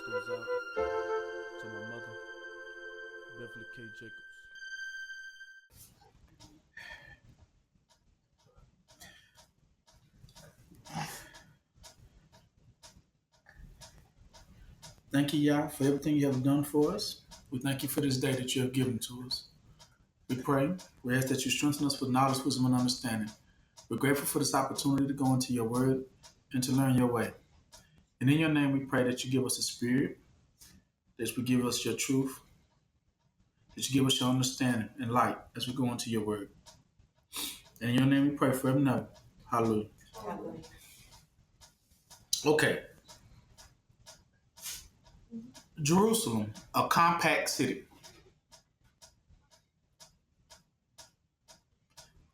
goes out to my mother, Beverly K. Jacobs. Thank you, Yah, for everything you have done for us. We thank you for this day that you have given to us. We pray, we ask that you strengthen us with knowledge, wisdom, and understanding. We're grateful for this opportunity to go into your word and to learn your way. And in your name, we pray that you give us a spirit, that you give us your truth, that you give us your understanding and light as we go into your word. And in your name, we pray forever and ever. Hallelujah. Hallelujah. Okay. Jerusalem, a compact city.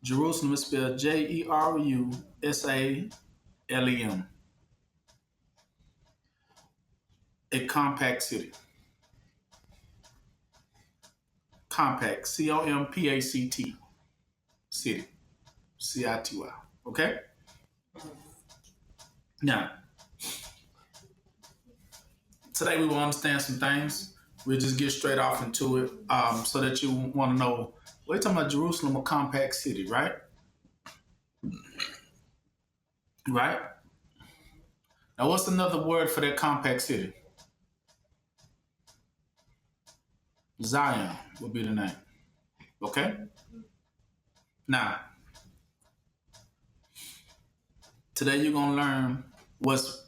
Jerusalem is spelled Jerusalem. A compact city. Compact. Compact. City. City. Okay? Now, today we will understand some things. We'll just get straight off into it so that you want to know. We're talking about Jerusalem, a compact city, right? Right? Now, what's another word for that compact city? Zion would be the name. Okay? Now, today you're going to learn what's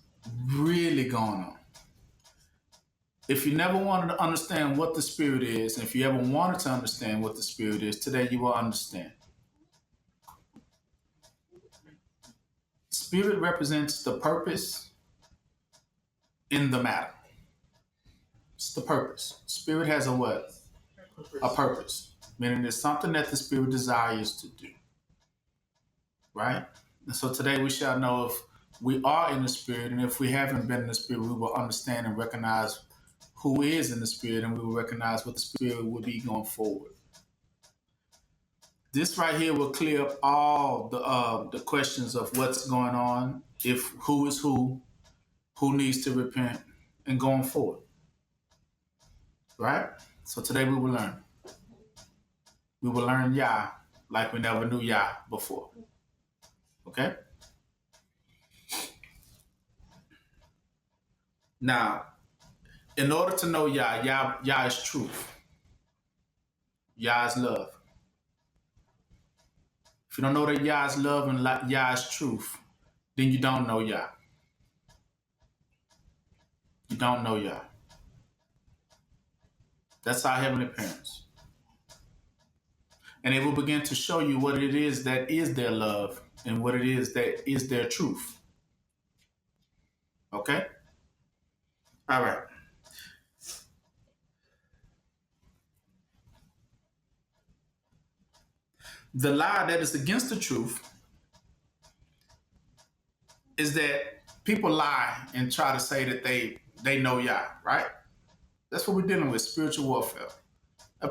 really going on. If you never wanted to understand what the Spirit is, and if you ever wanted to understand what the Spirit is, today you will understand. Spirit represents the purpose in the matter. It's the purpose. Spirit has a what? A purpose. Meaning it's something that the Spirit desires to do. Right? And so today we shall know if we are in the Spirit, and if we haven't been in the Spirit, we will understand and recognize who is in the Spirit, and we will recognize what the Spirit will be going forward. This right here will clear up all the questions of what's going on, if who is who needs to repent, and going forward. Right? So today we will learn. We will learn Yah like we never knew Yah before. Okay? Now, in order to know Yah is truth. Yah is love. If you don't know that Yah is love and Yah is truth, then you don't know Yah. You don't know Yah. That's our heavenly parents. And it will begin to show you what it is that is their love and what it is that is their truth. Okay? All right. The lie that is against the truth is that people lie and try to say that they know Yah, right? That's what we're dealing with, spiritual warfare.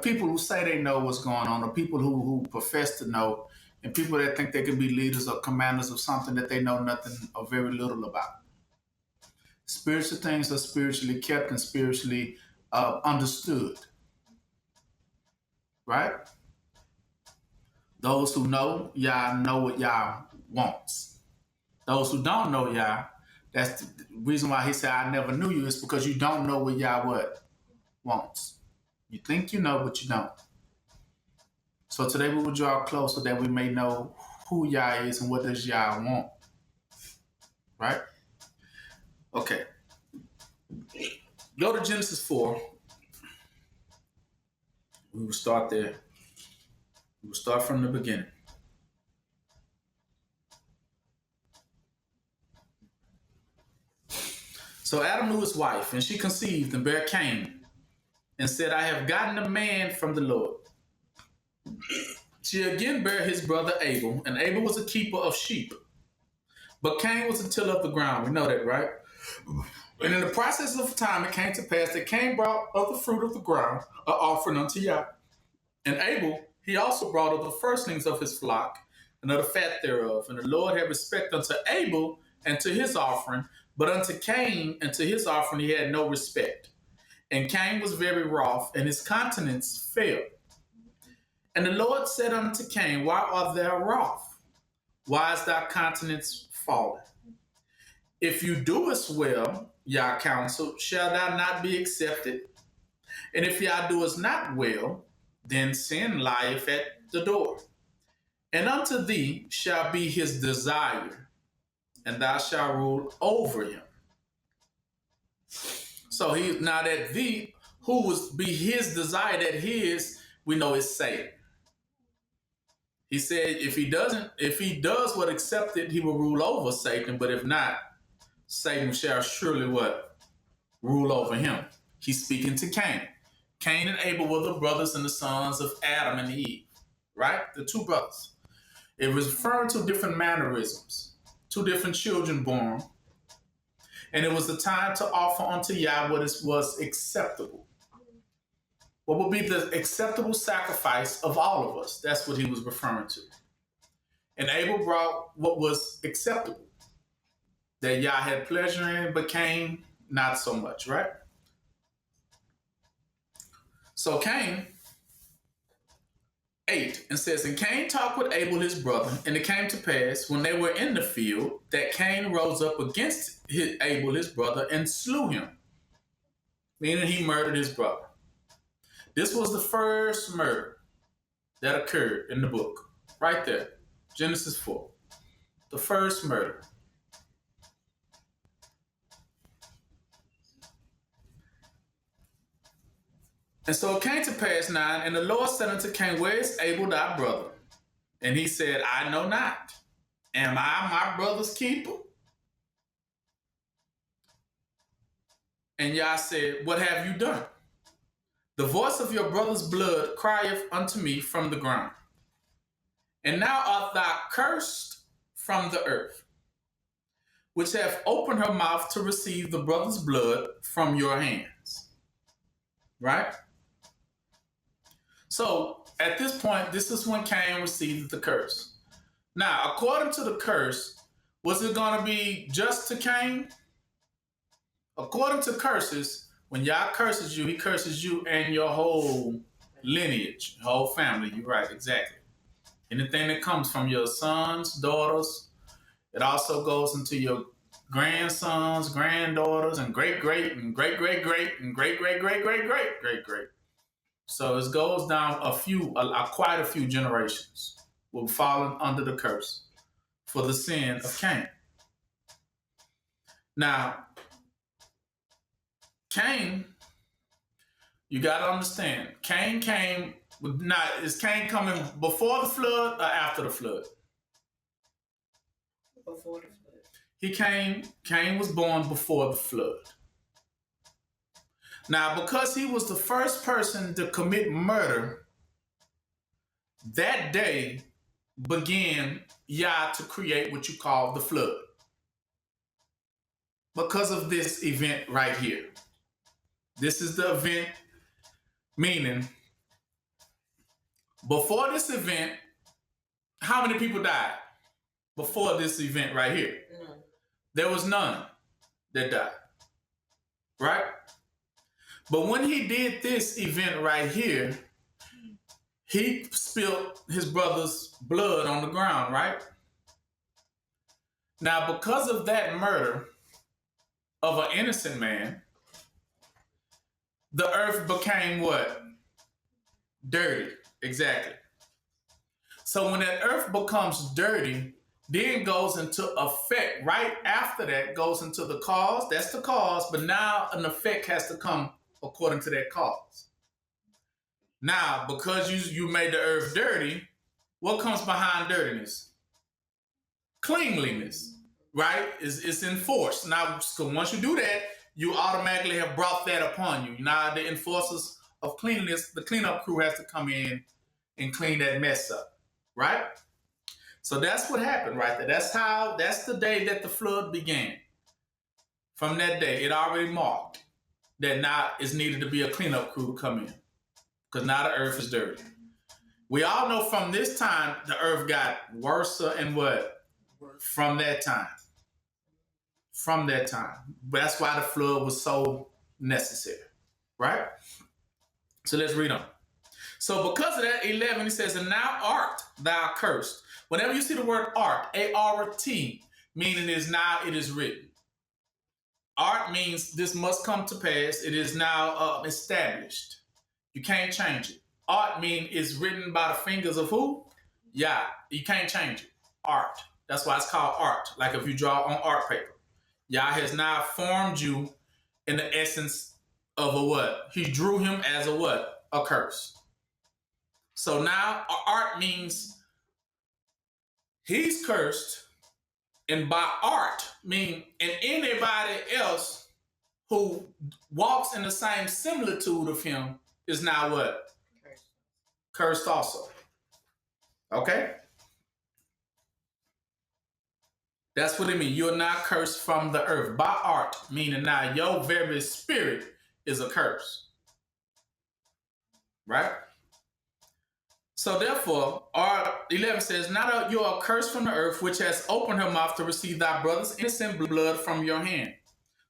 People who say they know what's going on, or people who profess to know, and people that think they can be leaders or commanders of something that they know nothing or very little about. Spiritual things are spiritually kept and spiritually understood. Right? Those who know Yah know what Yah wants. Those who don't know Yah, that's the reason why he said, I never knew you, is because you don't know what Yah what wants. You think you know, but you don't. So today we will draw close so that we may know who Yah is and what does Yah want. Right? Okay. Go to Genesis 4. We will start there. We will start from the beginning. So Adam knew his wife, and she conceived and bare Cain, and said, I have gotten a man from the Lord. She again bare his brother Abel, and Abel was a keeper of sheep. But Cain was a tiller of the ground. We know that, right? And in the process of time, it came to pass that Cain brought of the fruit of the ground an offering unto Yah. And Abel, he also brought of the firstlings of his flock, and of the fat thereof. And the Lord had respect unto Abel and to his offering, But unto Cain and to his offering he had no respect. And Cain was very wroth, and his countenance fell. And the Lord said unto Cain, Why art thou wroth? Why is thy countenance fallen? If you doest well, Yah counsel, shall thou not be accepted? And if Yah doest not well, then sin lieth at the door. And unto thee shall be his desire, and thou shalt rule over him. So now that thee, who was be his desire, that his, we know is Satan. He said if he does what accepted, he will rule over Satan, but if not, Satan shall surely what? Rule over him. He's speaking to Cain. Cain and Abel were the brothers and the sons of Adam and Eve, right? The two brothers. It was referring to different mannerisms, two different children born. And it was the time to offer unto Yah what was acceptable. What would be the acceptable sacrifice of all of us? That's what he was referring to. And Abel brought what was acceptable, that Yah had pleasure in, but Cain not so much, right? So Cain 8 and says, And Cain talked with Abel his brother, and it came to pass when they were in the field that Cain rose up against Abel his brother and slew him, meaning he murdered his brother. This was the first murder that occurred in the book, right there, Genesis 4, the first murder. And so it came to pass 9, and the Lord said unto Cain, Where is Abel thy brother? And he said, I know not. Am I my brother's keeper? And Yah said, What have you done? The voice of your brother's blood crieth unto me from the ground. And now art thou cursed from the earth, which hath opened her mouth to receive the brother's blood from your hands. Right? So at this point, this is when Cain received the curse. Now, according to the curse, was it going to be just to Cain? According to curses, when Yah curses you, he curses you and your whole lineage, your whole family. You're right, exactly. Anything that comes from your sons, daughters, it also goes into your grandsons, granddaughters, and great-great, and great-great-great, and great-great-great-great-great-great-great. So it goes down quite a few generations will fall under the curse for the sin of Cain. Now, Cain, you got to understand, Cain came, is Cain coming before the flood or after the flood? Before the flood. Cain was born before the flood. Now, because he was the first person to commit murder, that day began Yah to create what you call the flood. Because of this event right here. This is the event, meaning before this event, how many people died before this event right here? None. There was none that died, right? But when he did this event right here, he spilled his brother's blood on the ground, right? Now, because of that murder of an innocent man, the earth became what? Dirty, exactly. So when that earth becomes dirty, then goes into effect. Right after that goes into the cause. That's the cause, but now an effect has to come according to that cause. Now, because you made the earth dirty, what comes behind dirtiness? Cleanliness, right? It's enforced. Now, so once you do that, you automatically have brought that upon you. Now, the enforcers of cleanliness, the cleanup crew has to come in and clean that mess up, right? So that's what happened right there. That's the day that the flood began. From that day, it already marked that now it's needed to be a cleanup crew to come in, because now the earth is dirty. We all know from this time, the earth got worse and what? From that time. from that time. That's why the flood was so necessary, right? So let's read on. So because of that, 11, it says, and now art thou cursed. Whenever you see the word art, A-R-T, meaning is now it is written. Art means this must come to pass. It is now established. You can't change it. Art means is written by the fingers of who? Yeah, you can't change it. Art. That's why it's called art. Like if you draw on art paper. Yah has now formed you in the essence of a what? He drew him as a what? A curse. So now art means he's cursed, and by art mean and anybody else who walks in the same similitude of him is now what? Cursed also. Okay? That's what it means. You're not cursed from the earth. By art, meaning now your very spirit is a curse. Right? So therefore, art 11 says, now that you are cursed from the earth, which has opened her mouth to receive thy brother's innocent blood from your hand.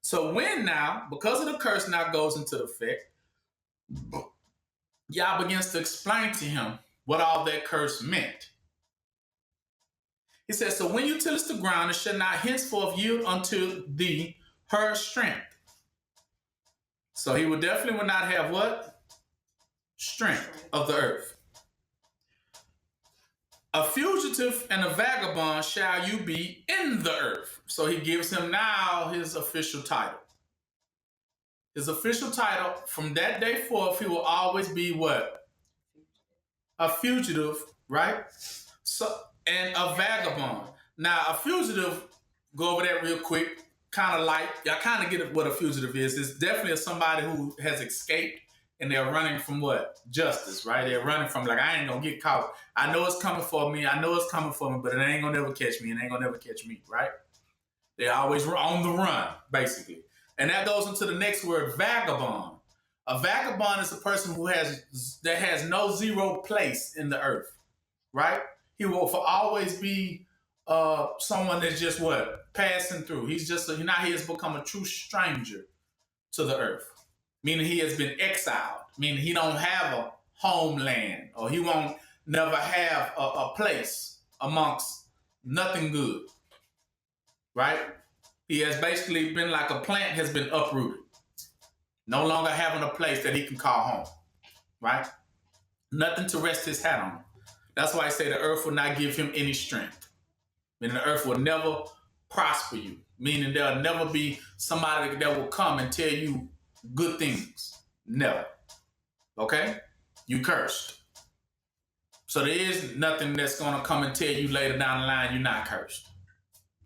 So when now, because of the curse now goes into effect, Yah begins to explain to him what all that curse meant. He says, so when you tillest the ground, it shall not henceforth yield unto thee her strength. So he would definitely would not have what? Strength of the earth. A fugitive and a vagabond shall you be in the earth. So he gives him now his official title. His official title, from that day forth, he will always be what? A fugitive, right? So, and a vagabond. Now, a fugitive, go over that real quick, kind of like, y'all kind of get what a fugitive is. It's definitely somebody who has escaped and they're running from what? Justice, right? They're running from like, I ain't gonna get caught. I know it's coming for me. I know it's coming for me, but it ain't gonna never catch me. It ain't gonna never catch me, right? They're always on the run, basically. And that goes into the next word, vagabond. A vagabond is a person who has no zero place in the earth, right? He will for always be someone that's just what? Passing through. He's just, now he has become a true stranger to the earth. Meaning he has been exiled, meaning he don't have a homeland, or he won't never have a place amongst nothing good, right? He has basically been like a plant has been uprooted, no longer having a place that he can call home, right? Nothing to rest his hat on. That's why I say the earth will not give him any strength. Meaning the earth will never prosper you, meaning there'll never be somebody that will come and tell you good things. Never. Okay? You cursed. So there is nothing that's going to come and tell you later down the line you're not cursed.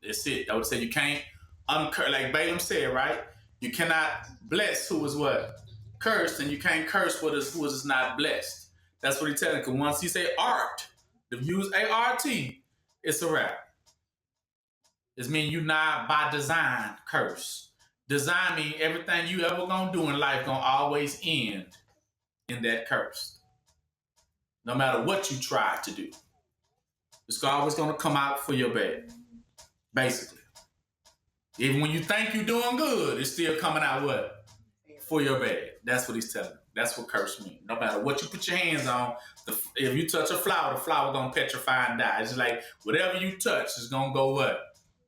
That's it. I would say you can't uncurse, like Balaam said, right? You cannot bless who is what? Cursed, and you can't curse who is not blessed. That's what he's telling you. Because once you say art, if you use A-R-T, it's a wrap. It means you not by design cursed. Design means everything you ever gonna do in life gonna always end in that curse. No matter what you try to do, it's always gonna come out for your bad. Basically, even when you think you're doing good, it's still coming out what? For your bad. That's what he's telling you. That's what curse means. No matter what you put your hands on, if you touch a flower, the flower gonna petrify and die. It's just like whatever you touch is gonna go what?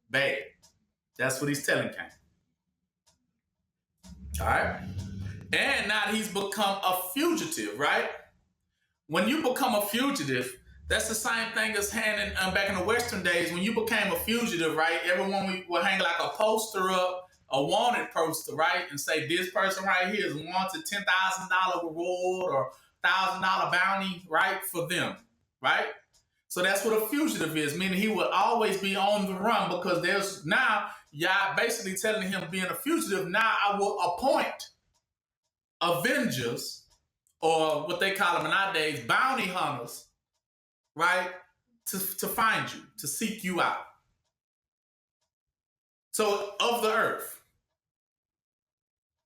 Bad. That's what he's telling Cain. All right. And now he's become a fugitive, right? When you become a fugitive, that's the same thing as handing back in the Western days. When you became a fugitive, right? Everyone would hang like a poster up, a wanted poster, right? And say, this person right here is wanted $10,000 reward or $1,000 bounty, right? For them, right? So that's what a fugitive is, meaning he would always be on the run because there's now, Yah basically telling him being a fugitive, now I will appoint avengers, or what they call them in our days, bounty hunters, right? To find you, to seek you out. So of the earth,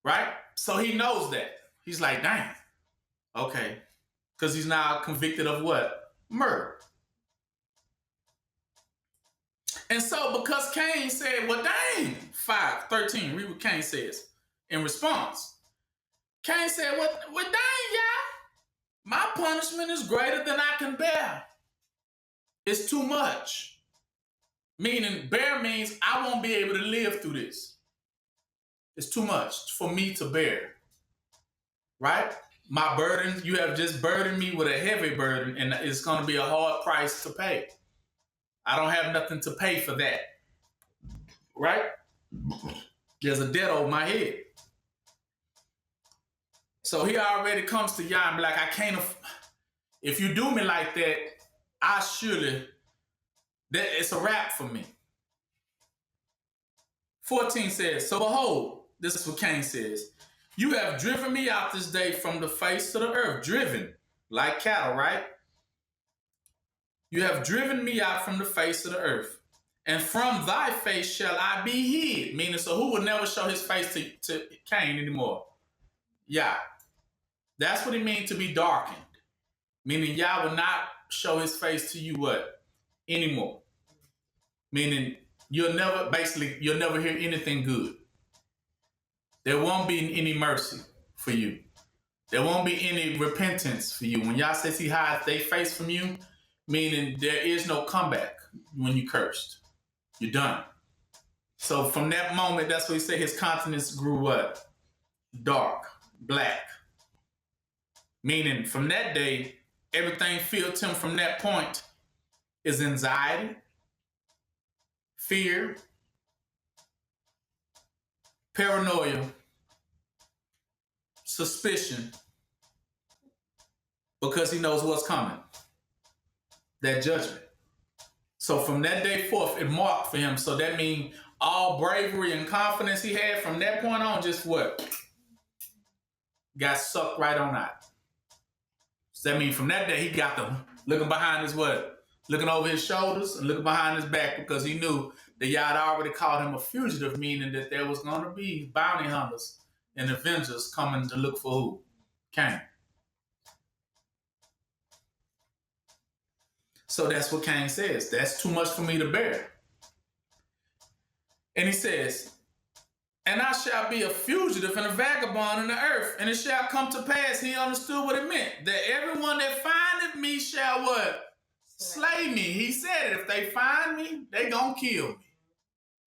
right? So he knows that. He's like, dang, okay. Because he's now convicted of what? Murder. And so because Cain said, well, dang, 5:13, read what Cain says in response. Cain said, well dang, y'all, my punishment is greater than I can bear. It's too much. Meaning, bear means I won't be able to live through this. It's too much for me to bear. Right? My burden, you have just burdened me with a heavy burden, and it's going to be a hard price to pay. I don't have nothing to pay for that. Right? There's a debt over my head. So he already comes to Yah and be like, I can't, if you do me like that, I surely, it's a wrap for me. 14 says, so behold, this is what Cain says. You have driven me out this day from the face of the earth. Driven, like cattle, right? You have driven me out from the face of the earth. And from thy face shall I be hid. Meaning, so who will never show his face to Cain anymore? Yah. That's what it means to be darkened. Meaning Yah will not show his face to you what? Anymore. Meaning you'll never hear anything good. There won't be any mercy for you. There won't be any repentance for you. When Yah says he hides their face from you, meaning there is no comeback when you cursed. You're done. So from that moment, that's what he said, his countenance grew what? Dark, black. Meaning from that day, everything filled him from that point is anxiety, fear, paranoia, suspicion, because he knows what's coming. That judgment. So from that day forth, it marked for him. So that means all bravery and confidence he had from that point on, just what? Got sucked right on out. So that means from that day, he got them looking behind his what? Looking over his shoulders and looking behind his back, because he knew that Yah had already called him a fugitive, meaning that there was going to be bounty hunters and avengers coming to look for who? Cain. So that's what Cain says. That's too much for me to bear. And he says, and I shall be a fugitive and a vagabond in the earth, and it shall come to pass, he understood what it meant, that everyone that findeth me shall what? Slay me. He said it. If they find me, they're going to kill me.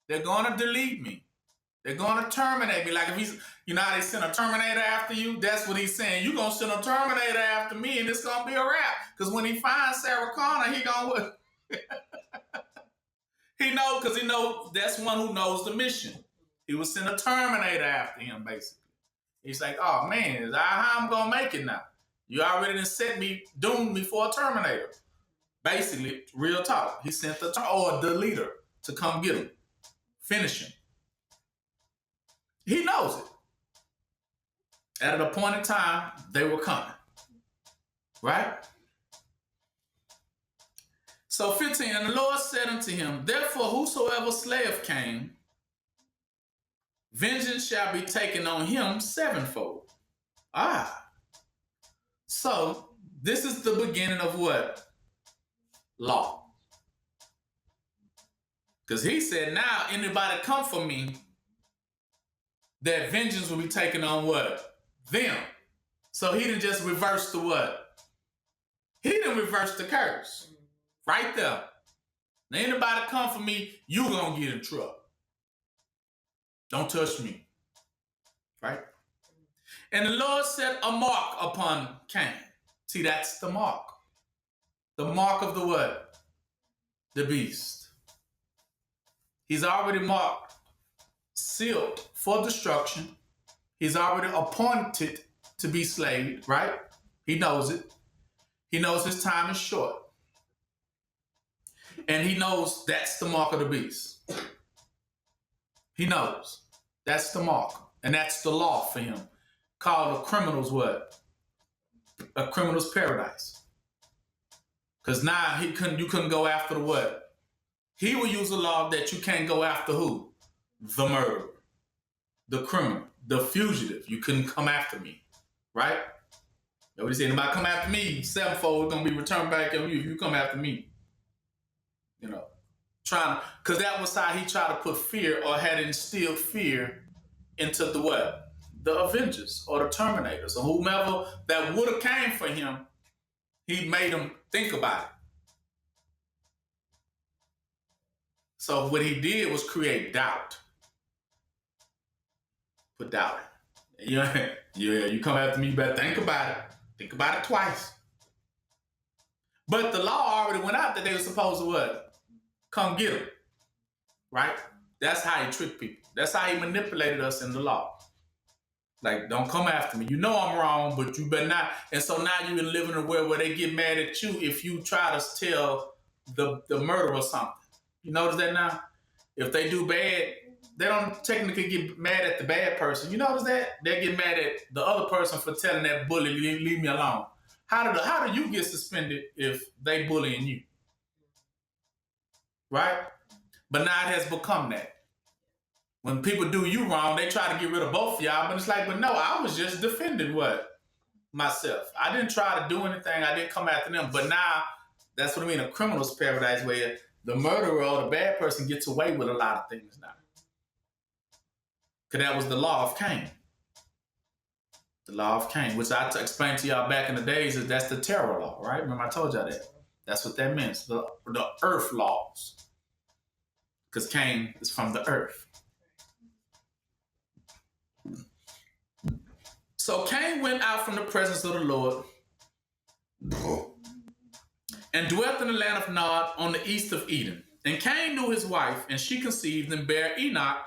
They're going to delete me. They're going to terminate me. Like if he's, you know how they send a Terminator after you? That's what he's saying. You're going to send a Terminator after me, and it's going to be a wrap. Because when he finds Sarah Connor, he going to what? He knows, because he knows that's one who knows the mission. He will send a Terminator after him, basically. He's like, oh, man, how I'm going to make it now? You already done set me, doomed me for a Terminator. Basically, real talk. He sent the leader to come get him. Finish him. He knows it. At an appointed time, they were coming. Right? So 15, and the Lord said unto him, therefore whosoever slayeth Cain, vengeance shall be taken on him sevenfold. So this is the beginning of what? Law. Because he said, now anybody come for me, that vengeance will be taken on what? Them. So he didn't just reverse the what? He didn't reverse the curse. Right there. Now anybody come for me, you gonna get in trouble. Don't touch me. Right? And the Lord set a mark upon Cain. See, that's the mark. The mark of the what? The beast. He's already marked, sealed for destruction. He's already appointed to be slayed, right? He knows it. He knows his time is short. And he knows that's the mark of the beast. He knows. That's the mark. And that's the law for him. Called a criminal's what? A criminal's paradise. Because now you couldn't go after the what? He will use a law that you can't go after who? The murderer, the criminal, the fugitive. You couldn't come after me, right? That's what he said. Anybody come after me, sevenfold going to be returned back on you if you come after me. You know. because that was how he tried to put fear or had instilled fear into the what? The Avengers or the Terminators or whomever that would have came for him. He made them think about it. So what he did was create doubt. Put doubt. Yeah, you come after me, you better think about it. Think about it twice. But the law already went out that they were supposed to what? Come get him. Right? That's how he tricked people. That's how he manipulated us in the law. Like, don't come after me. You know I'm wrong, but you better not. And so now you're living in a world where they get mad at you if you try to tell the murderer something. You notice that now? If they do bad, they don't technically get mad at the bad person. You notice that? They get mad at the other person for telling that bully, leave me alone. How do you get suspended if they bullying you? Right? But now it has become that. When people do you wrong, they try to get rid of both of y'all, but it's like, but no, I was just defending what? Myself. I didn't try to do anything. I didn't come after them. But now, that's what I mean, a criminal's paradise where the murderer or the bad person gets away with a lot of things now. Because that was the law of Cain. The law of Cain, which I explained to y'all back in the days, is that's the terror law, right? Remember I told y'all that. That's what that means, the earth laws. Because Cain is from the earth. So Cain went out from the presence of the Lord and dwelt in the land of Nod on the east of Eden. And Cain knew his wife, and she conceived and bare Enoch,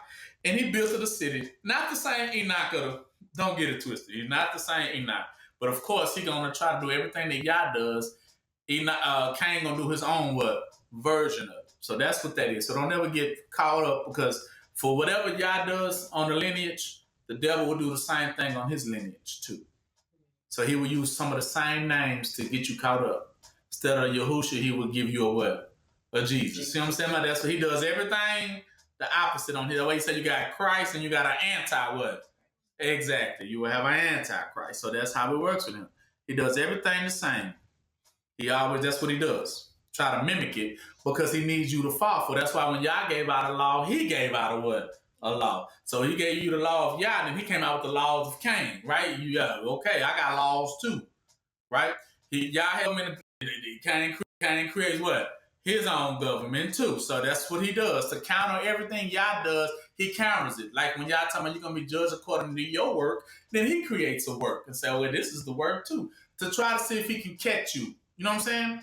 and he built a city. Not the same Enoch don't get it twisted. He's not the same Enoch. But of course, he's going to try to do everything that Yah does. Cain going to do his own what? Version of it. So that's what that is. So don't ever get caught up, because for whatever Yah does on the lineage, the devil will do the same thing on his lineage too. So he will use some of the same names to get you caught up. Instead of Yahushua, he will give you a what? A Jesus. See what I'm saying? That's what he does. Everything the opposite on here. The way he said you got Christ and you got an anti what? Exactly. You will have an antichrist. So that's how it works with him. He does everything the same. That's what he does. Try to mimic it because he needs you to fall for. That's why when Yah gave out a law, he gave out a what? A law. So he gave you the law of Yah, and he came out with the laws of Cain, right? Okay, I got laws too, right? Yah held him in Cain creates what? His own government too. So that's what he does. To counter everything Yah does, he counters it. Like when Yah talking about you're going to be judged according to your work, then he creates a work and say, well, this is the work too. To try to see if he can catch you. You know what I'm saying?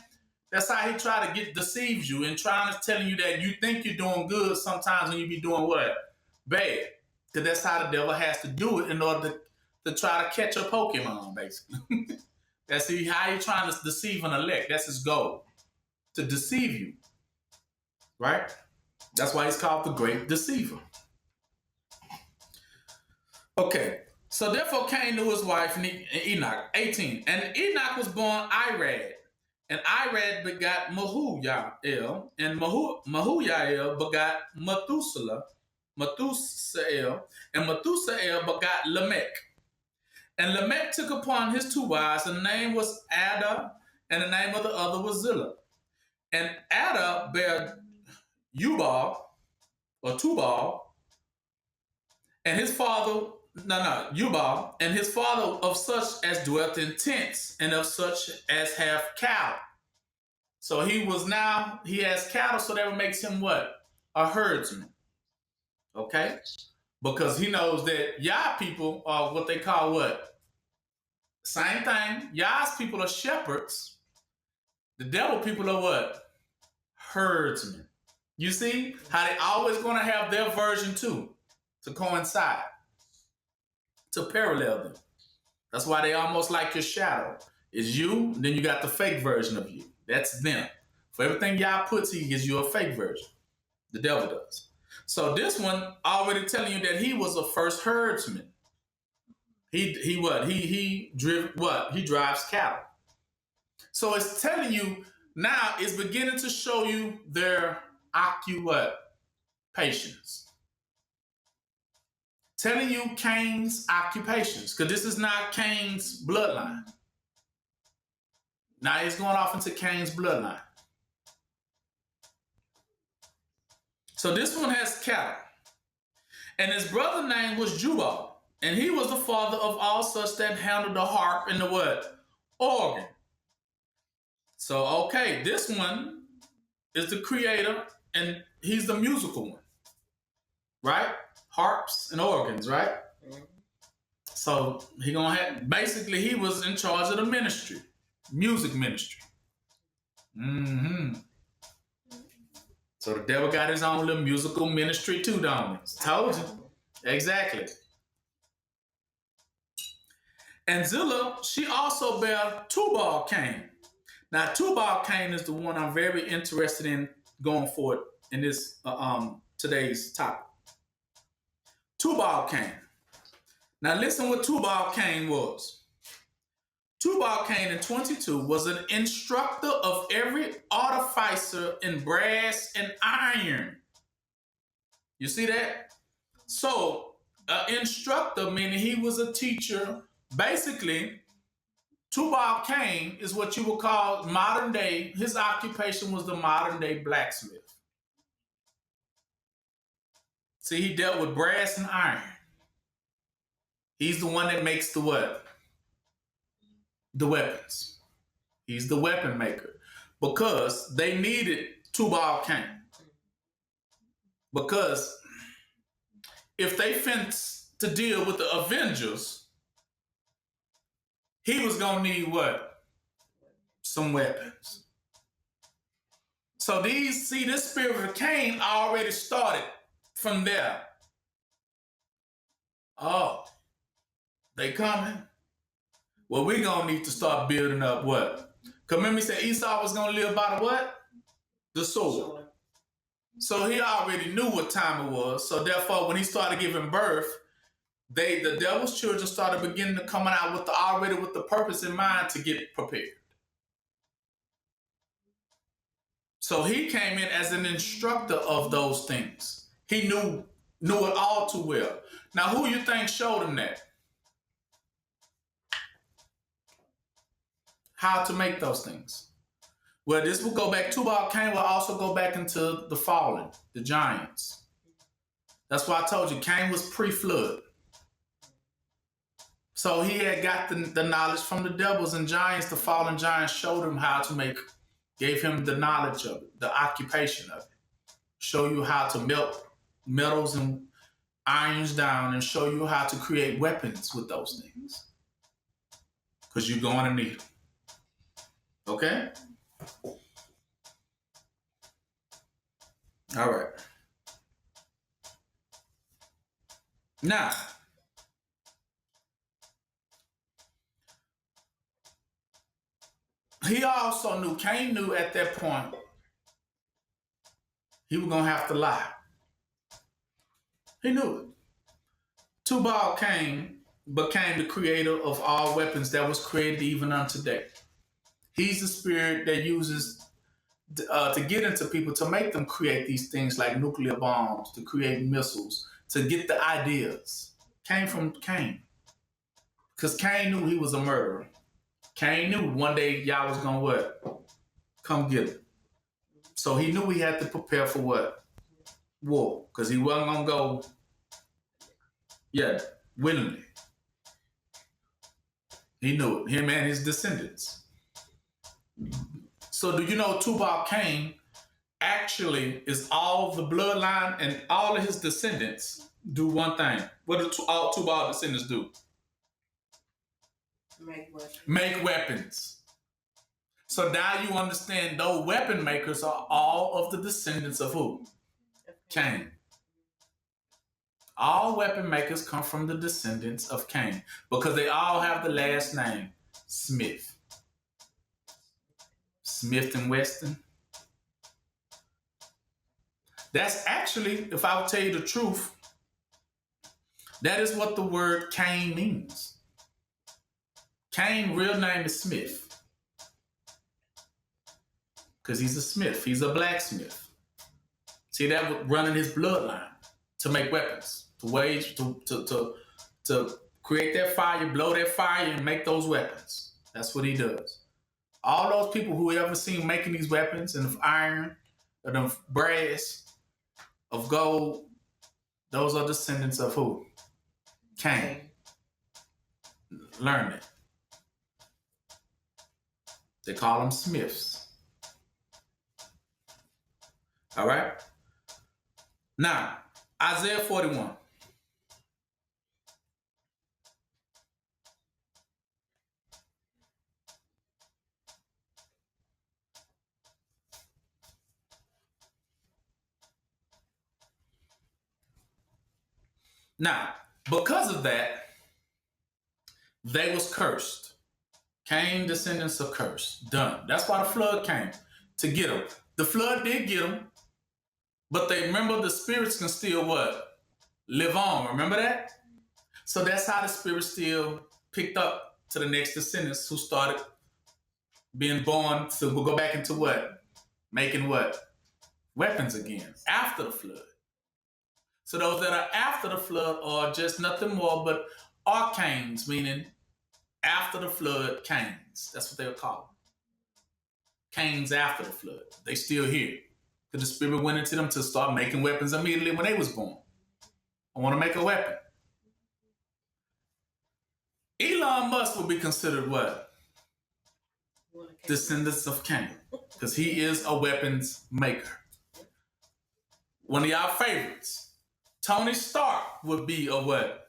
That's how he try to deceives you and trying to telling you that you think you're doing good sometimes when you be doing what? Bad. Because that's how the devil has to do it in order to try to catch a Pokemon, basically. That's how he's trying to deceive an elect. That's his goal. To deceive you. Right? That's why he's called the great deceiver. Okay. So therefore Cain knew his wife Enoch. 18. And Enoch was born Irad. And Irad begot Mahuyael. And Mahuyael begot Methuselah. And Methuselah begot Lamech. And Lamech took upon his two wives, and the name was Ada, and the name of the other was Zillah. And Ada bare Tubal, and his father, Ubal, and his father of such as dwelt in tents, and of such as have cattle. So he has cattle, so that makes him what? A herdsman. Okay? Because he knows that Yah people are what they call what? Same thing. Yah's people are shepherds. The devil people are what? Herdsmen. You see how they always going to have their version too, to coincide, to parallel them. That's why they almost like your shadow. It's you, then you got the fake version of you. That's them. For everything Yah puts, he gives you a fake version. The devil does. So this one already telling you that he was a first herdsman. He drives cattle. So it's telling you now, it's beginning to show you their occupations. Telling you Cain's occupations, because this is not Cain's bloodline. Now he's going off into Cain's bloodline. So this one has cattle. And his brother name was Jubal. And he was the father of all such that handled the harp and the what? Organ. So, okay, this one is the creator, and he's the musical one, right? Harps and organs, right? Mhm. So he gonna have, basically he was in charge of the ministry, music ministry. So the devil got his own little musical ministry too, don't he? Told you. Exactly. And Zillah, she also bare Tubal Cain. Now Tubal Cain is the one I'm very interested in going forward in this today's topic. Tubal Cain. Now listen what Tubal Cain was. Tubal Cain in 22 was an instructor of every artificer in brass and iron. You see that? So, an instructor, meaning he was a teacher. Basically, Tubal Cain is what you would call modern day, his occupation was the modern day blacksmith. See, he dealt with brass and iron. He's the one that makes the what? The weapons. He's the weapon maker. Because they needed Tubal Cain. Because if they fenced to deal with the Avengers, he was gonna need what? Some weapons. So this spirit of Cain already started from there. Oh, they coming? Well, we're gonna need to start building up what? Because remember, he said Esau was gonna live by the what? The sword. So he already knew what time it was. So therefore, when he started giving birth, the devil's children started beginning to come out with the purpose in mind to get prepared. So he came in as an instructor of those things. He knew it all too well. Now, who you think showed him that? How to make those things? Well, this will go back. Tubal Cain will also go back into the fallen, the giants. That's why I told you Cain was pre-flood. So he had got the knowledge from the devils and giants. The fallen giants showed him how to make, gave him the knowledge of it, the occupation of it. Show you how to melt metals and irons down and show you how to create weapons with those things. Because you're going to need them. Okay? All right. Now, he also knew, Cain knew at that point, he was going to have to lie. He knew it. Tubal Cain became the creator of all weapons that was created even unto today. He's the spirit that uses to get into people, to make them create these things like nuclear bombs, to create missiles, to get the ideas. Came from Cain. Because Cain knew he was a murderer. Cain knew one day y'all was going to what? Come get him. So he knew he had to prepare for what? War. Because he wasn't going to go, willingly. He knew it. Him and his descendants. So do you know Tubal Cain actually is all the bloodline and all of his descendants do one thing. What do all Tubal descendants do? Make weapons. So now you understand those weapon makers are all of the descendants of who? Cain. All weapon makers come from the descendants of Cain because they all have the last name Smith. Smith and Weston. That's actually, if I would tell you the truth, that is what the word Cain means. Cain's real name is Smith. Because he's a smith. He's a blacksmith. See, that was running his bloodline to make weapons, to create that fire, blow that fire, and make those weapons. That's what he does. All those people who ever seen making these weapons and of iron, or them brass, of gold, those are descendants of who? Cain. Learn it. They call them smiths. All right? Now, Isaiah 41. Now, because of that, they was cursed. Cain, descendants of curse. Done. That's why the flood came, to get them. The flood did get them, but they remember the spirits can still what? Live on. Remember that? So that's how the spirit still picked up to the next descendants who started being born to go back into what? Making what? Weapons again after the flood. So those that are after the flood are just nothing more but arcanes, meaning after the flood Cains. That's what they'll call them. Cains after the flood. They still here. Because the spirit went into them to start making weapons immediately when they was born. I want to make a weapon. Elon Musk will be considered what? Descendants of Cain. Because he is a weapons maker. One of y'all favorites. Tony Stark would be a what?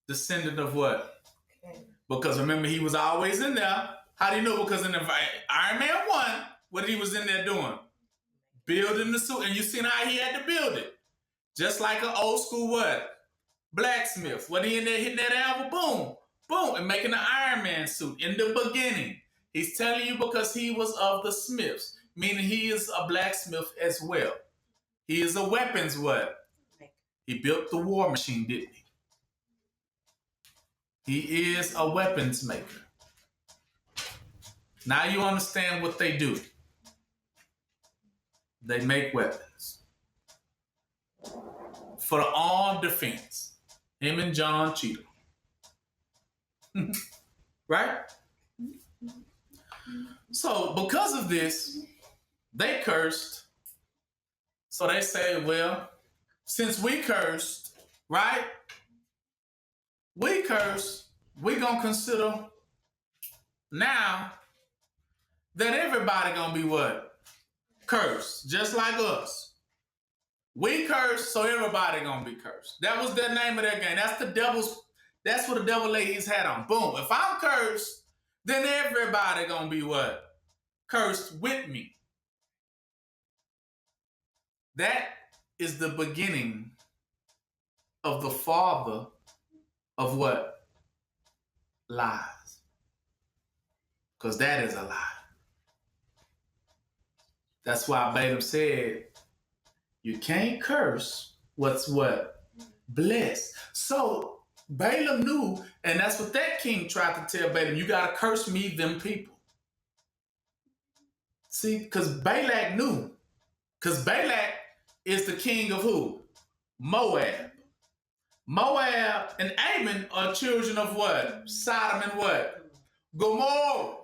Descendant of what? Okay. Because remember, he was always in there. How do you know? Because in the Iron Man 1, what he was in there doing? Building the suit. And you seen how he had to build it. Just like an old school what? Blacksmith. What he in there hitting that anvil? Boom. Boom. And making the Iron Man suit in the beginning. He's telling you because he was of the Smiths. Meaning he is a blacksmith as well. He is a weapons what? He built the war machine, didn't he? He is a weapons maker. Now you understand what they do. They make weapons. For the armed defense. Him and John Cheadle. Right? So because of this, they cursed. So they say, well, since we cursed, right? We cursed, we gonna consider now that everybody gonna be what? Cursed, just like us. We cursed, so everybody gonna be cursed. That was the name of that game. That's what the devil laid his hat on. Boom. If I'm cursed, then everybody gonna be what? Cursed with me. That is the beginning of the father of what? Lies. Because that is a lie. That's why Balaam said, you can't curse what's what? Blessed. So Balaam knew, and that's what that king tried to tell Balaam, you got to curse me, them people. See, because Balak knew. Because Balak is the king of who? Moab. Moab and Ammon are children of what? Sodom and what? Gomorrah.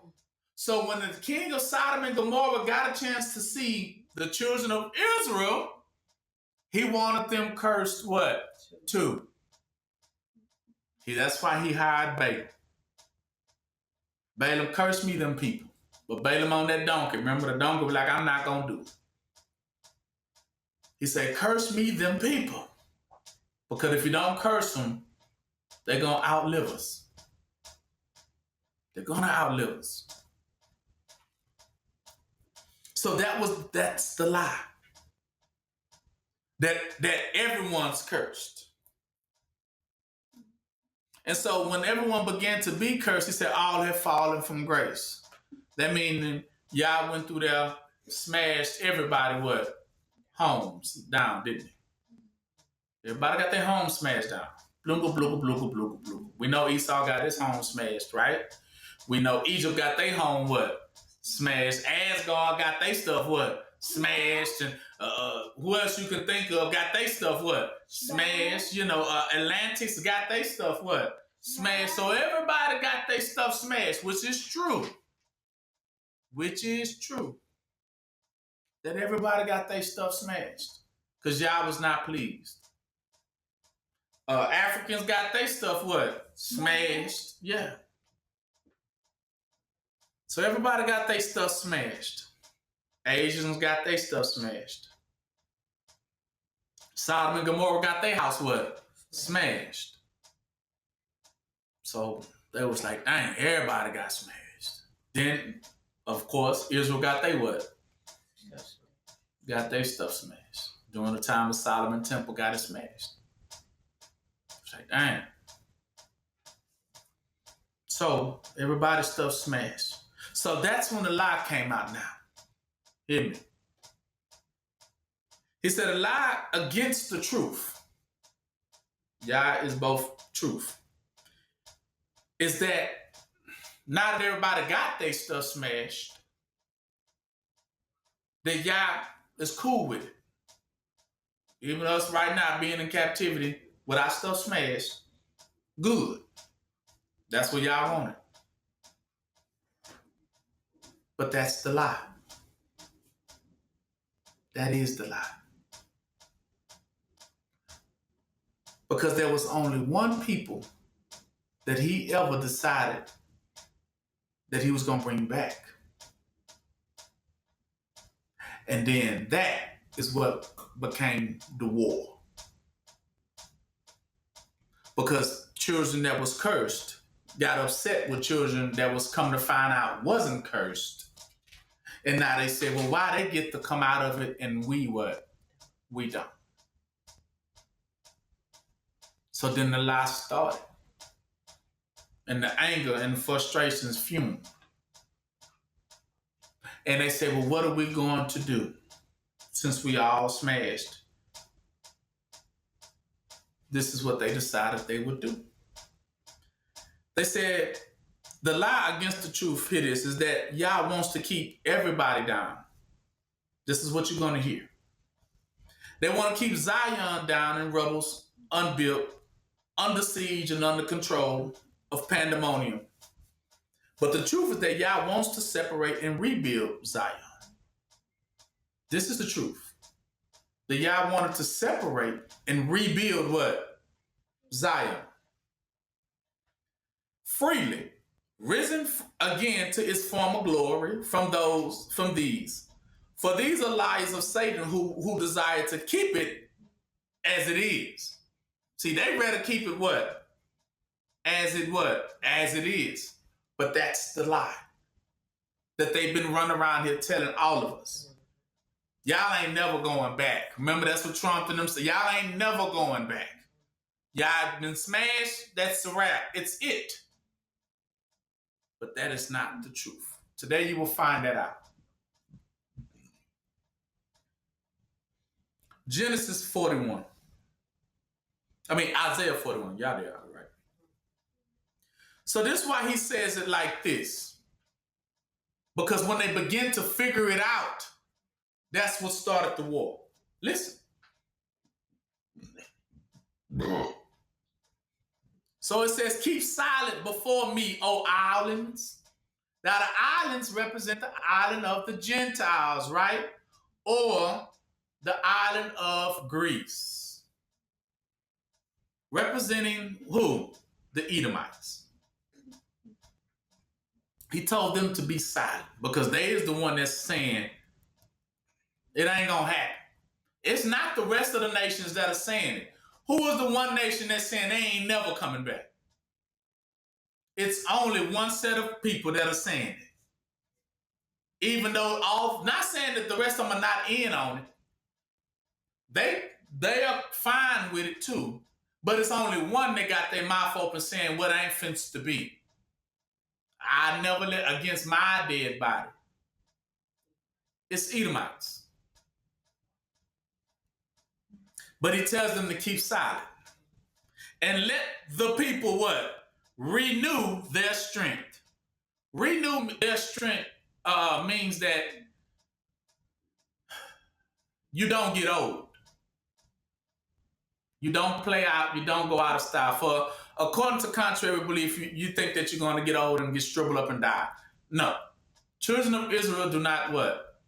So when the king of Sodom and Gomorrah got a chance to see the children of Israel, he wanted them cursed what? Too. That's why he hired Balaam. Balaam cursed me, them people. But Balaam on that donkey. Remember the donkey was like, I'm not going to do it. He said, curse me, them people. Because if you don't curse them, they're going to outlive us. They're going to outlive us. So that's the lie. That everyone's cursed. And so when everyone began to be cursed, he said, all have fallen from grace. That means y'all went through there, smashed everybody what? Homes down, didn't they? Everybody got their home smashed down. Blooga, blooga, blooga, blooga, blooga. We know Esau got his home smashed, right? We know Egypt got their home what? Smashed. Asgard got their stuff what? Smashed. And who else you can think of got their stuff what? Smashed. You know, Atlantis got their stuff what? Smashed. So everybody got their stuff smashed, which is true. Which is true. That everybody got their stuff smashed. because Yah was not pleased. Africans got their stuff what? Smashed. Yeah. So everybody got their stuff smashed. Asians got their stuff smashed. Sodom and Gomorrah got their house what? Smashed. So they was like, dang, everybody got smashed. Then, of course, Israel got their what? Got their stuff smashed. During the time of Solomon Temple got it smashed. It's like, dang. So everybody's stuff smashed. So that's when the lie came out now. Hear me? He said a lie against the truth. Yah is both truth. Is that now that everybody got their stuff smashed, that Yah is cool with it. Even us right now being in captivity with our stuff smashed, good. That's what Yah wanted. But that's the lie. That is the lie. Because there was only one people that he ever decided that he was going to bring back. And then that is what became the war. Because children that was cursed got upset with children that was coming to find out wasn't cursed. And now they say, well, why they get to come out of it and we what? We don't. So then the lie started. And the anger and the frustrations fumed. And they say, well, what are we going to do since we all smashed? This is what they decided they would do. They said, the lie against the truth, here this, is that Yah wants to keep everybody down. This is what you're going to hear. They want to keep Zion down in rubbles, unbuilt, under siege and under control of pandemonium. But the truth is that Yah wants to separate and rebuild Zion. This is the truth. That Yah wanted to separate and rebuild what? Zion. Freely, risen again to its former glory from these. For these are liars of Satan who desire to keep it as it is. See, they rather keep it what? As it is. But that's the lie that they've been running around here telling all of us. Y'all ain't never going back. Remember, that's what Trump and them said. Y'all ain't never going back. Y'all been smashed. That's a wrap. It's it. But that is not the truth. Today you will find that out. Genesis 41. Isaiah 41. Y'all there, right? So this is why he says it like this. Because when they begin to figure it out, that's what started the war. Listen. So it says, keep silent before me, O islands. Now the islands represent the island of the Gentiles, right? Or the island of Greece. Representing who? The Edomites. He told them to be silent because they is the one that's saying it ain't gonna happen. It's not the rest of the nations that are saying it. Who is the one nation that's saying they ain't never coming back? It's only one set of people that are saying it. Even though not saying that the rest of them are not in on it. They are fine with it too. But it's only one that got their mouth open saying what ain't fenced to be. I never let against my dead body. It's Edomites. But he tells them to keep silent. And let the people what? Renew their strength. Renew their strength means that you don't get old. You don't play out, you don't go out of style. For according to contrary belief, you think that you're going to get old and get shriveled up and die. No. Children of Israel do not what?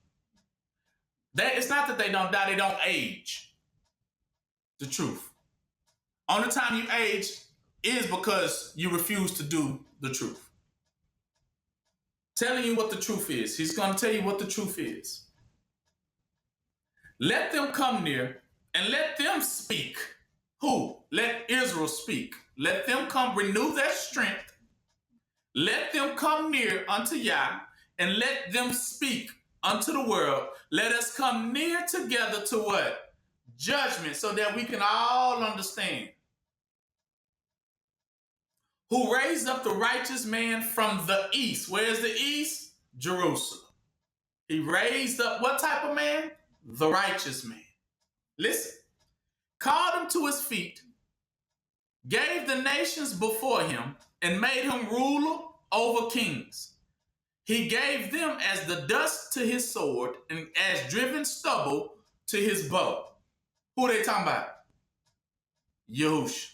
It's not that they don't die, they don't age. the truth. Only time you age is because you refuse to do the truth. Telling you what the truth is. He's going to tell you what the truth is. Let them come near and let them speak. Who? Let Israel speak. Let them come renew their strength. Let them come near unto Yah and let them speak unto the world. Let us come near together to what? Judgment, so that we can all understand. Who raised up the righteous man from the east. Where's the east? Jerusalem. He raised up what type of man? The righteous man. Listen. Called him to his feet, gave the nations before him, and made him ruler over kings. He gave them as the dust to his sword, and as driven stubble to his bow. Who are they talking about? Yahushua.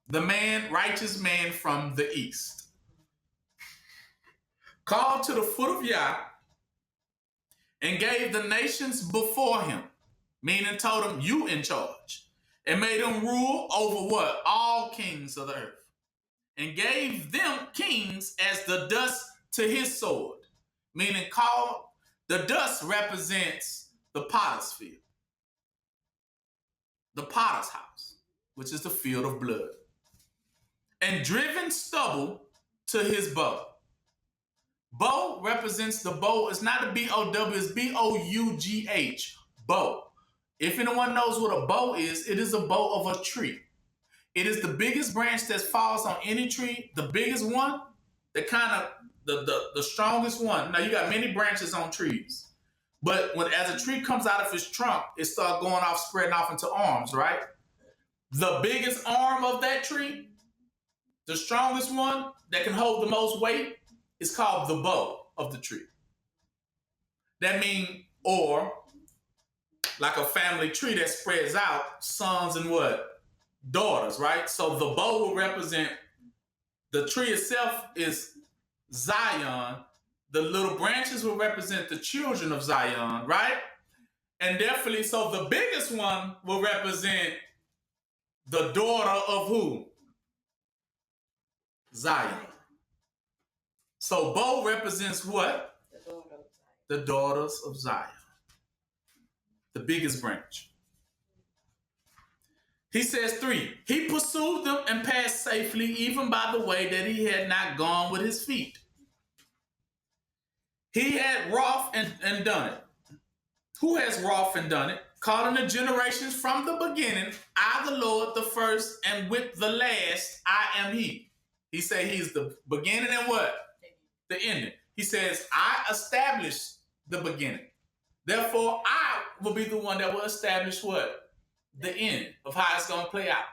The man, righteous man from the east. Called to the foot of Yah, and gave the nations before him. Meaning told him, you in charge. And made him rule over what? All kings of the earth. And gave them kings as the dust to his sword. Meaning called, the dust represents the potter's field. The potter's house, which is the field of blood. And driven stubble to his bow. Bow represents the bow. It's not a B-O-W, it's B-O-U-G-H. Bow. If anyone knows what a bow is, it is a bow of a tree. It is the biggest branch that falls on any tree, the biggest one, the kind of, the strongest one. Now, you got many branches on trees. But as a tree comes out of its trunk, it starts going off, spreading off into arms, right? The biggest arm of that tree, the strongest one that can hold the most weight, is called the bow of the tree. That means, or like a family tree that spreads out, sons and what? Daughters, right? So the bow will represent, the tree itself is Zion. The little branches will represent the children of Zion, right? And definitely, so the biggest one will represent the daughter of who? Zion. So bow represents what? The daughters of Zion. The biggest branch. He says 3, he pursued them and passed safely, even by the way that he had not gone with his feet. He had wrought and done it. Who has wrought and done it? Calling the generations from the beginning, I the Lord, the first, and with the last, I am he. He said he's the beginning and what? The ending. He says, I established the beginning. Therefore, I will be the one that will establish what? The end of how it's going to play out.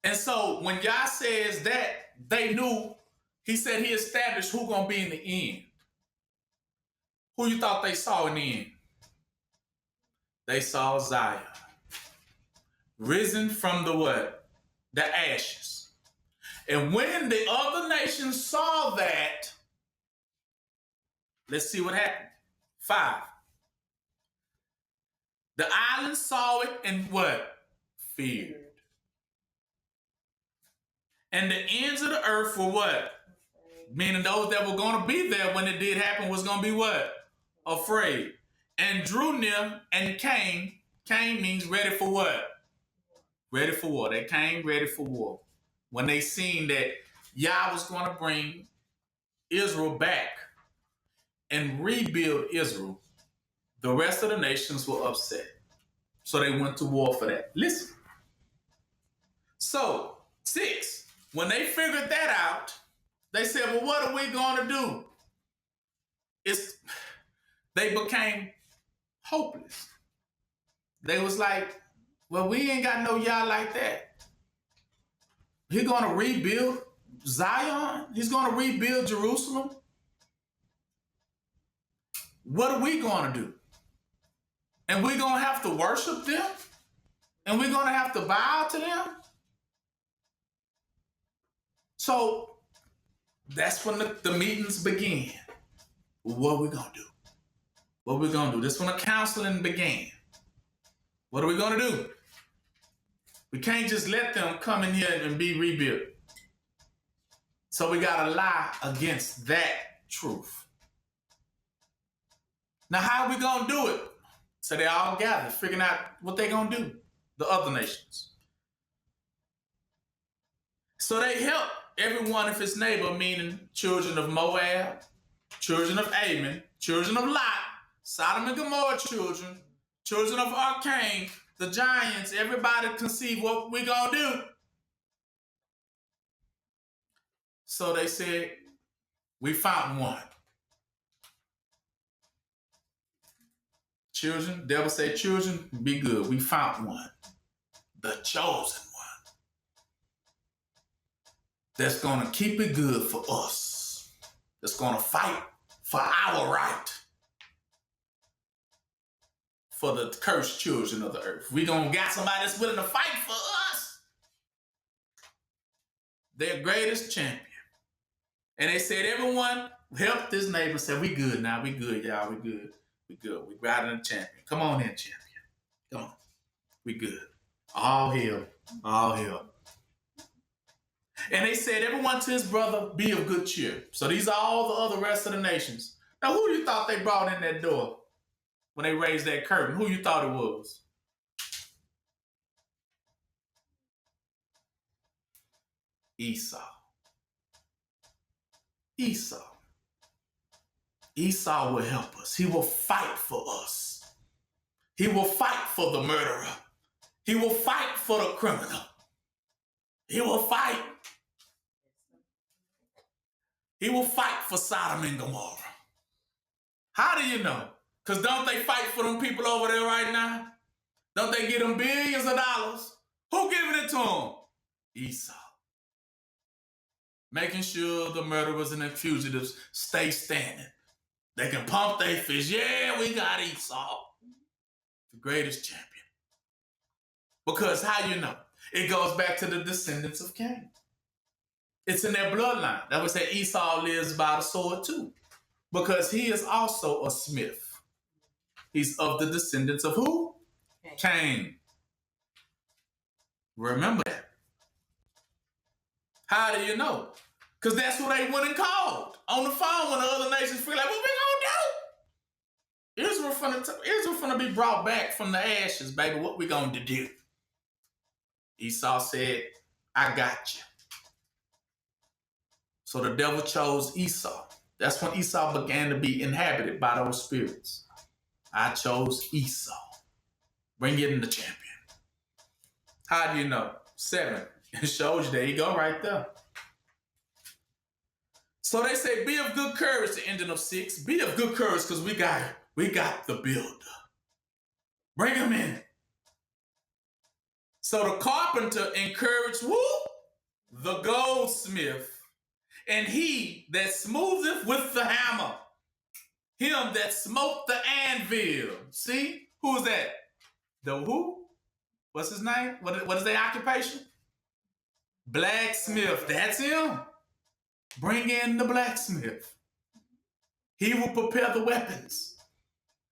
And so when Yah says that, they knew, he said he established who's going to be in the end. Who you thought they saw in the end? They saw Zion. Risen from the what? The ashes. And when the other nations saw that, let's see what happened. 5. The islands saw it and what? Feared. And the ends of the earth were what? Meaning those that were going to be there when it did happen was going to be what? Afraid. And drew near and came. Came means ready for what? Ready for war. They came ready for war. When they seen that Yah was going to bring Israel back and rebuild Israel, the rest of the nations were upset. So they went to war for that. Listen. So, 6, when they figured that out, they said, well, what are we going to do? They became hopeless. They was like, well, we ain't got no Yah like that. He's going to rebuild Zion. He's going to rebuild Jerusalem. What are we going to do? And we're going to have to worship them? And we're going to have to bow to them? So that's when the meetings began. What are we going to do? What are we going to do? This is when the counseling began. What are we going to do? We can't just let them come in here and be rebuilt. So we got to lie against that truth. Now, how are we going to do it? So they all gathered, figuring out what they're going to do, the other nations. So they helped every one of his neighbor, meaning children of Moab, children of Ammon, children of Lot, Sodom and Gomorrah children, children of Arcaine, the giants, everybody conceive what we gonna do. So they said, we found one. Children, devil said, children, be good. We found one. The chosen one. That's gonna keep it good for us. That's gonna fight for our right. For the cursed children of the earth. We gonna got somebody that's willing to fight for us. Their greatest champion. And they said, everyone help this neighbor. Said, we good now. We good, y'all. We good. We good. We riding a champion. Come on in, champion. Come on. We good. All hail. All hail. And they said, everyone to his brother, be of good cheer. So these are all the other rest of the nations. Now, who do you thought they brought in that door? When they raised that curtain, who you thought it was? Esau. Esau. Esau will help us. He will fight for us. He will fight for the murderer. He will fight for the criminal. He will fight. He will fight for Sodom and Gomorrah. How do you know? Because don't they fight for them people over there right now? Don't they get them billions of dollars? Who giving it to them? Esau. Making sure the murderers and the fugitives stay standing. They can pump their fist. Yeah, we got Esau. The greatest champion. Because how you know? It goes back to the descendants of Cain. It's in their bloodline. That would say Esau lives by the sword too. Because he is also a smith. He's of the descendants of who? Cain. Remember that. How do you know? Because that's who they went and called on the phone when the other nations feel like, what we gonna do? Israel finna be brought back from the ashes, baby. What we gonna do? Esau said, I got you. So the devil chose Esau. That's when Esau began to be inhabited by those spirits. I chose Esau. Bring it in the champion. How do you know? 7. It shows you. There you go right there. So they say, be of good courage, the ending of 6. Be of good courage because we got the builder. Bring him in. So the carpenter encouraged who? The goldsmith. And he that smootheth with the hammer. Him that smote the anvil. See? Who's that? The who? What's his name? What is their occupation? Blacksmith. That's him. Bring in the blacksmith. He will prepare the weapons.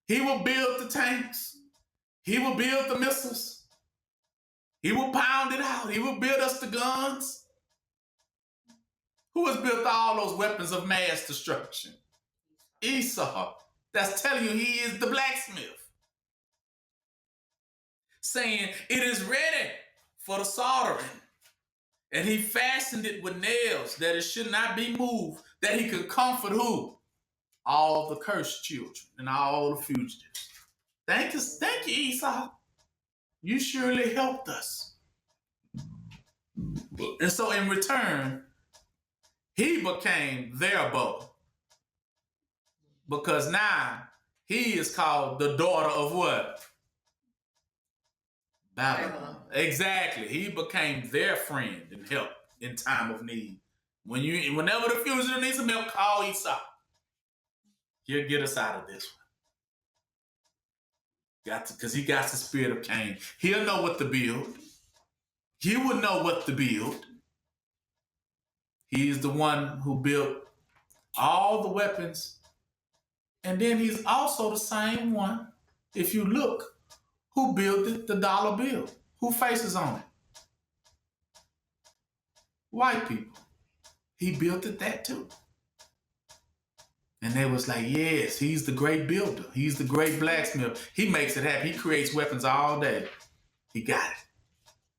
He will build the tanks. He will build the missiles. He will pound it out. He will build us the guns. Who has built all those weapons of mass destruction? Esau. That's telling you he is the blacksmith. Saying it is ready for the soldering. And he fastened it with nails that it should not be moved, that he could comfort who? All the cursed children and all the fugitives. Thank you, Esau. You surely helped us. And so in return, he became their bow. Because now he is called the daughter of what? Babylon. Exactly. He became their friend and help in time of need. Whenever the fugitive needs some help, call Esau. He'll get us out of this one. Because he got the spirit of Cain. He'll know what to build. He will know what to build. He's the one who built all the weapons. And then he's also the same one, if you look, Who built it? The dollar bill. Who faces on it? White people. He built it that too. And they was like, yes, he's the great builder. He's the great blacksmith. He makes it happen. He creates weapons all day. He got it.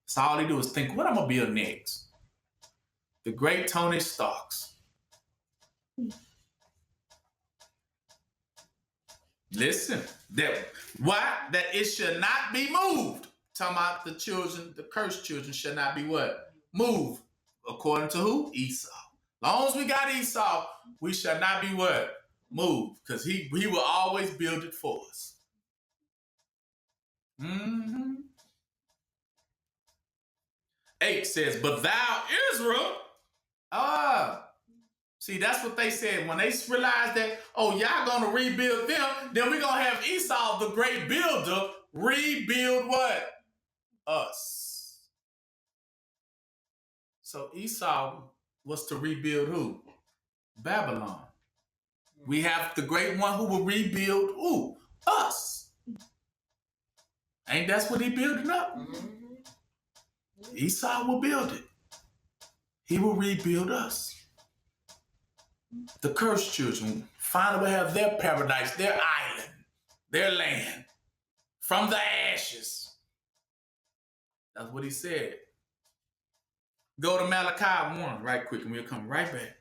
So all he do is think, what I'm going to build next? The great Tony Starks. Listen, that it should not be moved. Talking about the children, the cursed children should not be what? Moved. According to who? Esau. Long as we got Esau, we shall not be what? Moved. Because he will always build it for us. Mm-hmm. 8 says, but thou, Israel, see, that's what they said. When they realized that, oh, y'all going to rebuild them, then we're going to have Esau, the great builder, rebuild what? Us. So Esau was to rebuild who? Babylon. We have the great one who will rebuild who? Us. Ain't that's what he building up? Esau will build it. He will rebuild us. The cursed children finally will have their paradise, their island, their land, from the ashes. That's what he said. Go to Malachi 1 right quick and we'll come right back.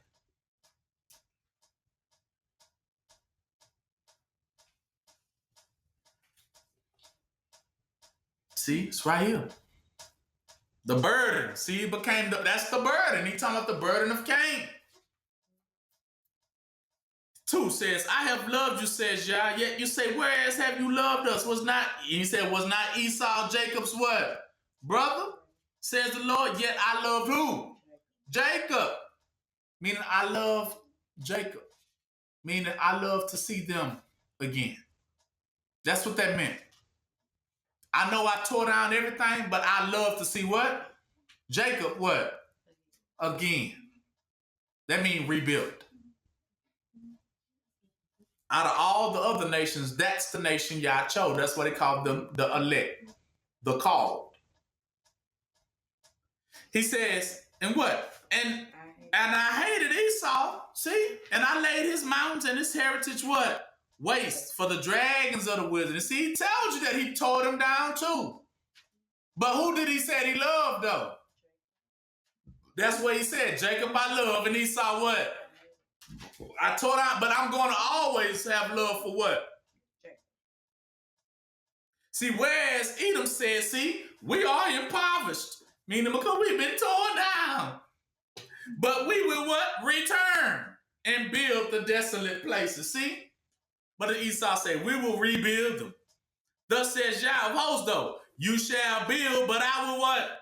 See, it's right here. The burden. See, it became, that's the burden. He talking about the burden of Cain. 2 says, I have loved you, says Yah, yet you say, whereas have you loved us? He said, was not Esau Jacob's what? Brother? Says the Lord, yet I loved who? Jacob. Meaning I love Jacob. Meaning I love to see them again. That's what that meant. I know I tore down everything, but I love to see what? Jacob what? Again. That means rebuilt. Out of all the other nations, that's the nation Yah chose. That's why they call them the elect, the called. He says, and what? And I hated Esau, see? And I laid his mountains and his heritage what? Waste for the dragons of the wilderness. See, he told you that he tore them down too. But who did he say he loved though? That's what he said. Jacob I love and Esau what? I tore down, but I'm going to always have love for what? See, whereas Edom said, see, we are impoverished. Meaning because we've been torn down. But we will what? Return and build the desolate places. See? But Esau said, we will rebuild them. Thus says Yah of hosts, though, you shall build, but I will what?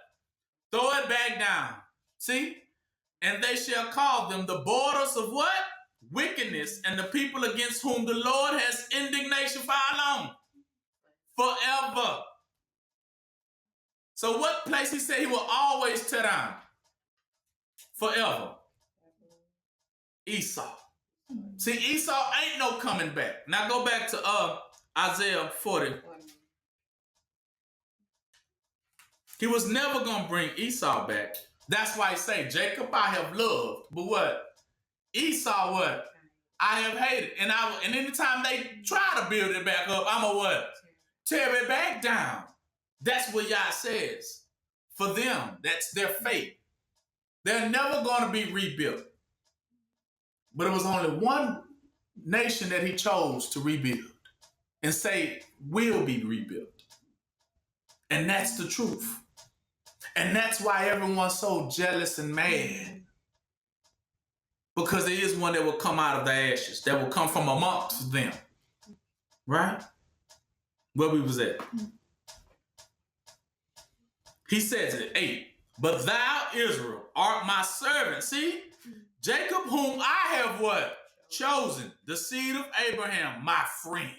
Throw it back down. See? And they shall call them the borders of what? Wickedness, and the people against whom the Lord has indignation for how long? Forever. So what place he said he will always tear down? Forever. Esau. See, Esau ain't no coming back. Now go back to Isaiah 40. He was never going to bring Esau back. That's why he say, Jacob I have loved, but what? Esau what? I have hated. And anytime they try to build it back up, I'm a what? Tear it back down. That's what Yah says. For them, that's their fate. They're never going to be rebuilt. But it was only one nation that he chose to rebuild and say will be rebuilt. And that's the truth. And that's why everyone's so jealous and mad. Because there is one that will come out of the ashes, that will come from amongst them. Right? Where we was at. He says it, 8. But thou, Israel, art my servant. See? Jacob, whom I have what? Chosen. The seed of Abraham, my friend.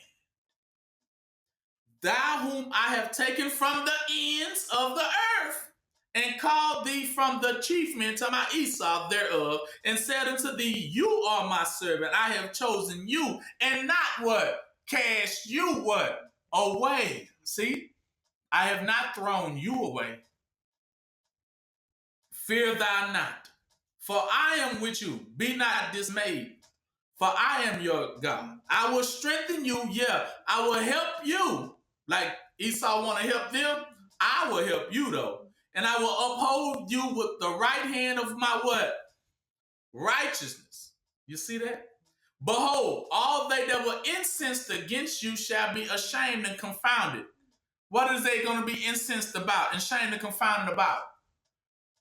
Thou whom I have taken from the ends of the earth, and called thee from the chief men to my Esau thereof, and said unto thee, you are my servant. I have chosen you, and not what? Cast you what? Away. See? I have not thrown you away. Fear thou not, for I am with you. Be not dismayed, for I am your God. I will strengthen you. Yeah, I will help you. Like Esau want to help them, I will help you though. And I will uphold you with the right hand of my what? Righteousness. You see that? Behold, all they that were incensed against you shall be ashamed and confounded. What is they going to be incensed about and shamed and confounded about?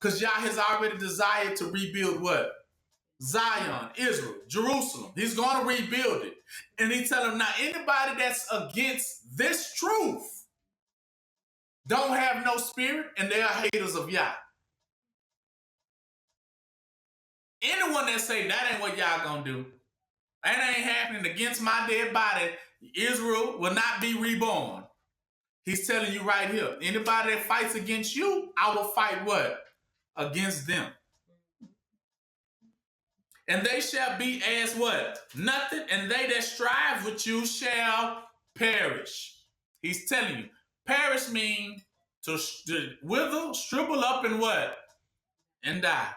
Because Yah has already desired to rebuild what? Zion, Israel, Jerusalem. He's going to rebuild it. And he tell them, now anybody that's against this truth don't have no spirit and they are haters of Yah. Anyone that say that ain't what Yah gonna do, that ain't happening against my dead body, Israel will not be reborn. He's telling you right here, anybody that fights against you, I will fight what? Against them. And they shall be as what? Nothing. And they that strive with you shall perish. He's telling you, perish means to wither, shrivel up, and what? And die.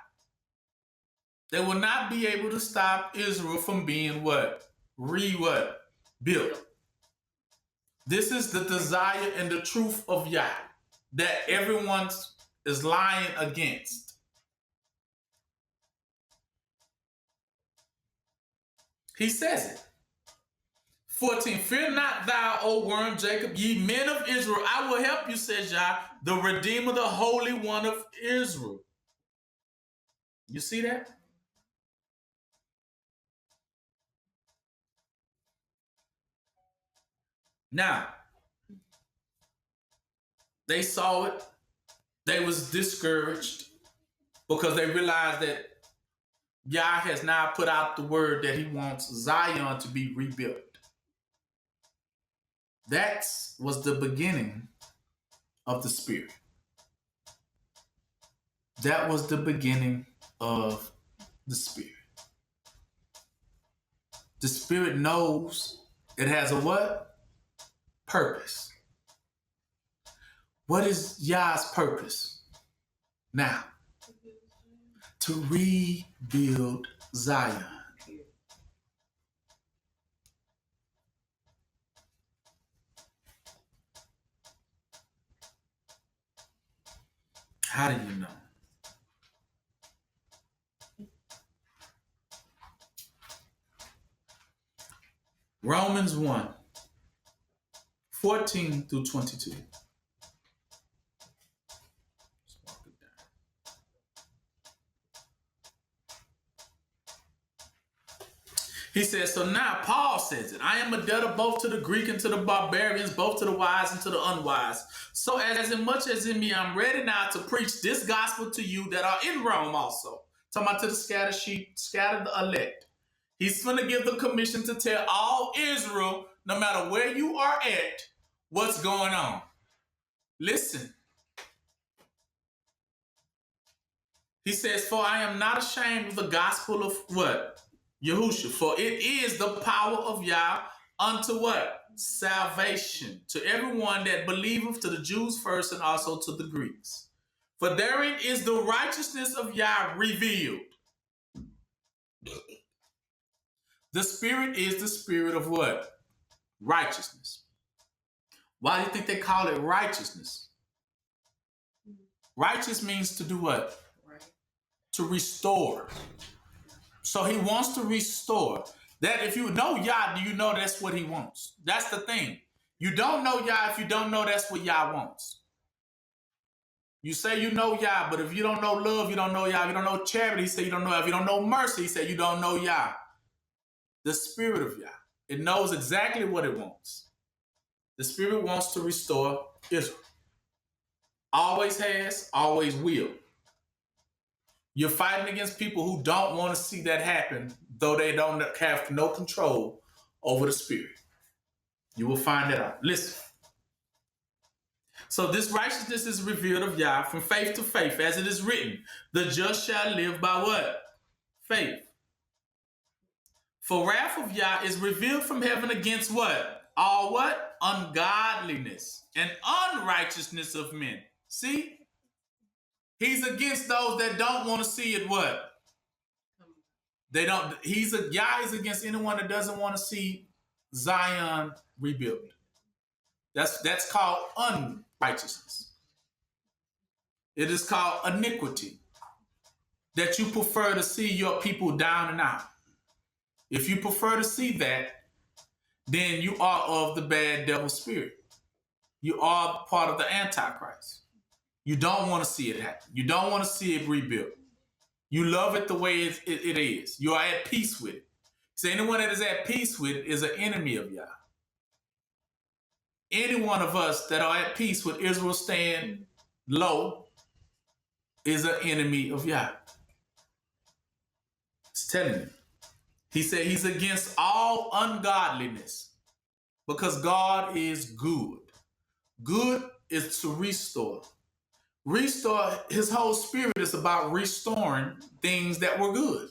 They will not be able to stop Israel from being what? Built. This is the desire and the truth of Yah that everyone is lying against. He says it. 14, fear not thou, O worm Jacob, ye men of Israel. I will help you, says Yah, the Redeemer, the Holy One of Israel. You see that? Now, they saw it. They was discouraged because they realized that Yah has now put out the word that he wants Zion to be rebuilt. That was the beginning of the Spirit. That was the beginning of the Spirit. The Spirit knows it has a what? Purpose. What is Yah's purpose? Now, to rebuild Zion. How do you know? Romans 1, 14 through 22. He says, so now Paul says it. I am a debtor both to the Greek and to the barbarians, both to the wise and to the unwise. So as much as in me, I'm ready now to preach this gospel to you that are in Rome also. Talking about to the scattered sheep, scattered the elect. He's going to give the commission to tell all Israel, no matter where you are at, what's going on. Listen. He says, for I am not ashamed of the gospel of what? Yahushua, for it is the power of Yah unto what? Salvation to everyone that believeth, to the Jews first and also to the Greeks. For therein is the righteousness of Yah revealed. The Spirit is the spirit of what? Righteousness. Why do you think they call it righteousness? Righteous means to do what? Right. To restore. So he wants to restore. That if you know Yah, do you know that's what he wants? That's the thing. You don't know Yah if you don't know that's what Yah wants. You say you know Yah, but if you don't know love, you don't know Yah. If you don't know charity, he said you don't know Yah. If you don't know mercy, he said you don't know Yah. The Spirit of Yah. It knows exactly what it wants. The Spirit wants to restore Israel. Always has, always will. You're fighting against people who don't want to see that happen, though they don't have no control over the Spirit. You will find that out. Listen. So this righteousness is revealed of Yah from faith to faith, as it is written, the just shall live by what? Faith. For wrath of Yah is revealed from heaven against what? All what? ungodliness and unrighteousness of men. See? He's against those that don't want to see it what? They don't. Yah is against anyone that doesn't want to see Zion rebuilt. That's called unrighteousness. It is called iniquity. That you prefer to see your people down and out. If you prefer to see that, then you are of the bad devil spirit. You are part of the Antichrist. You don't want to see it happen. You don't want to see it rebuilt. You love it the way it is. You are at peace with it. So anyone that is at peace with it is an enemy of Yah. Any one of us that are at peace with Israel staying low is an enemy of Yah. It's telling you. He said he's against all ungodliness because God is good. Good is to restore. Restore, his whole spirit is about restoring things that were good.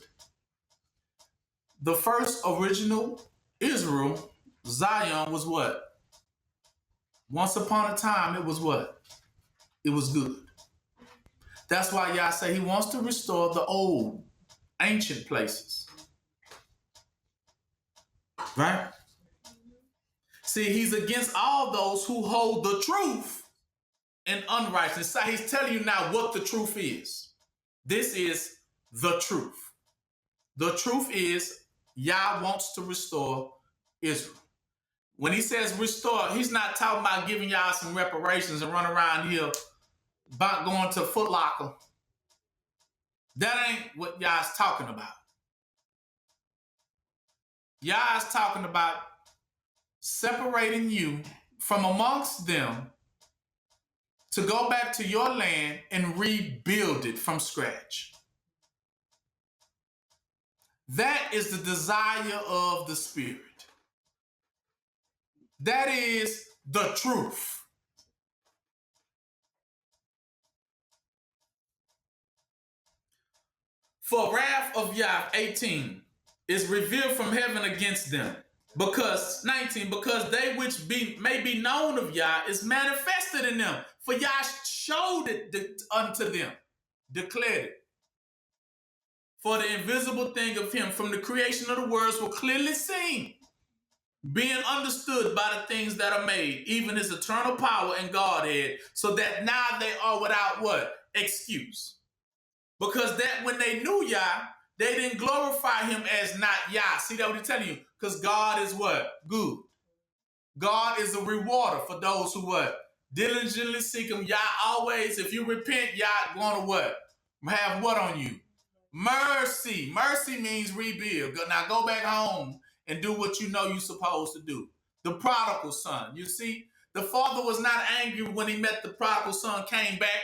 The first original Israel, Zion, was what? Once upon a time, it was what? It was good. That's why Yah say he wants to restore the old, ancient places. Right? See, he's against all those who hold the truth in unrighteousness. So he's telling you now what the truth is. This is the truth. The truth is Yah wants to restore Israel. When he says restore, he's not talking about giving y'all some reparations and run around here about going to Foot Locker. That ain't what Yah's talking about. Yah's talking about separating you from amongst them to go back to your land and rebuild it from scratch. That is the desire of the Spirit. That is the truth. For wrath of Yah, 18, is revealed from heaven against them. Because, 19, because they which may be known of Yah is manifested in them. For Yah showed it unto them, declared it. For the invisible thing of him from the creation of the worlds were clearly seen, being understood by the things that are made, even his eternal power and Godhead, so that now they are without what? Excuse. Because that when they knew Yah, they didn't glorify him as not Yah. See that what he's telling you? Because God is what? Good. God is a rewarder for those who what? Diligently seek him. Yah always, if you repent, Yah going to what? Have what on you? Mercy. Mercy means rebuild. Now go back home and do what you know you're supposed to do. The prodigal son. You see, the father was not angry when he met the prodigal son, came back,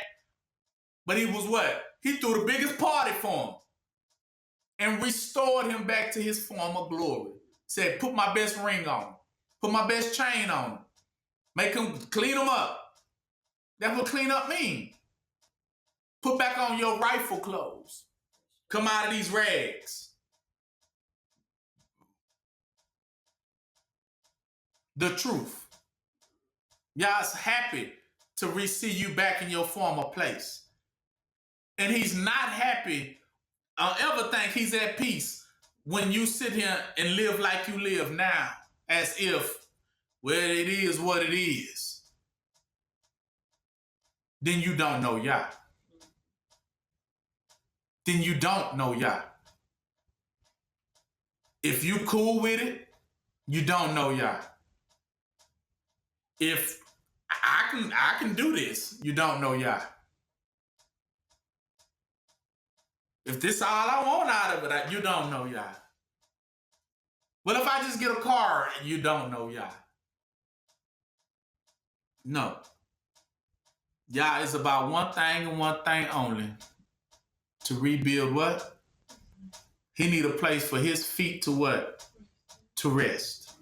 but he was what? He threw the biggest party for him and restored him back to his former glory. Said, put my best ring on him. Put my best chain on him. Make him, clean him up. That's what clean up means. Put back on your rightful clothes. Come out of these rags. The truth. Yah's happy to receive you back in your former place. And he's not happy or ever think he's at peace when you sit here and live like you live now, as if, well, it is what it is. Then you don't know Yah. Then you don't know Yah. If you cool with it, you don't know Yah. If I can do this, you don't know Yah. If this is all I want out of it, you don't know Yah. What if I just get a car and you don't know Yah? No. Yah is about one thing and one thing only. To rebuild what? He need a place for his feet to what? To rest.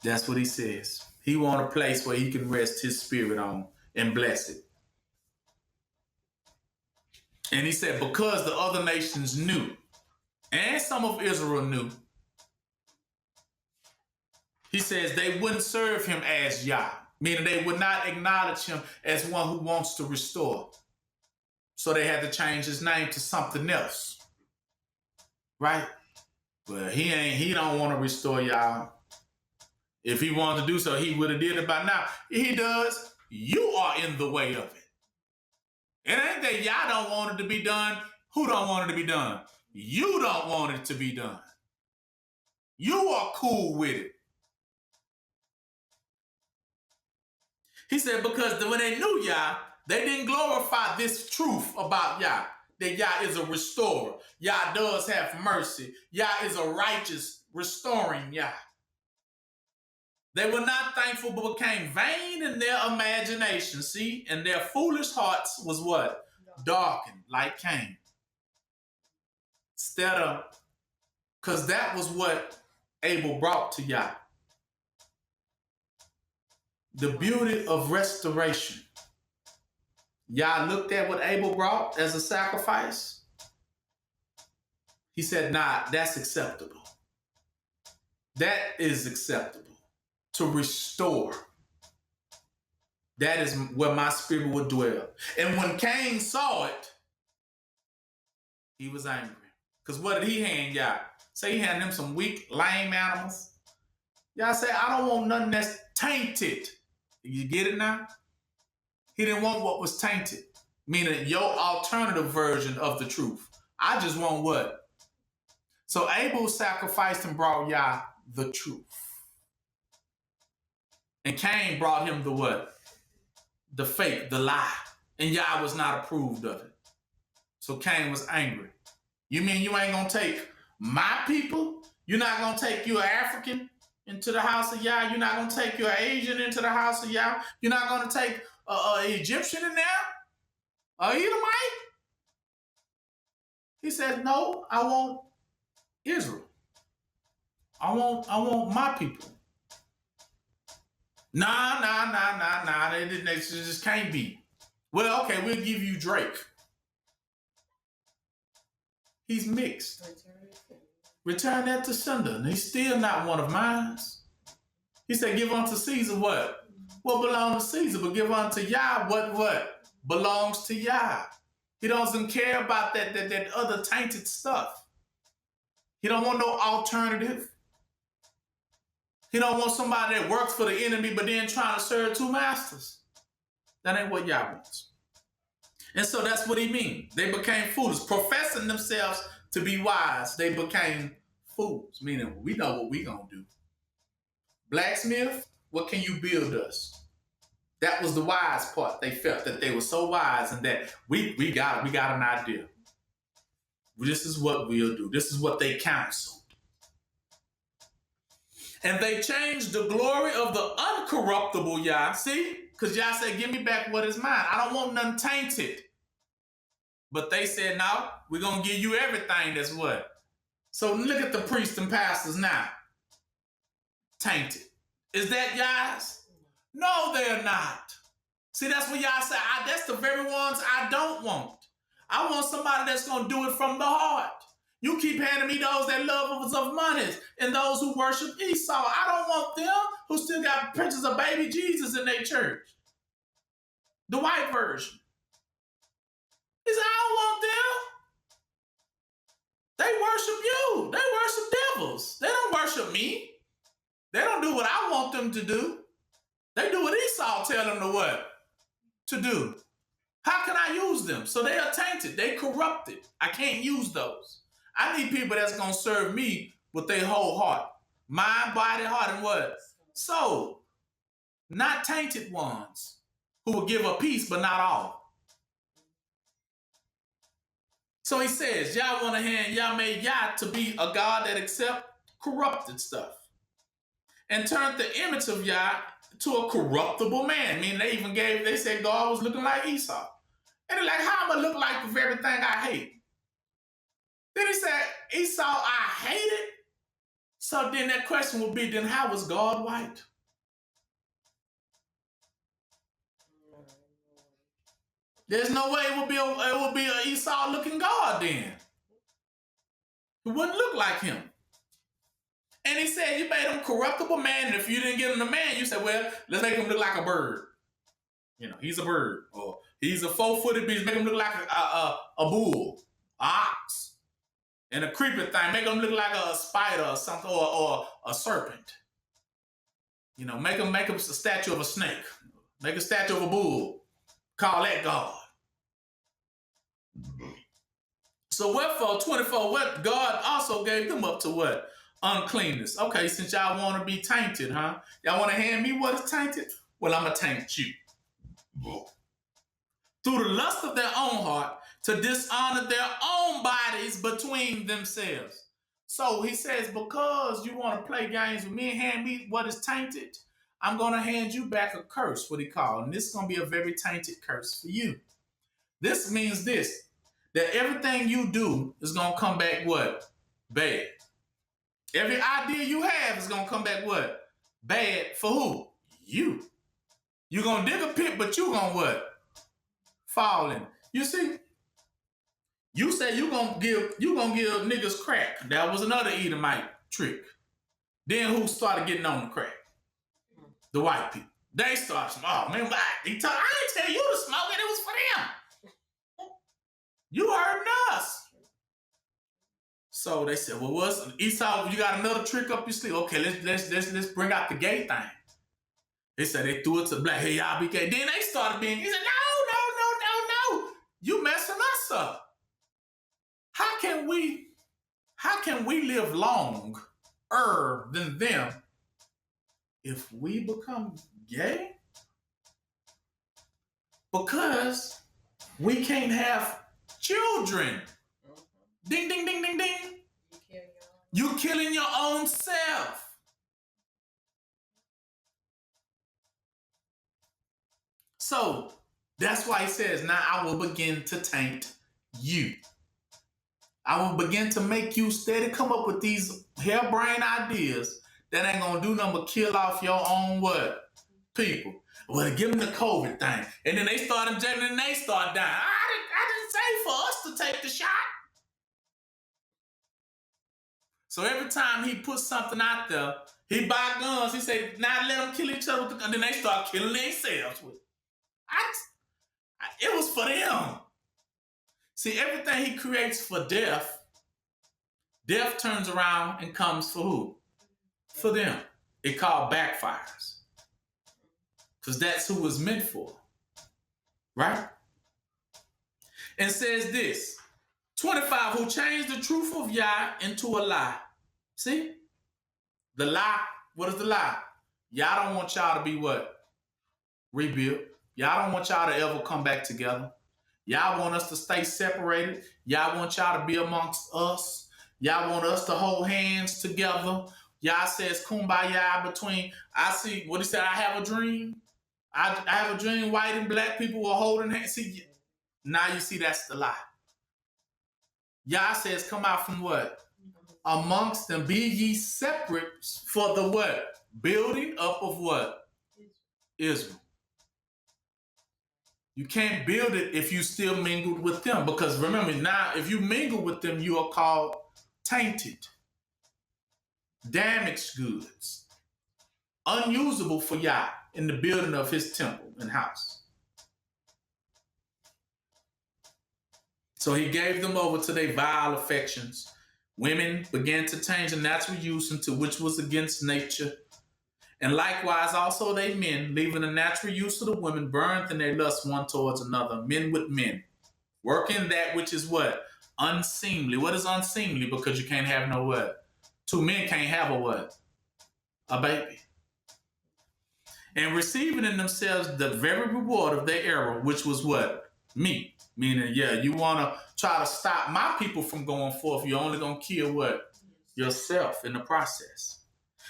That's what he says. He want a place where he can rest his spirit on and bless it. And he said, because the other nations knew, and some of Israel knew, He says they wouldn't serve him as Yah, meaning they would not acknowledge him as one who wants to restore. So they had to change his name to something else. Right? Well, he don't want to restore y'all. If he wanted to do so, he would have did it by now. He does. You are in the way of it. It ain't that y'all don't want it to be done. Who don't want it to be done? You don't want it to be done. You are cool with it. He said, because when they knew Yah, they didn't glorify this truth about Yah, that Yah is a restorer. Yah does have mercy. Yah is a righteous, restoring Yah. They were not thankful, but became vain in their imagination. See, and their foolish hearts was what? Darkened, like Cain. Instead of, because that was what Abel brought to Yah. The beauty of restoration. Yah looked at what Abel brought as a sacrifice. He said, nah, that's acceptable. That is acceptable. To restore. That is where my spirit would dwell. And when Cain saw it, he was angry. Because what did he hand Yah? Say he handed him some weak, lame animals. Yah said, I don't want nothing that's tainted. You get it now? He didn't want what was tainted. Meaning your alternative version of the truth. I just want what? So Abel sacrificed and brought Yah the truth. And Cain brought him the what? The fake, the lie. And Yah was not approved of it. So Cain was angry. You mean you ain't going to take my people? You're not going to take your African into the house of Yah? You're not going to take your Asian into the house of Yah? You're not going to take an Egyptian in there? An Edomite? He said, no, I want Israel. I want my people. Nah. They just can't be. Well, okay, we'll give you Drake. He's mixed. Return that to sender. And he's still not one of mine. He said, give unto Caesar what? What belongs to Caesar, but give unto Yah what belongs to Yah. He doesn't care about that other tainted stuff. He don't want no alternative. He don't want somebody that works for the enemy but then trying to serve two masters. That ain't what Yah wants. And so that's what he means. They became foolish. Professing themselves to be wise, they became fools. Meaning, we know what we gonna do. Blacksmith, what can you build us? That was the wise part. They felt that they were so wise and that we got an idea. This is what we'll do. This is what they counseled. And they changed the glory of the uncorruptible Yah. See? Because Yah said, give me back what is mine. I don't want nothing tainted. But they said, no, we're going to give you everything that's what? So look at the priests and pastors now. Tainted. Is that Yah's? No, they're not. See, that's what Yah said. That's the very ones I don't want. I want somebody that's going to do it from the heart. You keep handing me those that love of money and those who worship Esau. I don't want them who still got pictures of baby Jesus in their church. The white version. He said, I don't want them. They worship you. They worship devils. They don't worship me. They don't do what I want them to do. They do what Esau tell them to what? To do. How can I use them? So they are tainted. They corrupted. I can't use those. I need people that's going to serve me with their whole heart. Mind, body, heart, and what? Soul. Not tainted ones who will give a piece, but not all. So he says, Yah on the hand, Yah made Yah to be a God that accept corrupted stuff. And turned the image of Yah to a corruptible man. I mean, they said God was looking like Esau. And they're like, how am I look like the very thing I hate? Then he said, Esau, I hate it. So then that question would be, then how was God white? There's no way it would be an Esau-looking God then. It wouldn't look like him. And he said, you made him corruptible man, and if you didn't give him the man, you said, well, let's make him look like a bird. You know, he's a bird, or he's a 4-footed beast. Make him look like a bull, an ox, and a creepy thing. Make him look like a spider or something, or a serpent. You know, make him a statue of a snake. Make a statue of a bull. Call that God. So wherefore, 24, what God also gave them up to what? Uncleanness. Okay, since y'all want to be tainted, huh? Y'all want to hand me what is tainted? Well, I'm going to taint you. Through the lust of their own heart, to dishonor their own bodies between themselves. So he says, because you want to play games with me and hand me what is tainted, I'm going to hand you back a curse, what he called. And this is going to be a very tainted curse for you. This means this, that everything you do is going to come back what? Bad. Every idea you have is going to come back what? Bad for who? You. You're going to dig a pit, but you're going to what? Fall in. You see? You say you're going to give niggas crack. That was another Edomite trick. Then who started getting on the crack? The white people. They started, oh man, I didn't tell you to smoke it. It was for them. You heard us. So they said, well, what's Esau? You got another trick up your sleeve? Okay, let's bring out the gay thing. They said they threw it to the black. Hey, y'all be gay. Then they started being. He said, no. You messing us up. How can we live longer than them if we become gay? Because we can't have children. Ding, ding, ding, ding, ding. You're killing your own self. So that's why he says, now I will begin to taint you. I will begin to make you steady come up with these harebrained ideas that ain't gonna do nothing but kill off your own what? People. Well, give them the COVID thing. And then they start injecting and they start dying. I didn't say for us to take the shot. So every time he puts something out there, he buy guns. He say, now let them kill each other with the gun. Then they start killing themselves with it. It was for them. See, everything he creates for death turns around and comes for who? For them. It called backfires. Because that's who it's meant for. Right? And says this, 25, who changed the truth of Yah into a lie. See? The lie, what is the lie? Y'all don't want y'all to be what? Rebuilt. Y'all don't want y'all to ever come back together. Y'all want us to stay separated. Y'all want y'all to be amongst us. Y'all want us to hold hands together. Y'all says kumbaya between, I see, what he said, I have a dream. I have a dream, white and black people were holding hands. See, now you see that's the lie. Yah says come out from what? Amongst them, be ye separate for the what? Building up of what? Israel. You can't build it if you still mingled with them. Because remember, now, if you mingle with them, you are called tainted, damaged goods, unusable for Yah in the building of his temple and house. So he gave them over to their vile affections. Women began to change the natural use into which was against nature. And likewise also they men, leaving the natural use of the women, burned in their lust one towards another, men with men, working that which is what? Unseemly. What is unseemly? Because you can't have no what? Two men can't have a what? A baby. And receiving in themselves the very reward of their error, which was what? Me. Meaning, yeah, you want to try to stop my people from going forth. You're only going to kill what? Yourself in the process.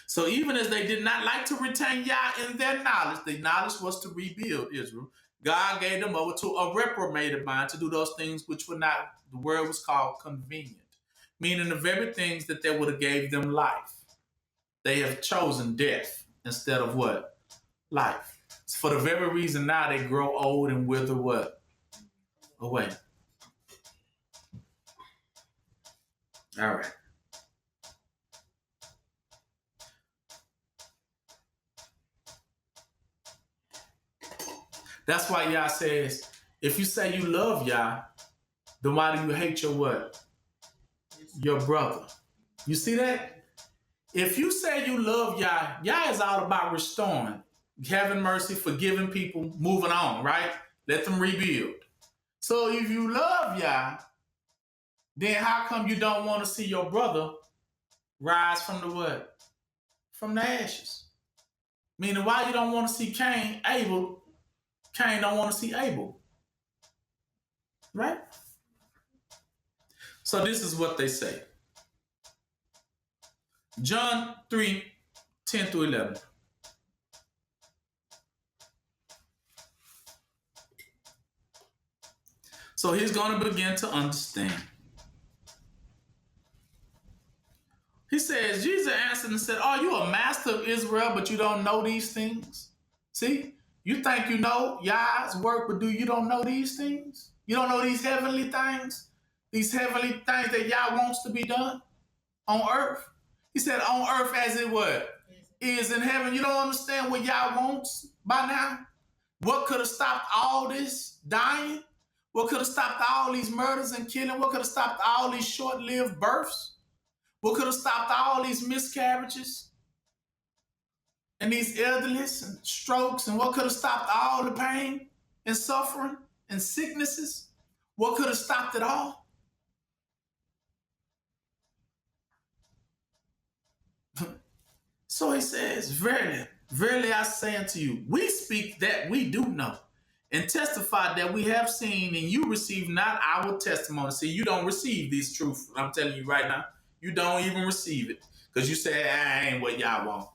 So even as they did not like to retain Yah in their knowledge was to rebuild Israel. God gave them over to a reprobated mind to do those things which were not, the word was called convenient. Meaning the very things that they would have gave them life. They have chosen death instead of what? Life. So for the very reason now they grow old and wither what? Away. All right. That's why Yah says, if you say you love Yah, then why do you hate your what? Your brother. You see that? If you say you love Yah, Yah is all about restoring, having mercy, forgiving people, moving on, right? Let them rebuild. So if you love Yah, then how come you don't want to see your brother rise from the what? From the ashes. Meaning, why you don't want to see Cain, Abel? Cain don't want to see Abel. Right? So this is what they say. John 3:10-11. So he's going to begin to understand. He says, Jesus answered and said, are you a master of Israel, but you don't know these things? See, you think you know Yah's work, but you don't know these things? You don't know these heavenly things? These heavenly things that Yah wants to be done on earth? He said, on earth as it what? Is in heaven. You don't understand what Yah wants by now? What could have stopped all this dying? What could have stopped all these murders and killing? What could have stopped all these short-lived births? What could have stopped all these miscarriages and these elderlies and strokes? And what could have stopped all the pain and suffering and sicknesses? What could have stopped it all? So he says, verily, verily I say unto you, we speak that we do know and testify that we have seen, and you receive not our testimony. See, you don't receive these truths. I'm telling you right now. You don't even receive it because you say, I ain't what Yah want.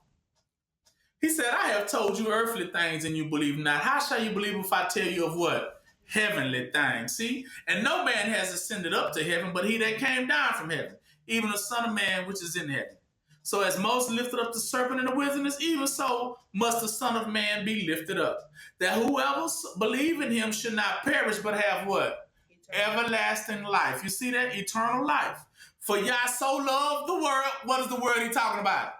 He said, I have told you earthly things and you believe not. How shall you believe if I tell you of what? Heavenly things. See? And no man has ascended up to heaven, but he that came down from heaven, even the Son of Man which is in heaven. So as Moses lifted up the serpent in the wilderness, even so must the Son of Man be lifted up, that whoever believe in him should not perish, but have what? Everlasting life. You see that? Eternal life. For Yah so loved the world. What is the word he talking about?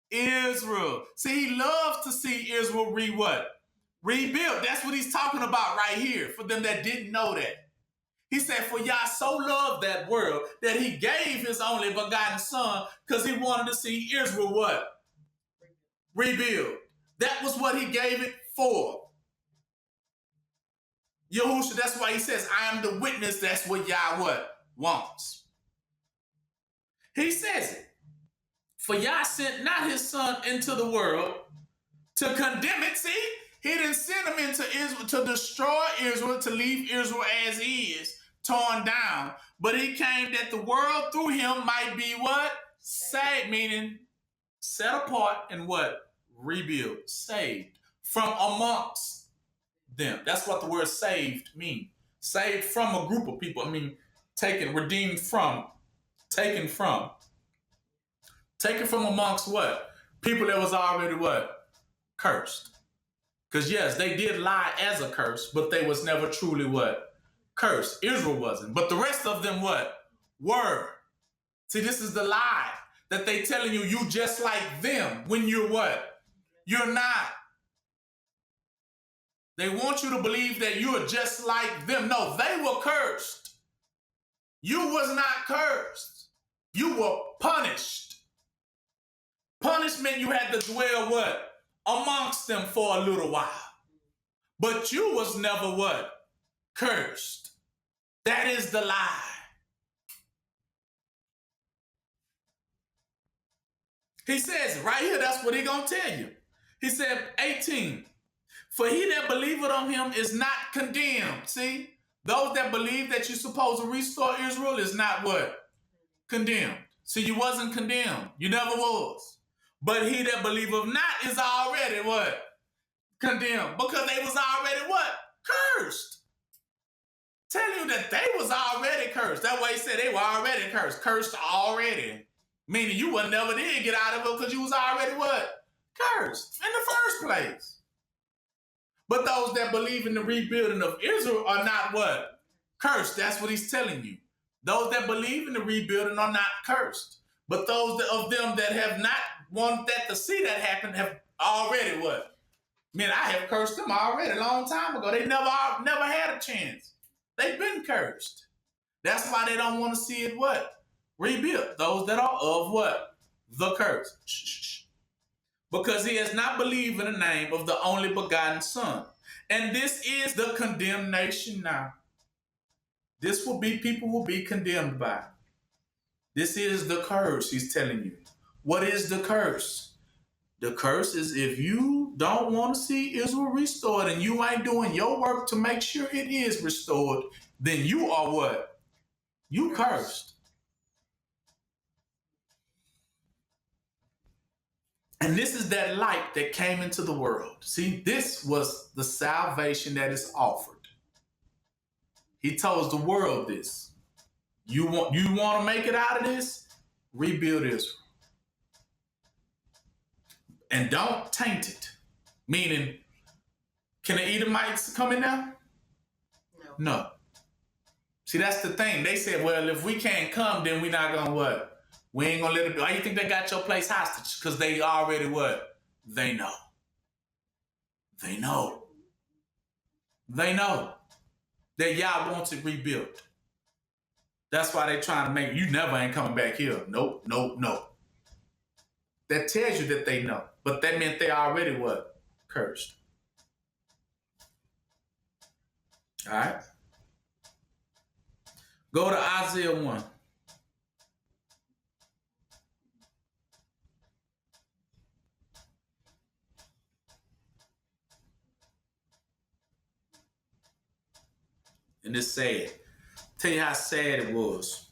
Israel. See, he loves to see Israel rebuild. That's what he's talking about right here for them that didn't know that. He said, for Yah so loved that world that he gave his only begotten son because he wanted to see Israel what? Rebuild. That was what he gave it for. Yahushua, that's why he says, I am the witness. That's what Yah what? Wants. He says it. For Yah sent not his son into the world to condemn it. See, he didn't send him into Israel to destroy Israel, to leave Israel as he is, torn down. But he came that the world through him might be what? Saved, meaning set apart and what? Rebuilt, saved from amongst them. That's what the word saved means. Saved from a group of people. I mean, taken, redeemed from. Taken from amongst what? People that was already what? Cursed. Because yes, they did lie as a curse, but they was never truly what? Cursed. Israel wasn't. But the rest of them what? Were. See, this is the lie that they telling you, you just like them when you're what? You're not. They want you to believe that you are just like them. No, they were cursed. You was not cursed. You were punished. Punishment, you had to dwell what? Amongst them for a little while. But you was never what? Cursed. That is the lie. He says right here, that's what he gonna tell you. He said, 18, for he that believeth on him is not condemned. See, those that believe that you're supposed to restore Israel is not what? Condemned. See, you wasn't condemned. You never was. But he that believeth not is already what? Condemned. Because they was already what? Cursed. Tell you that they was already cursed. That's why he said they were already cursed. Cursed already. Meaning you would never did get out of it because you was already what? Cursed in the first place. But those that believe in the rebuilding of Israel are not what? Cursed. That's what he's telling you. Those that believe in the rebuilding are not cursed. But those of them that have not wanted that to see that happen have already what? Man, I have cursed them already a long time ago. They never had a chance. They've been cursed. That's why they don't want to see it what? Rebuilt. Those that are of what? The curse. Shh. Because he has not believed in the name of the only begotten Son. And this is the condemnation now. This will be, people will be condemned by. This is the curse, he's telling you. What is the curse? The curse is if you don't want to see Israel restored and you ain't doing your work to make sure it is restored, then you are what? You cursed. And this is that light that came into the world. See, this was the salvation that is offered. He tells the world this. You want to make it out of this? Rebuild Israel. And don't taint it. Meaning, can the Edomites come in now? No. See, that's the thing. They said, well, if we can't come, then we're not going to what? We ain't going to let it do. Why you think they got your place hostage? Because they already what? They know. They know. They know that Yah wants it rebuilt. That's why they trying to make you never ain't coming back here. Nope. That tells you that they know. But that meant they already what? Cursed. All right. Go to Isaiah 1. And it's sad. Tell you how sad it was.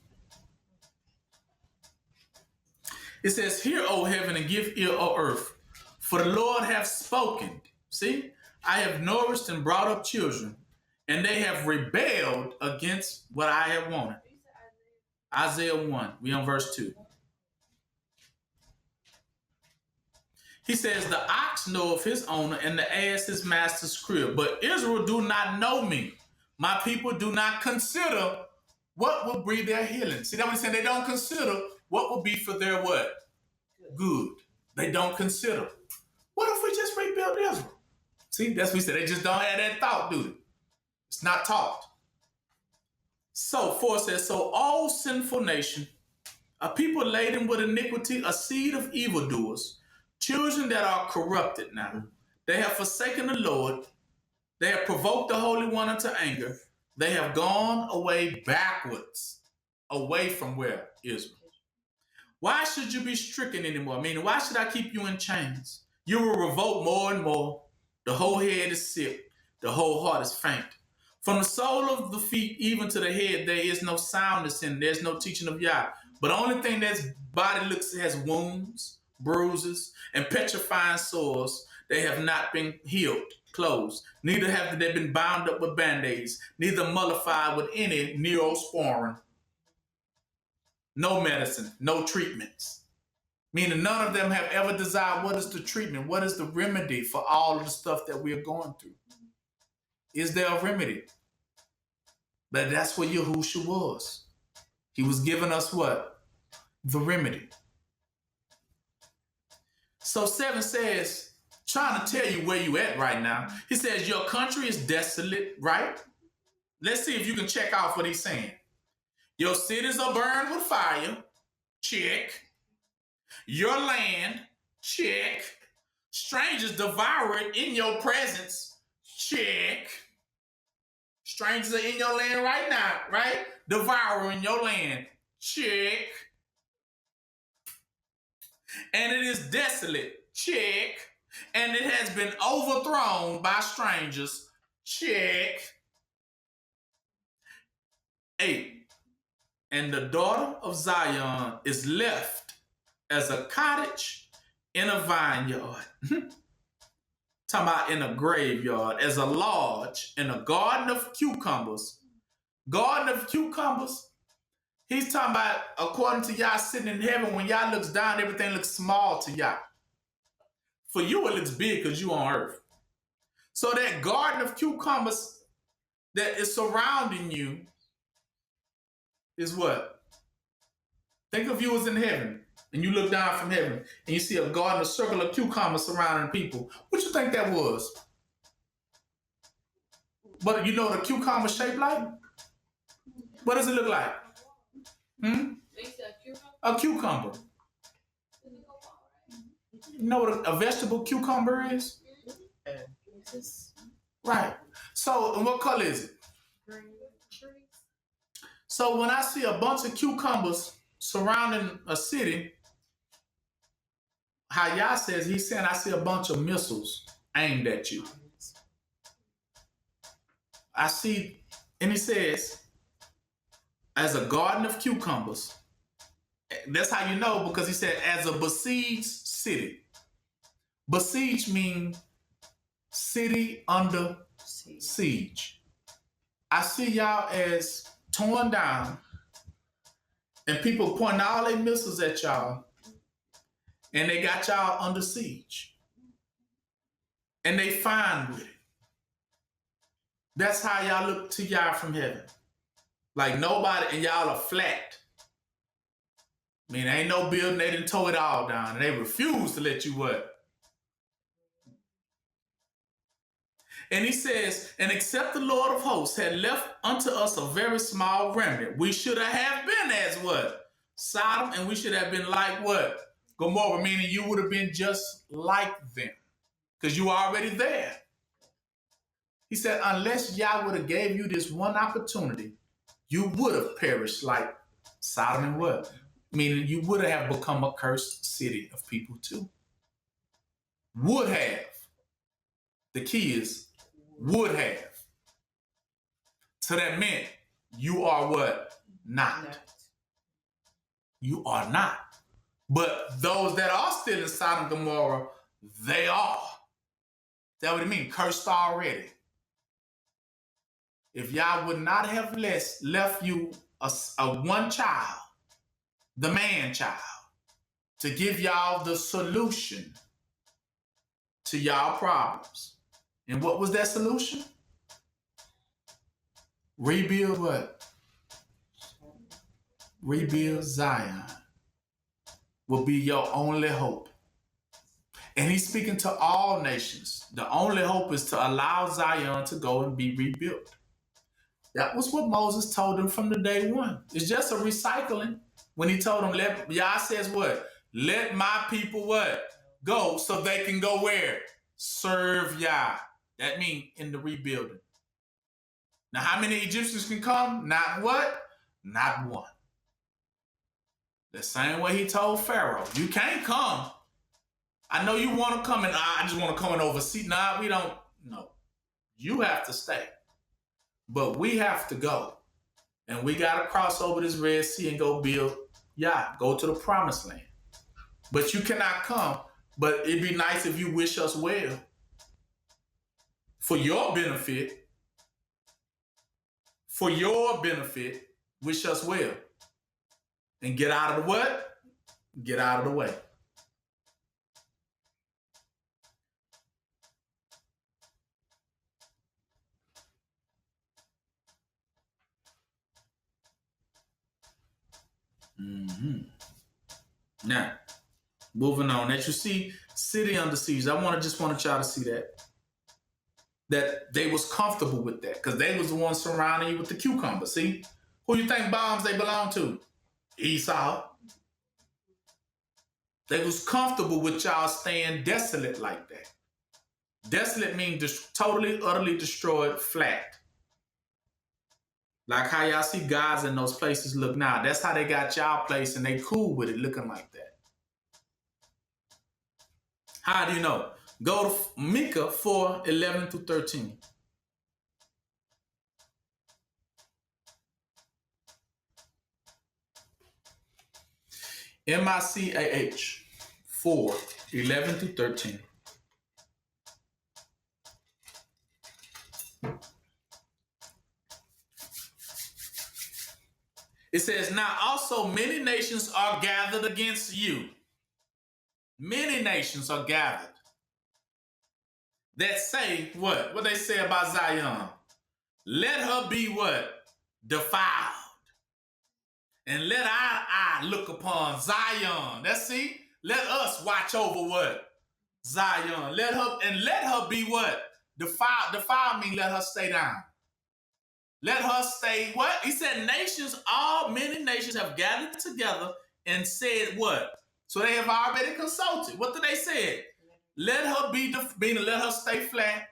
It says, hear, O heaven, and give ear, O earth, for the Lord hath spoken. See, I have nourished and brought up children, and they have rebelled against what I have wanted. Isaiah 1, we on verse 2. He says, the ox knoweth his owner, and the ass his master's crib. But Israel do not know me. My people do not consider what will bring their healing. See, that what he's saying? They don't consider what will be for their what? Good. They don't consider. What if we just rebuild Israel? See, that's what he said. They just don't have that thought, do they? It's not taught. So, 4 says, so all sinful nation, a people laden with iniquity, a seed of evildoers, children that are corrupted now. They have forsaken the Lord. They have provoked the Holy One unto anger. They have gone away backwards, away from where? Israel. Why should you be stricken anymore? Meaning, why should I keep you in chains? You will revolt more and more. The whole head is sick. The whole heart is faint. From the sole of the feet even to the head, there is no soundness in. There's no teaching of Yah. But the only thing that's body looks has wounds, bruises, and petrifying sores. They have not been healed, closed. Neither have they been bound up with band-aids, neither mollified with any neosporin. No medicine, no treatments. Meaning none of them have ever desired what is the treatment, what is the remedy for all of the stuff that we are going through. Is there a remedy? But that's what Yahushua was. He was giving us what? The remedy. So 7 says, trying to tell you where you at right now. He says, your country is desolate, right? Let's see if you can check off what he's saying. Your cities are burned with fire. Check. Your land. Check. Strangers devour it in your presence. Check. Strangers are in your land right now, right? Devouring your land. Check. And it is desolate. Check. And it has been overthrown by strangers. Check. 8. And the daughter of Zion is left as a cottage in a vineyard. Talking about in a graveyard, as a lodge in a garden of cucumbers. Garden of cucumbers. He's talking about, according to Yah sitting in heaven, when Yah looks down, everything looks small to Yah. For you, it looks big because you on earth. So that garden of cucumbers that is surrounding you is what? Think of you as in heaven. and you look down from heaven, and you see a garden, a circle of cucumbers surrounding people, what you think that was? But you know what a cucumber shaped like? What does it look like? A cucumber. You know what a vegetable cucumber is? Right. So, and what color is it? Green trees. So when I see a bunch of cucumbers surrounding a city, how Yah says, he's saying, I see a bunch of missiles aimed at you. I see, and he says, as a garden of cucumbers. That's how you know, because he said, as a besieged city. Besieged means city under siege. I see y'all as torn down, and people pointing all their missiles at y'all, and they got y'all under siege. And they fine with it. That's how y'all look to y'all from heaven. Like nobody, and y'all are flat. I mean, there ain't no building, they didn't tow it all down, and they refuse to let you what? And he says, and except the Lord of hosts had left unto us a very small remnant, we should have been as what? Sodom, and we should have been like what? Gomorrah, meaning you would have been just like them, because you were already there. He said, unless Yah would have gave you this one opportunity, you would have perished like Sodom and what? Meaning you would have become a cursed city of people too. Would have. The key is would have. So that meant you are what? Not. You are not. But those that are still in Sodom and Gomorrah, they are. Is that what it means? Cursed already. If Yah would not have left you a one child, the man child, to give y'all the solution to y'all problems. And what was that solution? Rebuild what? Rebuild Zion will be your only hope. And he's speaking to all nations. The only hope is to allow Zion to go and be rebuilt. That was what Moses told them from the day one. It's just a recycling. When he told them, Yah says what? Let my people what? Go so they can go where? Serve Yah. That means in the rebuilding. Now, how many Egyptians can come? Not what? Not one. The same way he told Pharaoh, you can't come. I know you want to come and I just want to come and oversee. Nah, we don't. No. You have to stay. But we have to go. And we got to cross over this Red Sea and go build Yah. Go to the promised land. But you cannot come. But it'd be nice if you wish us well. For your benefit. For your benefit, wish us well. And get out of the what? Get out of the way. Now, moving on. As you see, city under siege. I just wanted y'all to see that. That they was comfortable with that. Because they was the ones surrounding you with the cucumber. See? Who you think bombs they belong to? Esau. They was comfortable with y'all staying desolate like that. Desolate means totally, utterly destroyed, flat. Like how y'all see Gaza in those places look now. That's how they got y'all place and they cool with it looking like that. How do you know? Go to Micah 4:11-13. MICAH 4:11-13. It says, now also many nations are gathered against you. Many nations are gathered. That say what? What they say about Zion? Let her be what? Defiled. And let our eye look upon Zion. Let's see. Let us watch over what? Zion. Let her be what? Defile mean let her stay down. Let her stay what? He said many nations have gathered together and said what? So they have already consulted. What did they say? Let her meaning let her stay flat.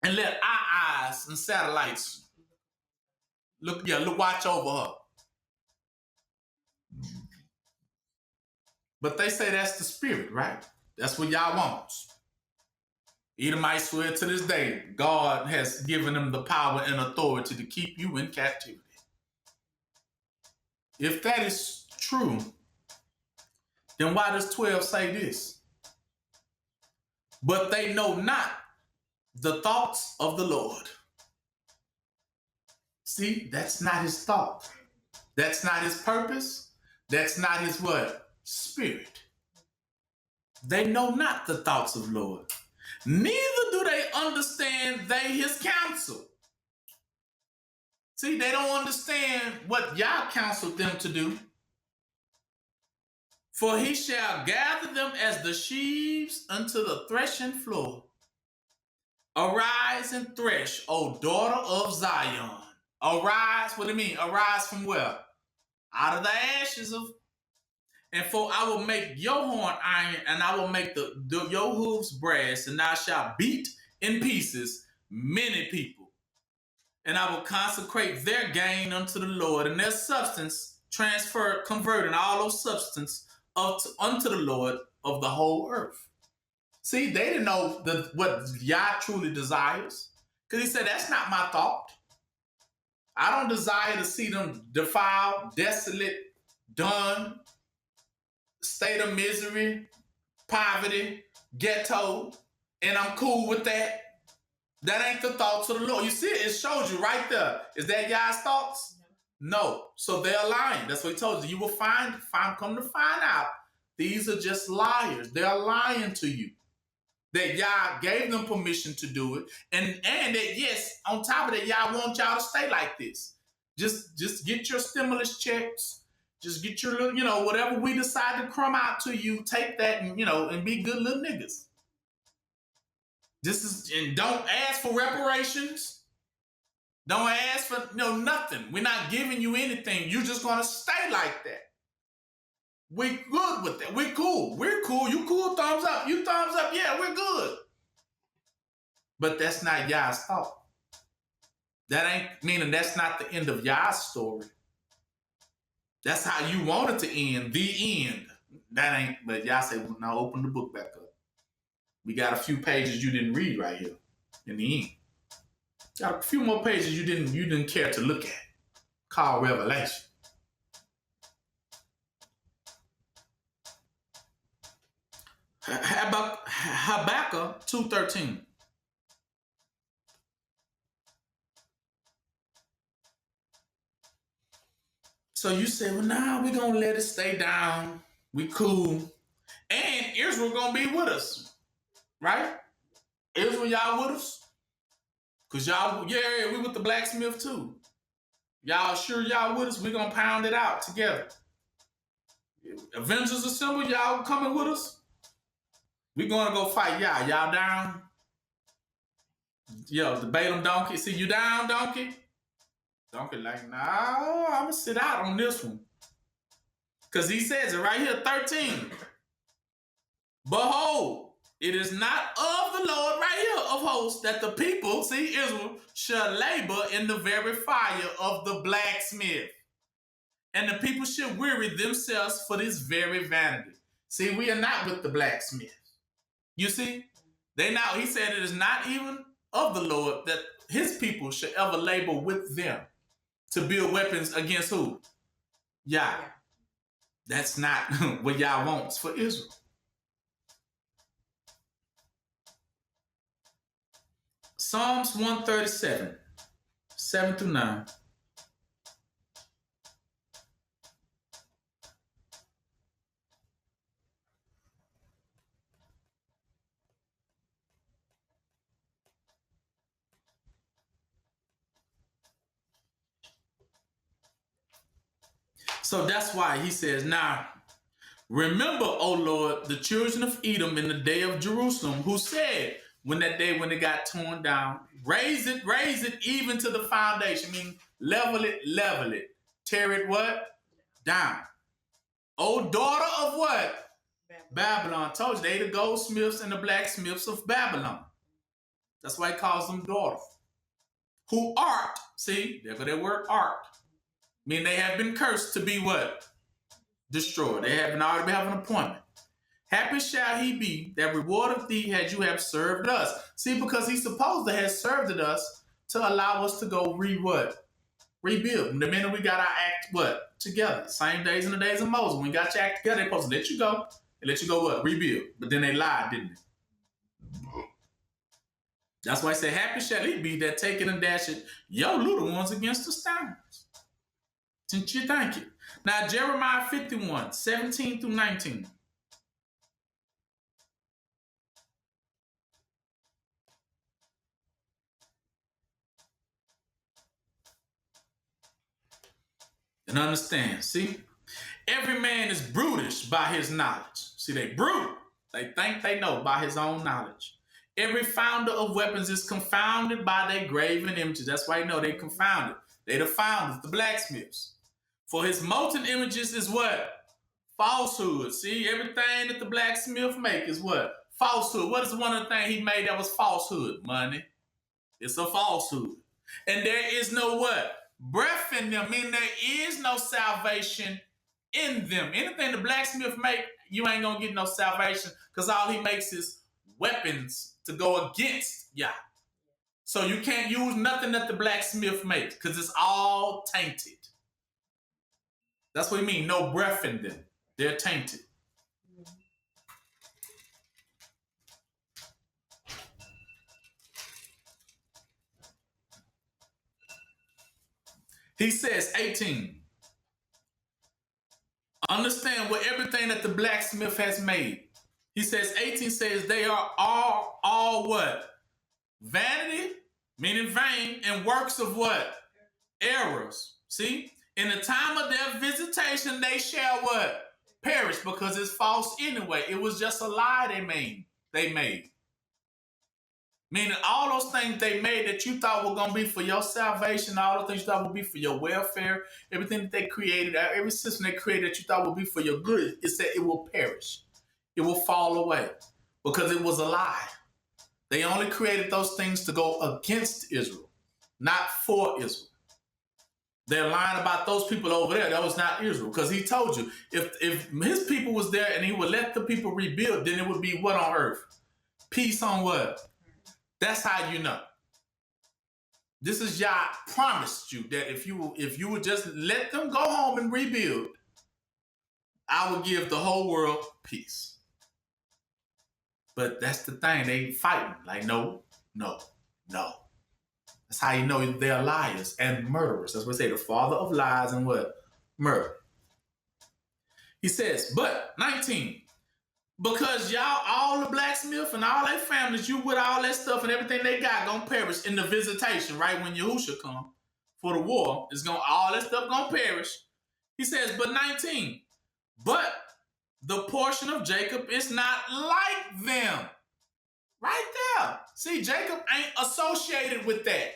And let our eyes and satellites watch over her. But they say that's the spirit, right? That's what y'all want. Edomites swear to this day, God has given them the power and authority to keep you in captivity. If that is true, then why does 12 say this? But they know not the thoughts of the Lord. See, that's not his thought. That's not his purpose. That's not his what? Spirit. They know not the thoughts of the Lord. Neither do they understand his counsel. See, they don't understand what Yah counseled them to do. For he shall gather them as the sheaves unto the threshing floor. Arise and thresh, O daughter of Zion. Arise, what do you mean? Arise from where? Out of the ashes of. And for I will make your horn iron, and I will make your hooves brass, and thou shalt beat in pieces many people. And I will consecrate their gain unto the Lord, and their substance converting all those substance unto the Lord of the whole earth. See, they didn't know what Yah truly desires. Because he said, that's not my thought. I don't desire to see them defiled, desolate, done, state of misery, poverty, ghetto, and I'm cool with that. That ain't the thoughts of the Lord. You see it shows you right there. Is that Yah's thoughts? No. So they're lying. That's what he told you. You will come to find out. These are just liars. They're lying to you. That Yah gave them permission to do it. And that, yes, on top of that, Yah wants y'all to stay like this. Just get your stimulus checks. Just get your little, whatever we decide to crumb out to you, take that and, and be good little niggas. And don't ask for reparations. Don't ask for nothing. We're not giving you anything. You're just going to stay like that. We good with that. We're cool. We're cool. You cool? Thumbs up. You thumbs up. Yeah, we're good. But that's not Yah's thought. That ain't meaning that's not the end of Yah's story. That's how you want it to end. The end. That ain't. But Yah said, well, now open the book back up. We got a few pages you didn't read right here. In the end, got a few more pages you didn't care to look at. Called Revelation. Habakkuk 2:13. So you say, well, nah, we're going to let it stay down. We cool. And Israel going to be with us. Right? Israel, y'all with us? Because y'all, yeah, we with the blacksmith too. Y'all sure y'all with us? We're going to pound it out together. Avengers Assemble, y'all coming with us? We're going to go fight y'all. Y'all down? Yo, the Balaam donkey. See, you down, donkey? Donkey like, nah, I'm going to sit out on this one. Because he says it right here, 13. Behold, it is not of the Lord right here of hosts that the people, see Israel, shall labor in the very fire of the blacksmith. And the people should weary themselves for this very vanity. See, we are not with the blacksmith. You see? He said it is not even of the Lord that his people should ever labor with them to build weapons against who? Yah. That's not what Yah wants for Israel. Psalms 137, 7-9. So that's why he says, now, remember, O Lord, the children of Edom in the day of Jerusalem, who said, when that day when it got torn down, raise it even to the foundation, meaning level it, tear it what? Down. O daughter of what? Babylon. Told you, they the goldsmiths and the blacksmiths of Babylon. That's why he calls them daughters. Who art, see, there go that word art. Meaning they have been cursed to be what? Destroyed. They have already have an appointment. Happy shall he be that rewardeth thee had you have served us. See, because he's supposed to have served us to allow us to go rebuild. And the minute we got our act what? Together. Same days in the days of Moses. When we got your act together, they're supposed to let you go. And let you go what? Rebuild. But then they lied, didn't they? That's why I say, happy shall he be that take it and dash it, your little ones against the stones. Since you thank you. Now, Jeremiah 51, 17 through 19. And understand, see? Every man is brutish by his knowledge. See, they brutal. They think they know by his own knowledge. Every founder of weapons is confounded by their graven images. That's why you know they confounded. They the founders, the blacksmiths. For his molten images is what? Falsehood. See, everything that the blacksmith make is what? Falsehood. What is one of the things he made that was falsehood? Money. It's a falsehood. And there is no what? Breath in them, meaning there is no salvation in them. Anything the blacksmith make, you ain't gonna get no salvation because all he makes is weapons to go against Yah. So you can't use nothing that the blacksmith makes because it's all tainted. That's what he mean, no breath in them. They're tainted. He says, 18. Understand what everything that the blacksmith has made. He says, 18 says they are all what? Vanity, meaning vain, and works of what? Errors. See? In the time of their visitation, they shall what? Perish, because it's false anyway. It was just a lie they made. Meaning all those things they made that you thought were going to be for your salvation, all those things you thought would be for your welfare, everything that they created, every system they created that you thought would be for your good, it said it will perish. It will fall away because it was a lie. They only created those things to go against Israel, not for Israel. They're lying about those people over there. That was not Israel because he told you if his people was there and he would let the people rebuild, then it would be what on earth? Peace on what? That's how you know. This is Yah promised you that if you would just let them go home and rebuild, I will give the whole world peace. But that's the thing, they fighting. Like, no. That's how you know they're liars and murderers. That's what they say, the father of lies and what? Murder. He says, but 19, because y'all, all the blacksmith and all their families, you with all that stuff and everything they got gonna perish in the visitation, right? When Yahushua come for the war, all that stuff gonna perish. He says, but 19, but the portion of Jacob is not like them. Right there. See, Jacob ain't associated with that.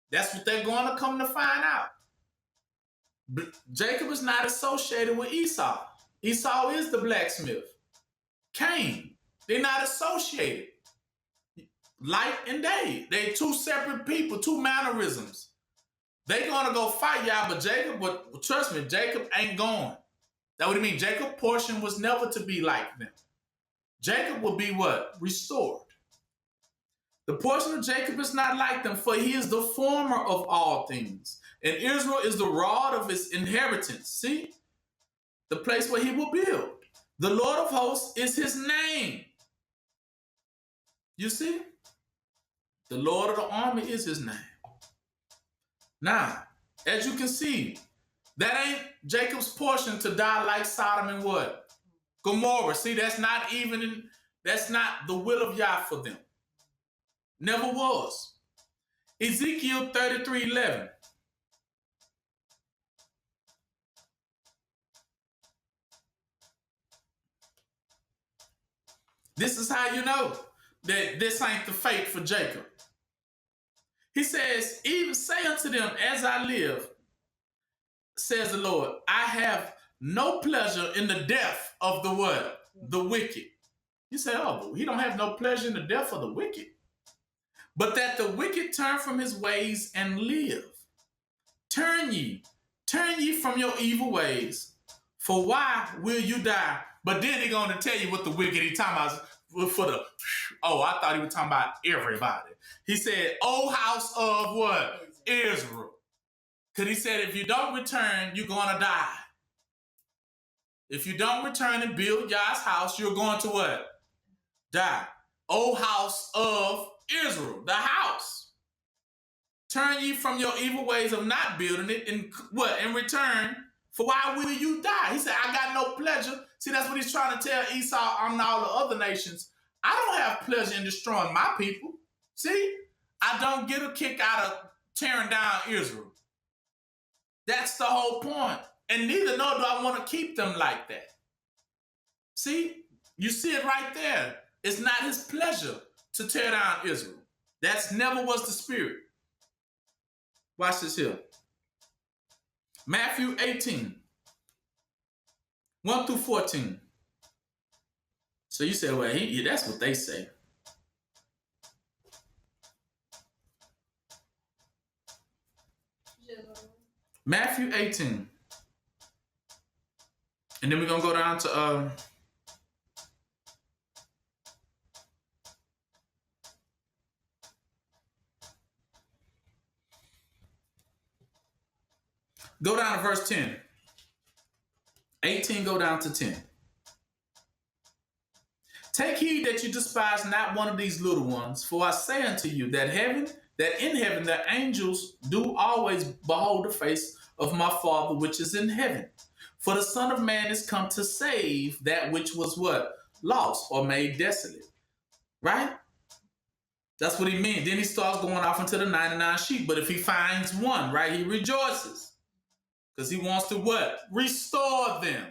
That's what they're going to come to find out. But Jacob is not associated with Esau. Esau is the blacksmith. Cain, they're not associated. Light and day. They're two separate people, two mannerisms. They're going to go fight y'all, but Jacob, trust me, Jacob ain't going. That what it mean. Jacob's portion was never to be like them. Jacob will be what? Restored. The portion of Jacob is not like them, for he is the former of all things. And Israel is the rod of his inheritance. See? The place where he will build. The Lord of hosts is his name. You see? The Lord of the army is his name. Now, as you can see, that ain't Jacob's portion to die like Sodom and what? Gomorrah. See, that's not the will of Yah for them. Never was. Ezekiel 33:11. This is how you know that this ain't the fate for Jacob. He says, even say unto them, as I live, says the Lord, I have no pleasure in the death of the what? The wicked. You say, oh, but he don't have no pleasure in the death of the wicked. But that the wicked turn from his ways and live. Turn ye from your evil ways. For why will you die? But then he's going to tell you what the wicked he talking about for the, oh, I thought he was talking about everybody. He said, O house of what? Israel. Because he said, if you don't return, you're going to die. If you don't return and build Yah's house, you're going to what? Die. O house of Israel, the house. Turn ye from your evil ways of not building it, and what? In return, for why will you die? He said, I got no pleasure. See, that's what he's trying to tell Esau and all the other nations. I don't have pleasure in destroying my people. See, I don't get a kick out of tearing down Israel. That's the whole point. And neither nor do I want to keep them like that. See, you see it right there. It's not his pleasure to tear down Israel. That's never was the spirit. Watch this here. Matthew 18, 1 through 14. So you say, well, that's what they say. Matthew 18. And then we're going to go down to go down to verse 10. 18, go down to 10. Take heed that you despise not one of these little ones, for I say unto you that in heaven the angels do always behold the face of my Father which is in heaven. For the Son of Man is come to save that which was what? Lost or made desolate. Right? That's what he means. Then he starts going off into the 99 sheep. But if he finds one, right, he rejoices. Because he wants to what? Restore them.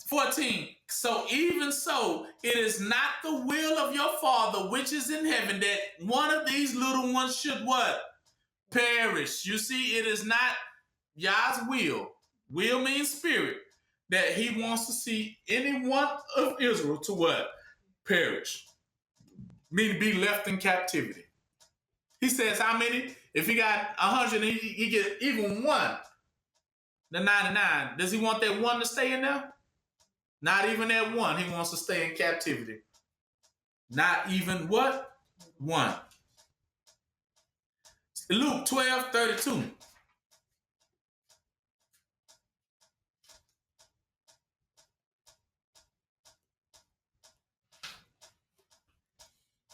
14. So even so, it is not the will of your Father which is in heaven that one of these little ones should what? Perish. You see, it is not Yah's will. Will means spirit. That he wants to see any one of Israel to what? Perish. Meaning be left in captivity. He says how many? If he got 100, he get even one. The 99. Does he want that one to stay in there? Not even that one. He wants to stay in captivity. Not even what? One. Luke 12:32.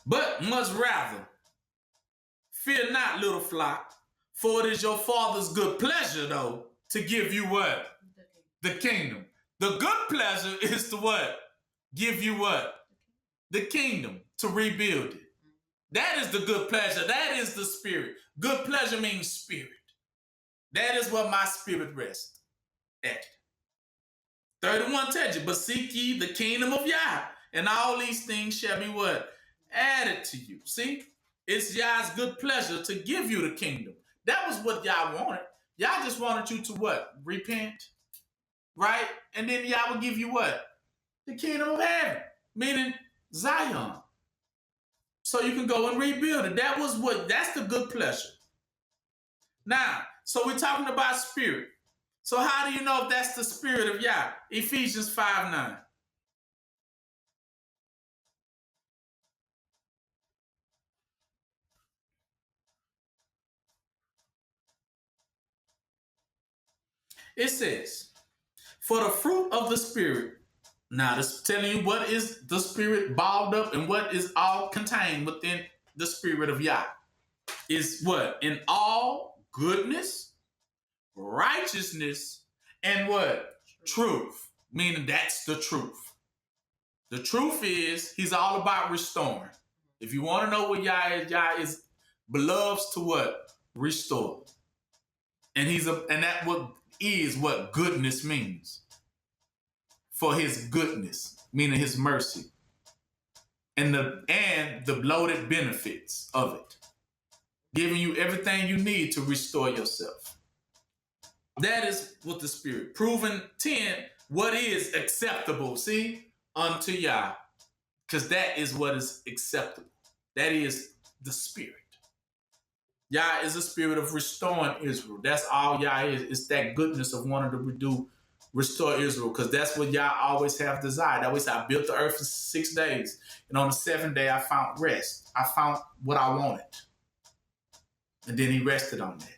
But much rather, fear not, little flock, for it is your Father's good pleasure, though, to give you what? The kingdom. The good pleasure is to what? Give you what? The kingdom, to rebuild it. That is the good pleasure. That is the spirit. Good pleasure means spirit. That is where my spirit rests at. 31 tells you, but seek ye the kingdom of Yah, and all these things shall be what? Added to you. See? It's Yah's good pleasure to give you the kingdom. That was what Yah wanted. Yah just wanted you to what? Repent. Right? And then Yah will give you what? The kingdom of heaven. Meaning Zion. So you can go and rebuild it. That's the good pleasure. Now, so we're talking about spirit. So how do you know if that's the spirit of Yah? Ephesians 5:9. It says, for the fruit of the spirit. Now, this telling you what is the spirit balled up and what is all contained within the spirit of Yah. Is what? In all goodness, righteousness, and what? Truth. Meaning that's the truth. The truth is he's all about restoring. If you want to know what Yah is beloves to what? Restore. And that what is what goodness means. For his goodness, meaning his mercy. and the bloated benefits of it, giving you everything you need to restore yourself. That is what the Spirit. Proving 10, what is acceptable, see, unto Yah. Because that is what is acceptable. That is the Spirit. Yah is a spirit of restoring Israel. That's all Yah is. It's that goodness of wanting to restore Israel, because that's what Yah always have desired. I always say, I built the earth in 6 days, and on the 7th day I found rest. I found what I wanted. And then he rested on that.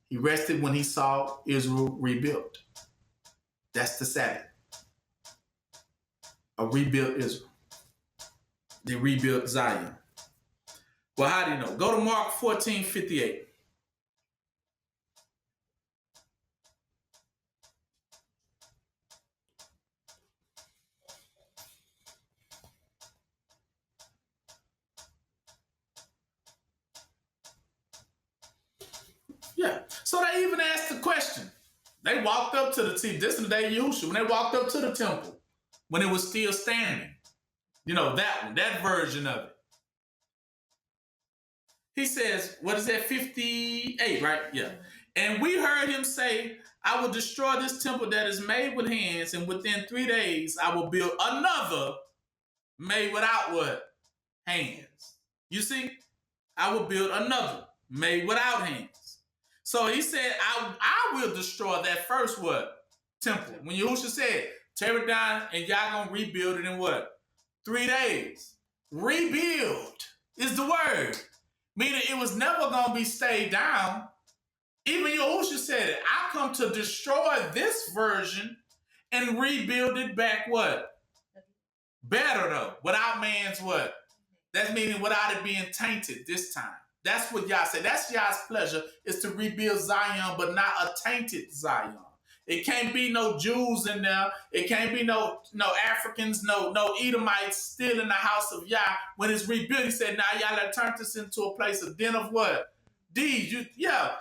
He rested when he saw Israel rebuilt. That's the Sabbath. A rebuilt Israel. They rebuilt Zion. Well, how do you know? Go to Mark 14:58. Yeah. So they even asked the question. They walked up to the temple. This is the day of Yahushua. When they walked up to the temple, when it was still standing. You know, that one, that version of it. He says, what is that, 58, right? Yeah. And we heard him say, I will destroy this temple that is made with hands, and within 3 days I will build another made without what? Hands. You see? I will build another made without hands. So he said, I will destroy that first what? Temple. When Yahushua said, tear it down and y'all gonna rebuild it in what? 3 days. Rebuild is the word. Meaning it was never going to be stayed down. Even Yahushua said it. I come to destroy this version and rebuild it back what? Better though. Without man's what? That's meaning without it being tainted this time. That's what Yah said. That's Yah's pleasure, is to rebuild Zion, but not a tainted Zion. It can't be no Jews in there. It can't be no Africans, no Edomites still in the house of Yah. When it's rebuilt, he said, now y'all have turned this into a place of den of what? Deeds.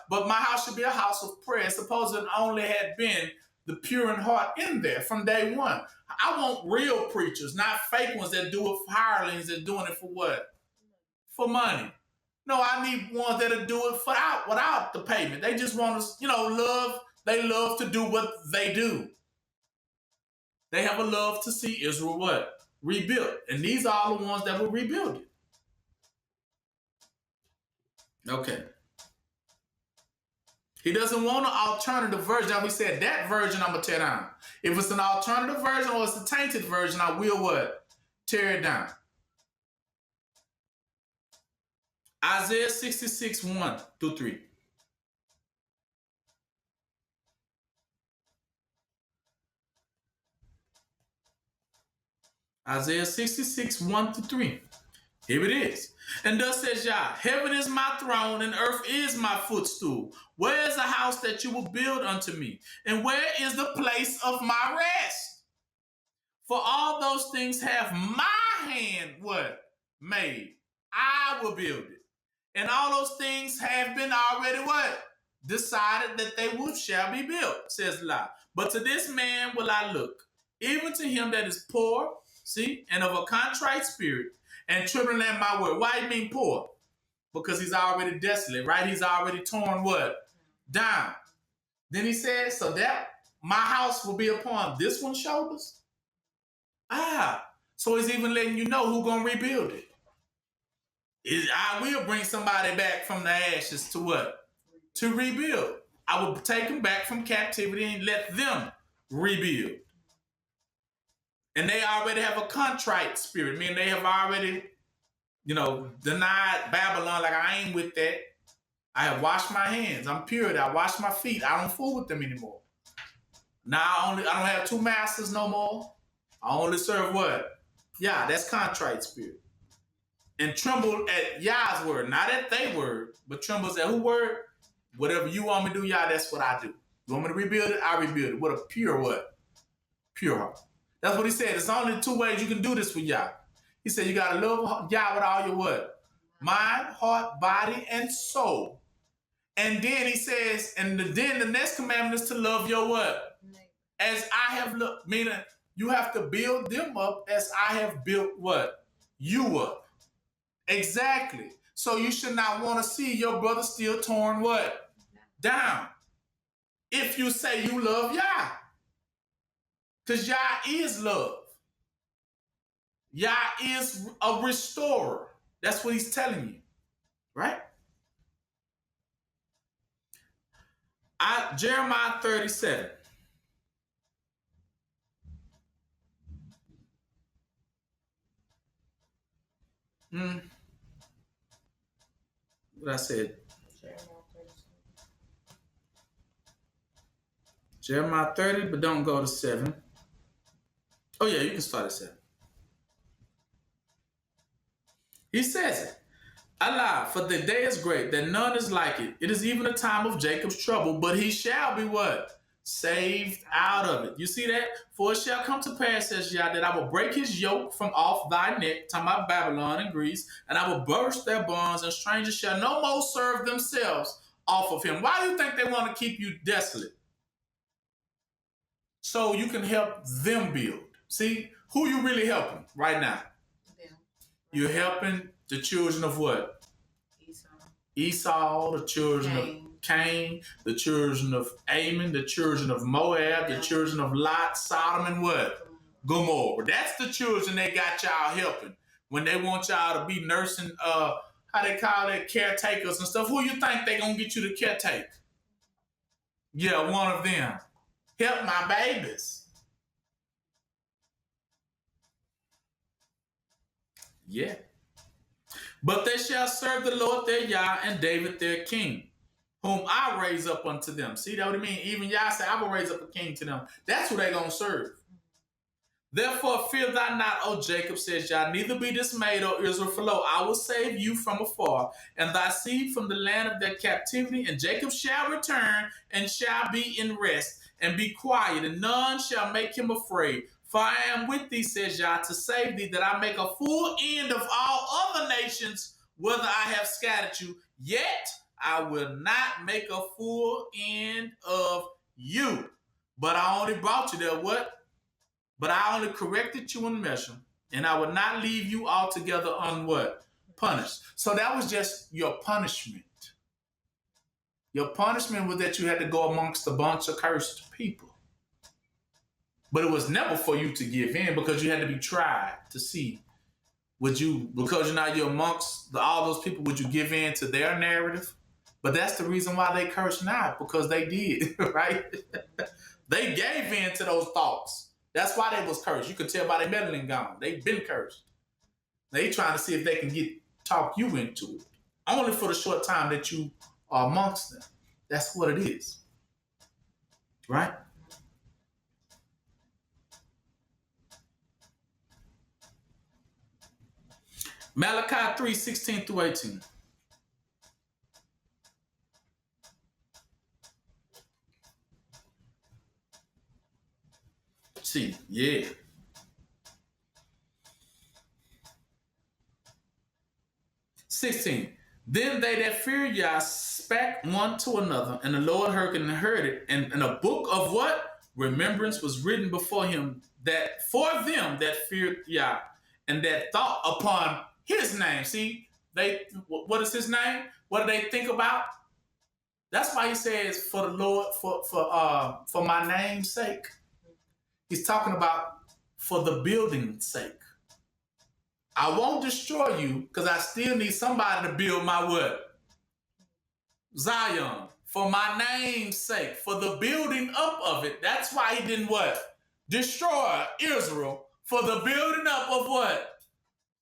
But my house should be a house of prayer. Suppose it only had been the pure in heart in there from day one. I want real preachers, not fake ones that do it for hirelings that doing it for what? For money. No, I need ones that'll do it without the payment. They just want to, love. They love to do what they do. They have a love to see Israel what? Rebuilt. And these are all the ones that will rebuild it. Okay. He doesn't want an alternative version. Now we said that version I'm going to tear down. If it's an alternative version or it's a tainted version, I will what? Tear it down. Isaiah 66, 1-3. Isaiah 66, 1-3. Here it is. And thus says Yah, heaven is my throne and earth is my footstool. Where is the house that you will build unto me? And where is the place of my rest? For all those things have my hand what? Made. I will build it. And all those things have been already what? Decided that they shall be built, says Yah. But to this man will I look, even to him that is poor, see, and of a contrite spirit, and trembling at my word. Why do you mean poor? Because he's already desolate, right? He's already torn what? Down. Then he said, so that my house will be upon this one's shoulders? So he's even letting you know who's going to rebuild it. I will bring somebody back from the ashes to what? To rebuild. I will take them back from captivity and let them rebuild. And they already have a contrite spirit, meaning they have already, denied Babylon, like I ain't with that. I have washed my hands. I'm pure. I wash my feet. I don't fool with them anymore. Now I don't have two masters no more. I only serve what? Yah, that's contrite spirit. And tremble at Yah's word, not at their word, but trembles at whose word? Whatever you want me to do, Yah, that's what I do. You want me to rebuild it? I rebuild it. What a pure what? Pure heart. That's what he said. There's only 2 ways you can do this with Yah. He said you got to love Yah with all your what? Mind, heart, body, and soul. And then he says, and then the next commandment is to love your what? As I have loved, meaning you have to build them up as I have built what? you up. Exactly. So you should not want to see your brother still torn what? Down. If you say you love Yah. Because Yah is love. Yah is a restorer. That's what he's telling you. Right? Jeremiah 37. What I said? Jeremiah 30, but don't go to 7. Oh, yeah, you can start at 7. He says it. Allah, for the day is great, that none is like it. It is even a time of Jacob's trouble, but he shall be what? Saved out of it. You see that? For it shall come to pass, says Yah, that I will break his yoke from off thy neck, talking about Babylon and Greece, and I will burst their bonds, and strangers shall no more serve themselves off of him. Why do you think they want to keep you desolate? So you can help them build. See, who you really helping right now? Them. You're helping the children of what? Esau, the children of Cain, the children of Ammon, the children of Moab, the children of Lot, Sodom, and what? Gomorrah. That's the children they got y'all helping. When they want y'all to be nursing, how they call it, caretakers and stuff. Who you think they gonna get you to caretake? Yeah, one of them. Help my babies. Yeah. But they shall serve the Lord their Yah and David their king, whom I raise up unto them. See that what I mean? Even Yah said, I will raise up a king to them. That's who they going to serve. Therefore, fear thou not, O Jacob, says Yah, neither be dismayed, O Israel, for lo, I will save you from afar, and thy seed from the land of their captivity, and Jacob shall return, and shall be in rest, and be quiet, and none shall make him afraid. For I am with thee, says Yah, to save thee, that I make a full end of all other nations, whether I have scattered you. Yet I will not make a full end of you. But I only brought you there, what? But I only corrected you in measure, and I will not leave you altogether what? Punished. So that was just your punishment. Your punishment was that you had to go amongst a bunch of cursed people. But it was never for you to give in, because you had to be tried to see, would you, because you're amongst all those people, would you give in to their narrative? But that's the reason why they curse now, because they did, right? They gave in to those thoughts. That's why they was cursed. You could tell by their melanin gone. They've been cursed. They trying to see if they can talk you into it. Only for the short time that you are amongst them. That's what it is. Right? Malachi 3:16-18. See, yeah. Then they that feared Yah spake one to another, and the Lord hearkened and heard it. And a book of what? Remembrance was written before him, that for them that feared Yah, and that thought upon his name. See, what is his name? What do they think about? That's why he says, for the Lord, for my name's sake. He's talking about for the building's sake. I won't destroy you, because I still need somebody to build my what? Zion. For my name's sake. For the building up of it. That's why he didn't what? Destroy Israel. For the building up of what?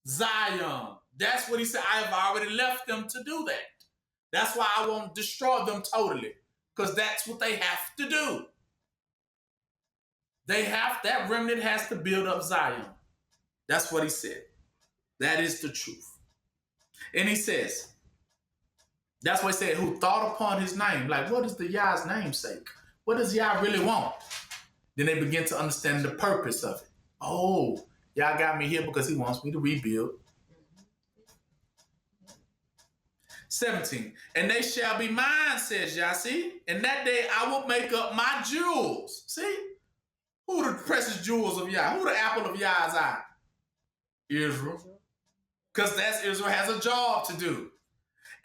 Zion. That's what he said. I have already left them to do that. That's why I won't destroy them totally, because that's what they have to do. That remnant has to build up Zion. That's what he said. That is the truth. And he says, that's why he said, who thought upon his name. Like, what is the Yah's namesake? What does Yah really want? Then they begin to understand the purpose of it. Oh, Yah got me here because he wants me to rebuild. 17. And they shall be mine, says Yah. See? And that day I will make up my jewels. See? Who the precious jewels of Yah? Who the apple of Yah's eye? Israel. Because that's Israel has a job to do.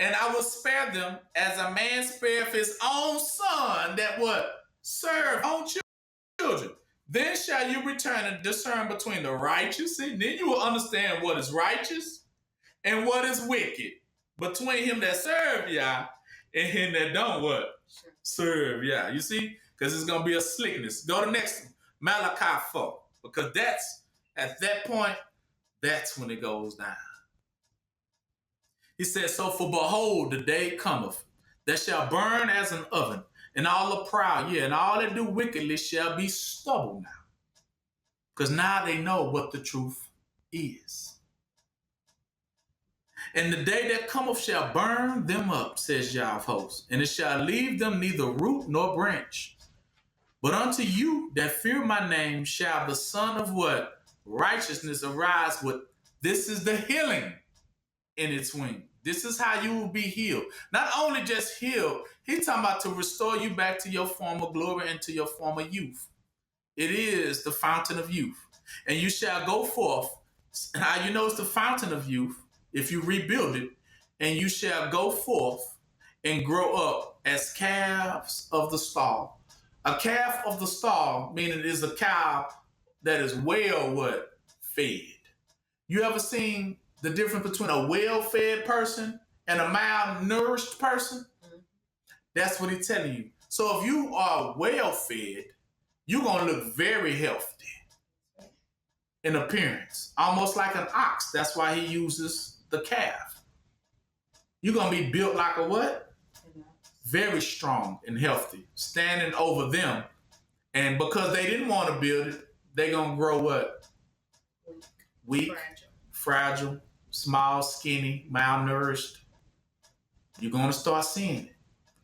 And I will spare them as a man spareth his own son that what? Serve own children. Then shall you return and discern between the righteous. And then you will understand what is righteous and what is wicked. Between him that serve Yah and him that don't what? Serve Yah. You see? Because it's going to be a slickness. Go to the next one. Malachi 4. Because that's, at that point, that's when it goes down. He says, so for behold, the day cometh that shall burn as an oven, and all the proud, and all that do wickedly shall be stubble now. Because now they know what the truth is. And the day that cometh shall burn them up, says Yah of hosts, and it shall leave them neither root nor branch. But unto you that fear my name shall the Son of what? Righteousness arise with, this is the healing in its wing. This is how you will be healed. Not only just healed, he's talking about to restore you back to your former glory and to your former youth. It is the fountain of youth. And you shall go forth. How you know it's the fountain of youth? If you rebuild it, and you shall go forth and grow up as calves of the stall. A calf of the stall, meaning it is a cow that is well what? Fed. You ever seen the difference between a well-fed person and a malnourished person? Mm-hmm. That's what he's telling you. So if you are well-fed, you're going to look very healthy in appearance, almost like an ox. That's why he uses the calf. You're going to be built like a what? Very strong and healthy, standing over them. And because they didn't want to build it, they're going to grow what? Weak, fragile, small, skinny, malnourished. You're going to start seeing it.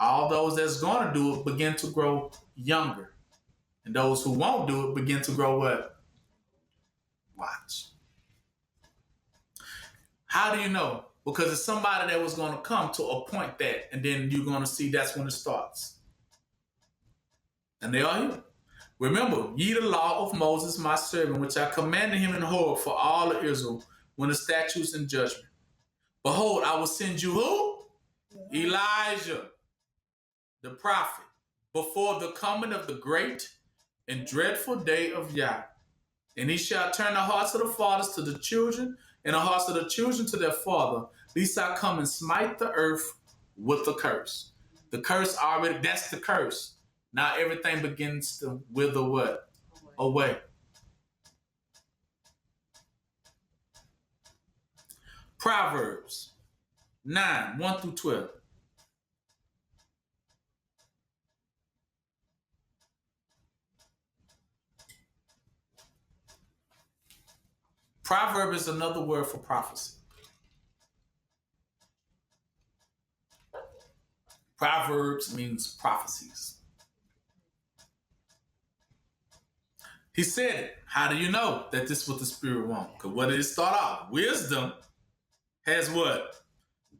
All those that's going to do it begin to grow younger. And those who won't do it begin to grow what? Watch. How do you know? Because it's somebody that was going to come to a point that, and then you're going to see that's when it starts. And they are here. Remember, ye the law of Moses, my servant, which I commanded him in Horeb for all of Israel, when the statutes and judgment. Behold, I will send you who? Elijah, the prophet, before the coming of the great and dreadful day of Yah. And he shall turn the hearts of the fathers to the children, and the hearts of the children to their father, lest I come and smite the earth with the curse. The curse already, that's the curse. Now everything begins to wither what? Away. Proverbs 9, 1 through 12. Proverb is another word for prophecy. Proverbs means prophecies. He said it. How do you know that this is what the Spirit wants? Because what did it start off? Wisdom has what?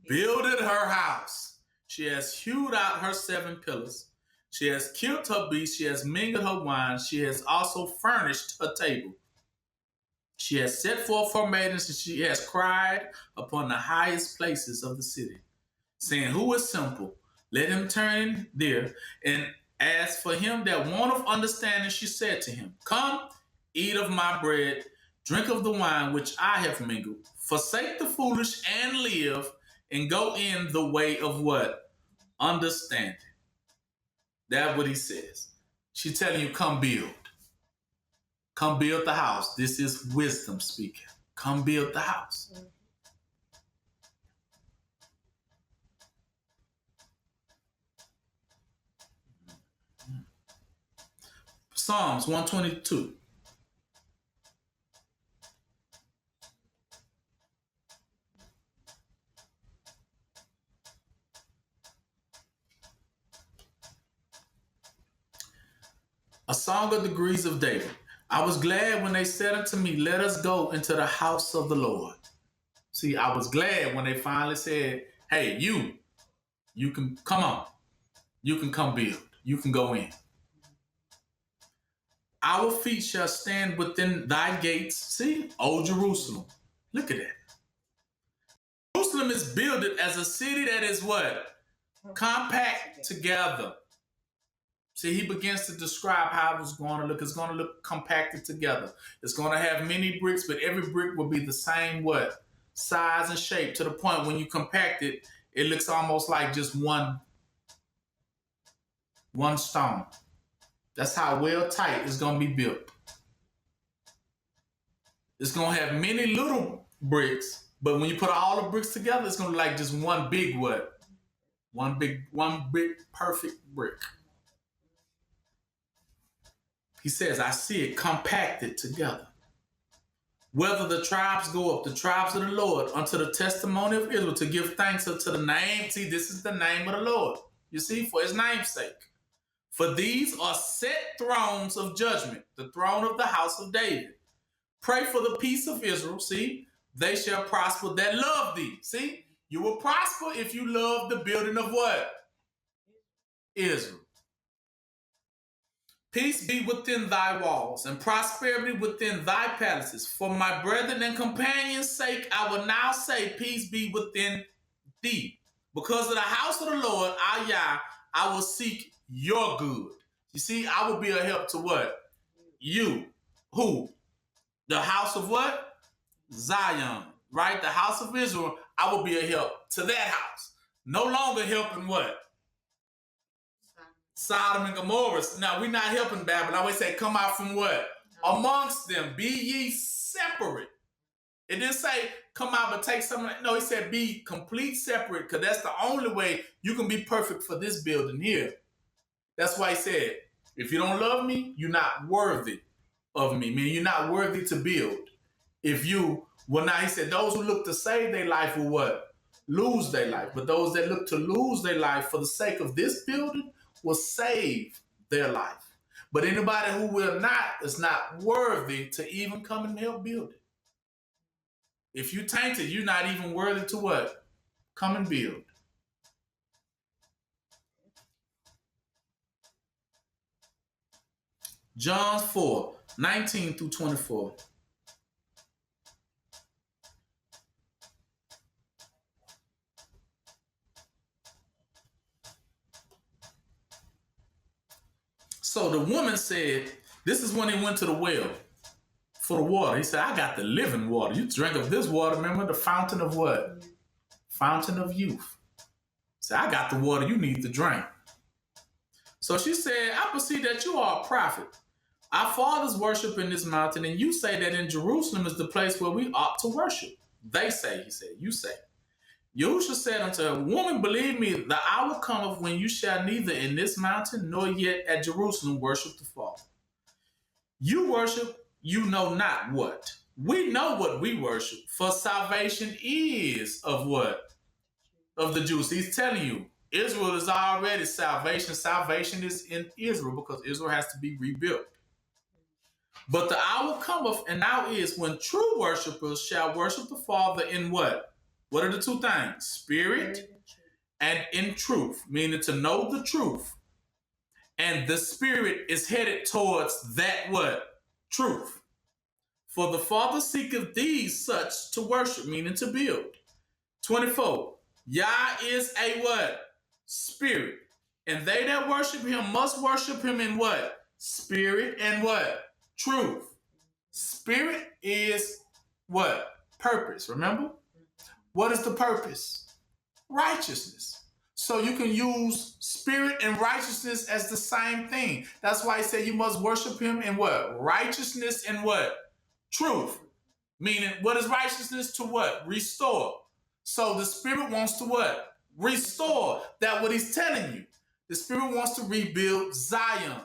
Builded her house. She has hewed out her 7 pillars. She has killed her beasts. She has mingled her wine. She has also furnished her table. She has set forth her maidens, and she has cried upon the highest places of the city, saying, who is simple? Let him turn there. And as for him that wanteth understanding, she said to him, come, eat of my bread, drink of the wine which I have mingled. Forsake the foolish and live, and go in the way of what? Understanding. That's what he says. She's telling you, come build. Come build the house. This is wisdom speaking. Come build the house. Psalms 122. A song of degrees of David. I was glad when they said unto me, let us go into the house of the Lord. See, I was glad when they finally said, hey, you can come on. You can come build. You can go in. Our feet shall stand within thy gates. See, old Jerusalem. Look at that. Jerusalem is builded as a city that is what? Compact together. See, he begins to describe how it's going to look. It's going to look compacted together. It's going to have many bricks, but every brick will be the same what? Size and shape, to the point when you compact it, it looks almost like just one stone. That's how well tight it's going to be built. It's going to have many little bricks, but when you put all the bricks together, it's going to look like just one big what? One big perfect brick. He says, I see it compacted together. Whether the tribes go up, the tribes of the Lord, unto the testimony of Israel, to give thanks unto the name. See, this is the name of the Lord. You see, for his name's sake. For these are set thrones of judgment, the throne of the house of David. Pray for the peace of Israel. See, they shall prosper that love thee. See, you will prosper if you love the building of what? Israel. Peace be within thy walls, and prosperity within thy palaces. For my brethren and companions' sake, I will now say, peace be within thee. Because of the house of the Lord, our Yah, I will seek your good. You see, I will be a help to what? You. Who? The house of what? Zion. Right? The house of Israel, I will be a help to that house. No longer helping what? Sodom and Gomorrah. Now, we're not helping Babylon. I always say, come out from what? Amongst them. Be ye separate. It didn't say, come out but take something. No, he said, be complete separate, because that's the only way you can be perfect for this building here. That's why he said, if you don't love me, you're not worthy of me. Meaning you're not worthy to build. If you will not, he said, those who look to save their life will what? Lose their life. But those that look to lose their life for the sake of this building will save their life. But anybody who will not is not worthy to even come and help build it. If you tainted, you're not even worthy to what? Come and build. John 4, 19 through 24. So the woman said, this is when he went to the well for the water. He said, I got the living water. You drink of this water, remember the fountain of what? Fountain of youth. He said, I got the water you need to drink. So she said, I perceive that you are a prophet. Our fathers worship in this mountain, and you say that in Jerusalem is the place where we ought to worship. They say, he said, you say. Yahushua said unto her, woman, believe me, the hour cometh when you shall neither in this mountain nor yet at Jerusalem worship the Father. You worship, you know not what. We know what we worship, for salvation is of what? Of the Jews. He's telling you, Israel is already salvation. Salvation is in Israel because Israel has to be rebuilt. But the hour cometh, and now is, when true worshipers shall worship the Father in what? What are the two things? Spirit and in truth, meaning to know the truth. And the Spirit is headed towards that what? Truth. For the Father seeketh these such to worship, meaning to build. 24. Yah is a what? Spirit. And they that worship him must worship him in what? Spirit and what? Truth. Spirit is what? Purpose, remember? What is the purpose? Righteousness. So you can use spirit and righteousness as the same thing. That's why he said you must worship him in what? Righteousness and what? Truth. Meaning, what is righteousness? To what? Restore. So the Spirit wants to what? Restore. That's what he's telling you. The Spirit wants to rebuild Zion.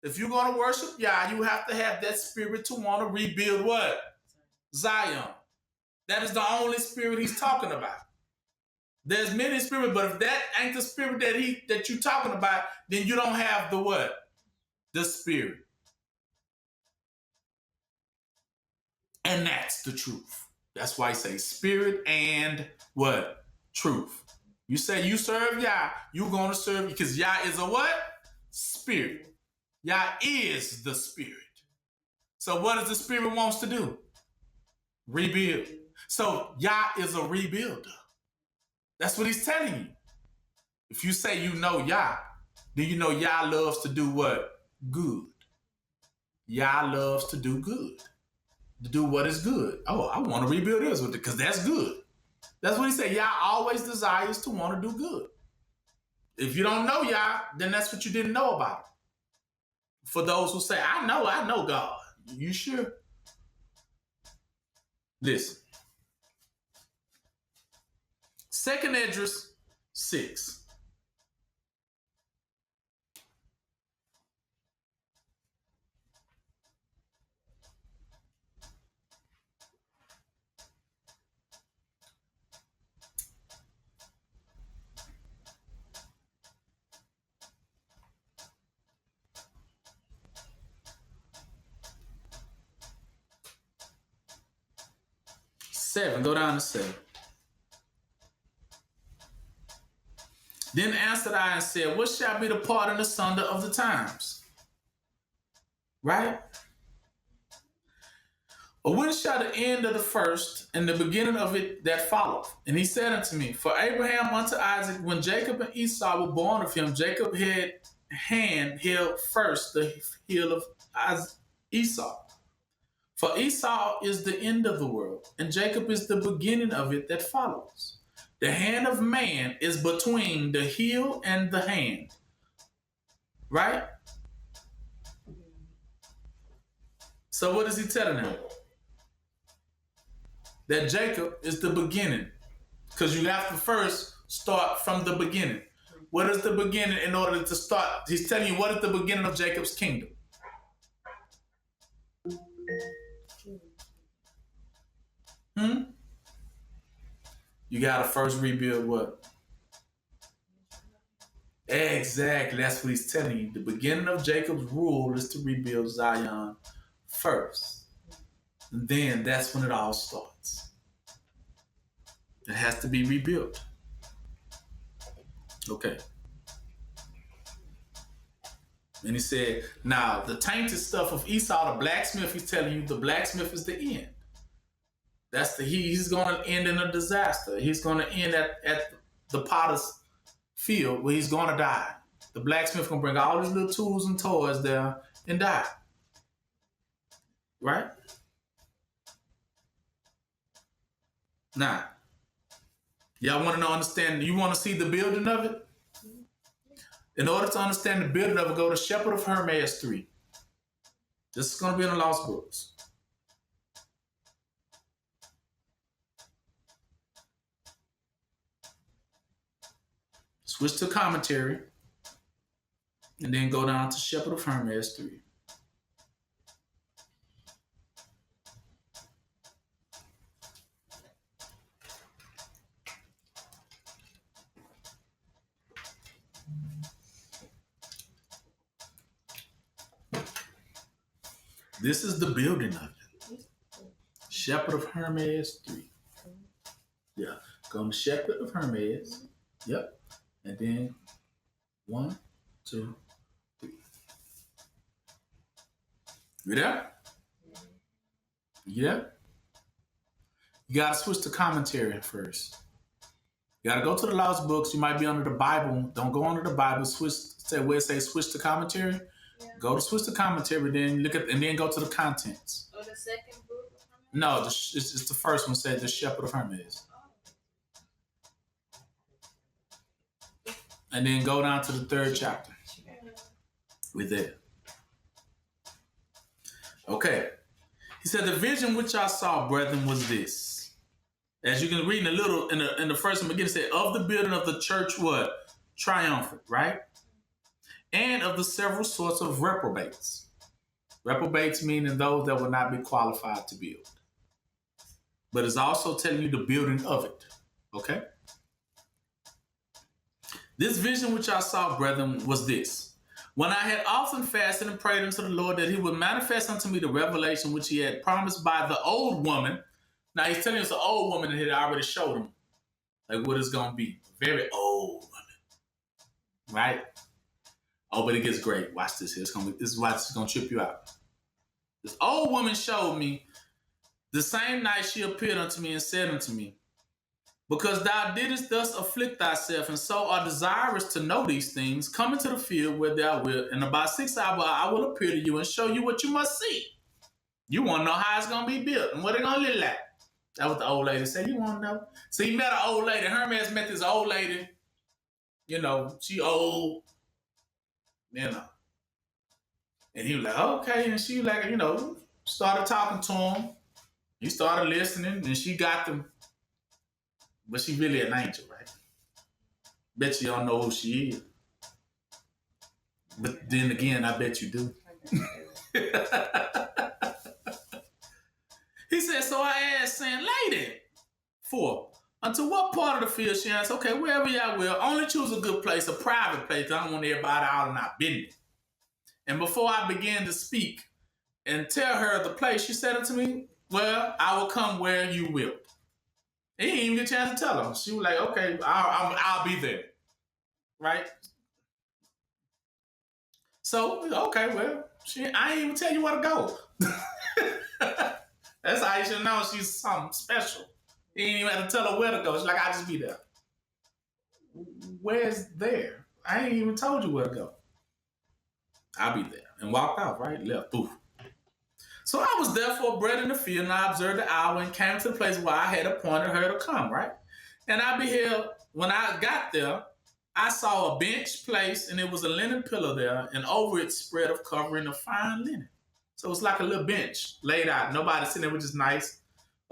If you're going to worship Yah, you have to have that spirit to want to rebuild what? Zion. That is the only spirit he's talking about. There's many spirits, but if that ain't the spirit that you're talking about, then you don't have the what? The Spirit. And that's the truth. That's why I say spirit and what? Truth. You say you serve Yah, you're going to serve, because Yah is a what? Spirit. Yah is the Spirit. So what does the Spirit wants to do? Rebuild. So Yah is a rebuilder. That's what he's telling you. If you say you know Yah, then you know Yah loves to do what? Good. Yah loves to do good. To do what is good. Oh, I want to rebuild Israel because that's good. That's what he said. Yah always desires to want to do good. If you don't know Yah, then that's what you didn't know about him. For those who say, I know God. You sure? Listen. 2nd Esdras 6. Go down to 7. Then answered I and said, what shall be the part and asunder of the times? Right? Or when shall the end of the first and the beginning of it that followeth? And he said unto me, for Abraham unto Isaac, when Jacob and Esau were born of him, Jacob had held first the heel of Esau. For Esau is the end of the world, and Jacob is the beginning of it that follows. The hand of man is between the heel and the hand. Right? So what is he telling them? That Jacob is the beginning. Because you have to first start from the beginning. What is the beginning in order to start? He's telling you what is the beginning of Jacob's kingdom. You got to first rebuild what? Exactly. That's what he's telling you. The beginning of Jacob's rule is to rebuild Zion first. And then that's when it all starts. It has to be rebuilt. Okay. And he said, now the tainted stuff of Esau, the blacksmith, he's telling you the blacksmith is the end. That's he's going to end in a disaster. He's going to end at the potter's field where he's going to die. The blacksmith going to bring all these little tools and toys there and die. Right? Now, y'all want to understand, you want to see the building of it? In order to understand the building of it, go to Shepherd of Hermes 3. This is going to be in the Lost Books. Switch to commentary, and then go down to Shepherd of Hermes 3. This is the building of it. Shepherd of Hermes 3. Yeah, go to Shepherd of Hermes. Yep. And then 1, 2, 3. You there? You there? You got to switch to commentary first. You got to go to the Lost Books. You might be under the Bible. Don't go under the Bible. Switch. Say where it says switch to commentary. Yeah. Go to switch to commentary. Then look at and then go to the contents. Oh, the second book. No, it's the first one. Said the Shepherd of Hermes. And then go down to the 3rd chapter. We're there. Okay. He said, the vision which I saw, brethren, was this. As you can read in the first one, begin to say, of the building of the church, what? Triumphant, right? And of the several sorts of reprobates. Reprobates meaning those that will not be qualified to build. But it's also telling you the building of it. Okay? This vision which I saw, brethren, was this. When I had often fasted and prayed unto the Lord that he would manifest unto me the revelation which he had promised by the old woman. Now he's telling us the old woman that he had already showed him. Like what it's going to be. Very old woman. Right? Oh, but it gets great. Watch this here. This is why it's going to trip you out. This old woman showed me The same night she appeared unto me and said unto me, because thou didst thus afflict thyself, and so art desirous to know these things, come into the field where thou wilt, and about 6 hours I will appear to you and show you what you must see. You want to know how it's going to be built and what it's going to look like. That's what the old lady said. You want to know? So he met an old lady. Hermes met this old lady. You know, she old. You know. And he was like, okay. And she like, you know, started talking to him. He started listening, and she got them. But she really an angel, right? Bet you don't know who she is. But then again, I bet you do. He said, so I asked, saying, lady, 4, unto what part of the field? She asked, okay, wherever y'all will, only choose a good place, a private place. I don't want everybody out in our business. And before I began to speak and tell her the place, she said unto me, well, I will come where you will. He didn't even get a chance to tell her. She was like, okay, I'll be there. Right? So, okay, well, I ain't even tell you where to go. That's how you should know she's something special. You ain't even have to tell her where to go. She's like, I'll just be there. Where's there? I ain't even told you where to go. I'll be there. And walked out, right? Left. Oof. So I was therefore bred in the field, and I observed the hour and came to the place where I had appointed her to come, right? And I beheld, when I got there, I saw a bench placed, and it was a linen pillow there, and over it spread of covering of fine linen. So it's like a little bench laid out. Nobody sitting there, which is nice.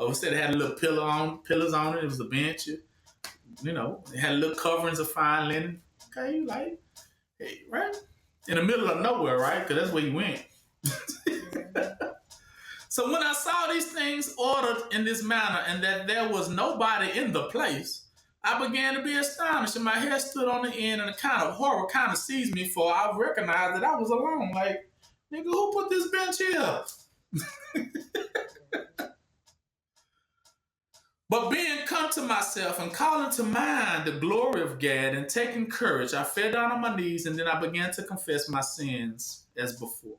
Instead, it had a little pillars on it. It was a bench. You know, it had little coverings of fine linen. Okay, you like, hey, right? In the middle of nowhere, right? Because that's where you went. So when I saw these things ordered in this manner, and that there was nobody in the place, I began to be astonished, and my head stood on the end, and a kind of horror kind of seized me, for I recognized that I was alone. Like, nigga, who put this bench here? But being come to myself and calling to mind the glory of God and taking courage, I fell down on my knees, and then I began to confess my sins as before.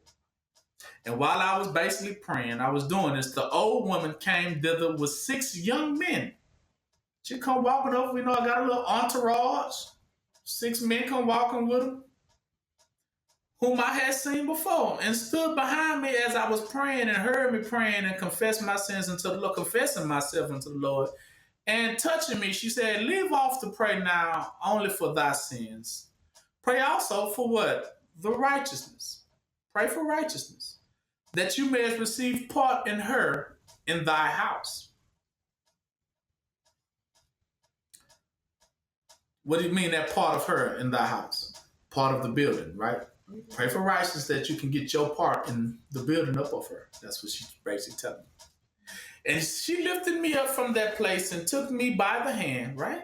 And while I was basically praying, I was doing this, the old woman came thither with 6 young men. She come walking over, you know, I got a little entourage. 6 men come walking with her, whom I had seen before, and stood behind me as I was praying, and heard me praying and confessed my sins unto the Lord, confessing myself unto the Lord. And touching me, she said, leave off to pray now only for thy sins. Pray also for what? The righteousness. Pray for righteousness, that you may receive part in her in thy house. What do you mean that part of her in thy house? Part of the building, right? Pray for righteousness that you can get your part in the building up of her. That's what she's basically telling me. And she lifted me up from that place and took me by the hand, right?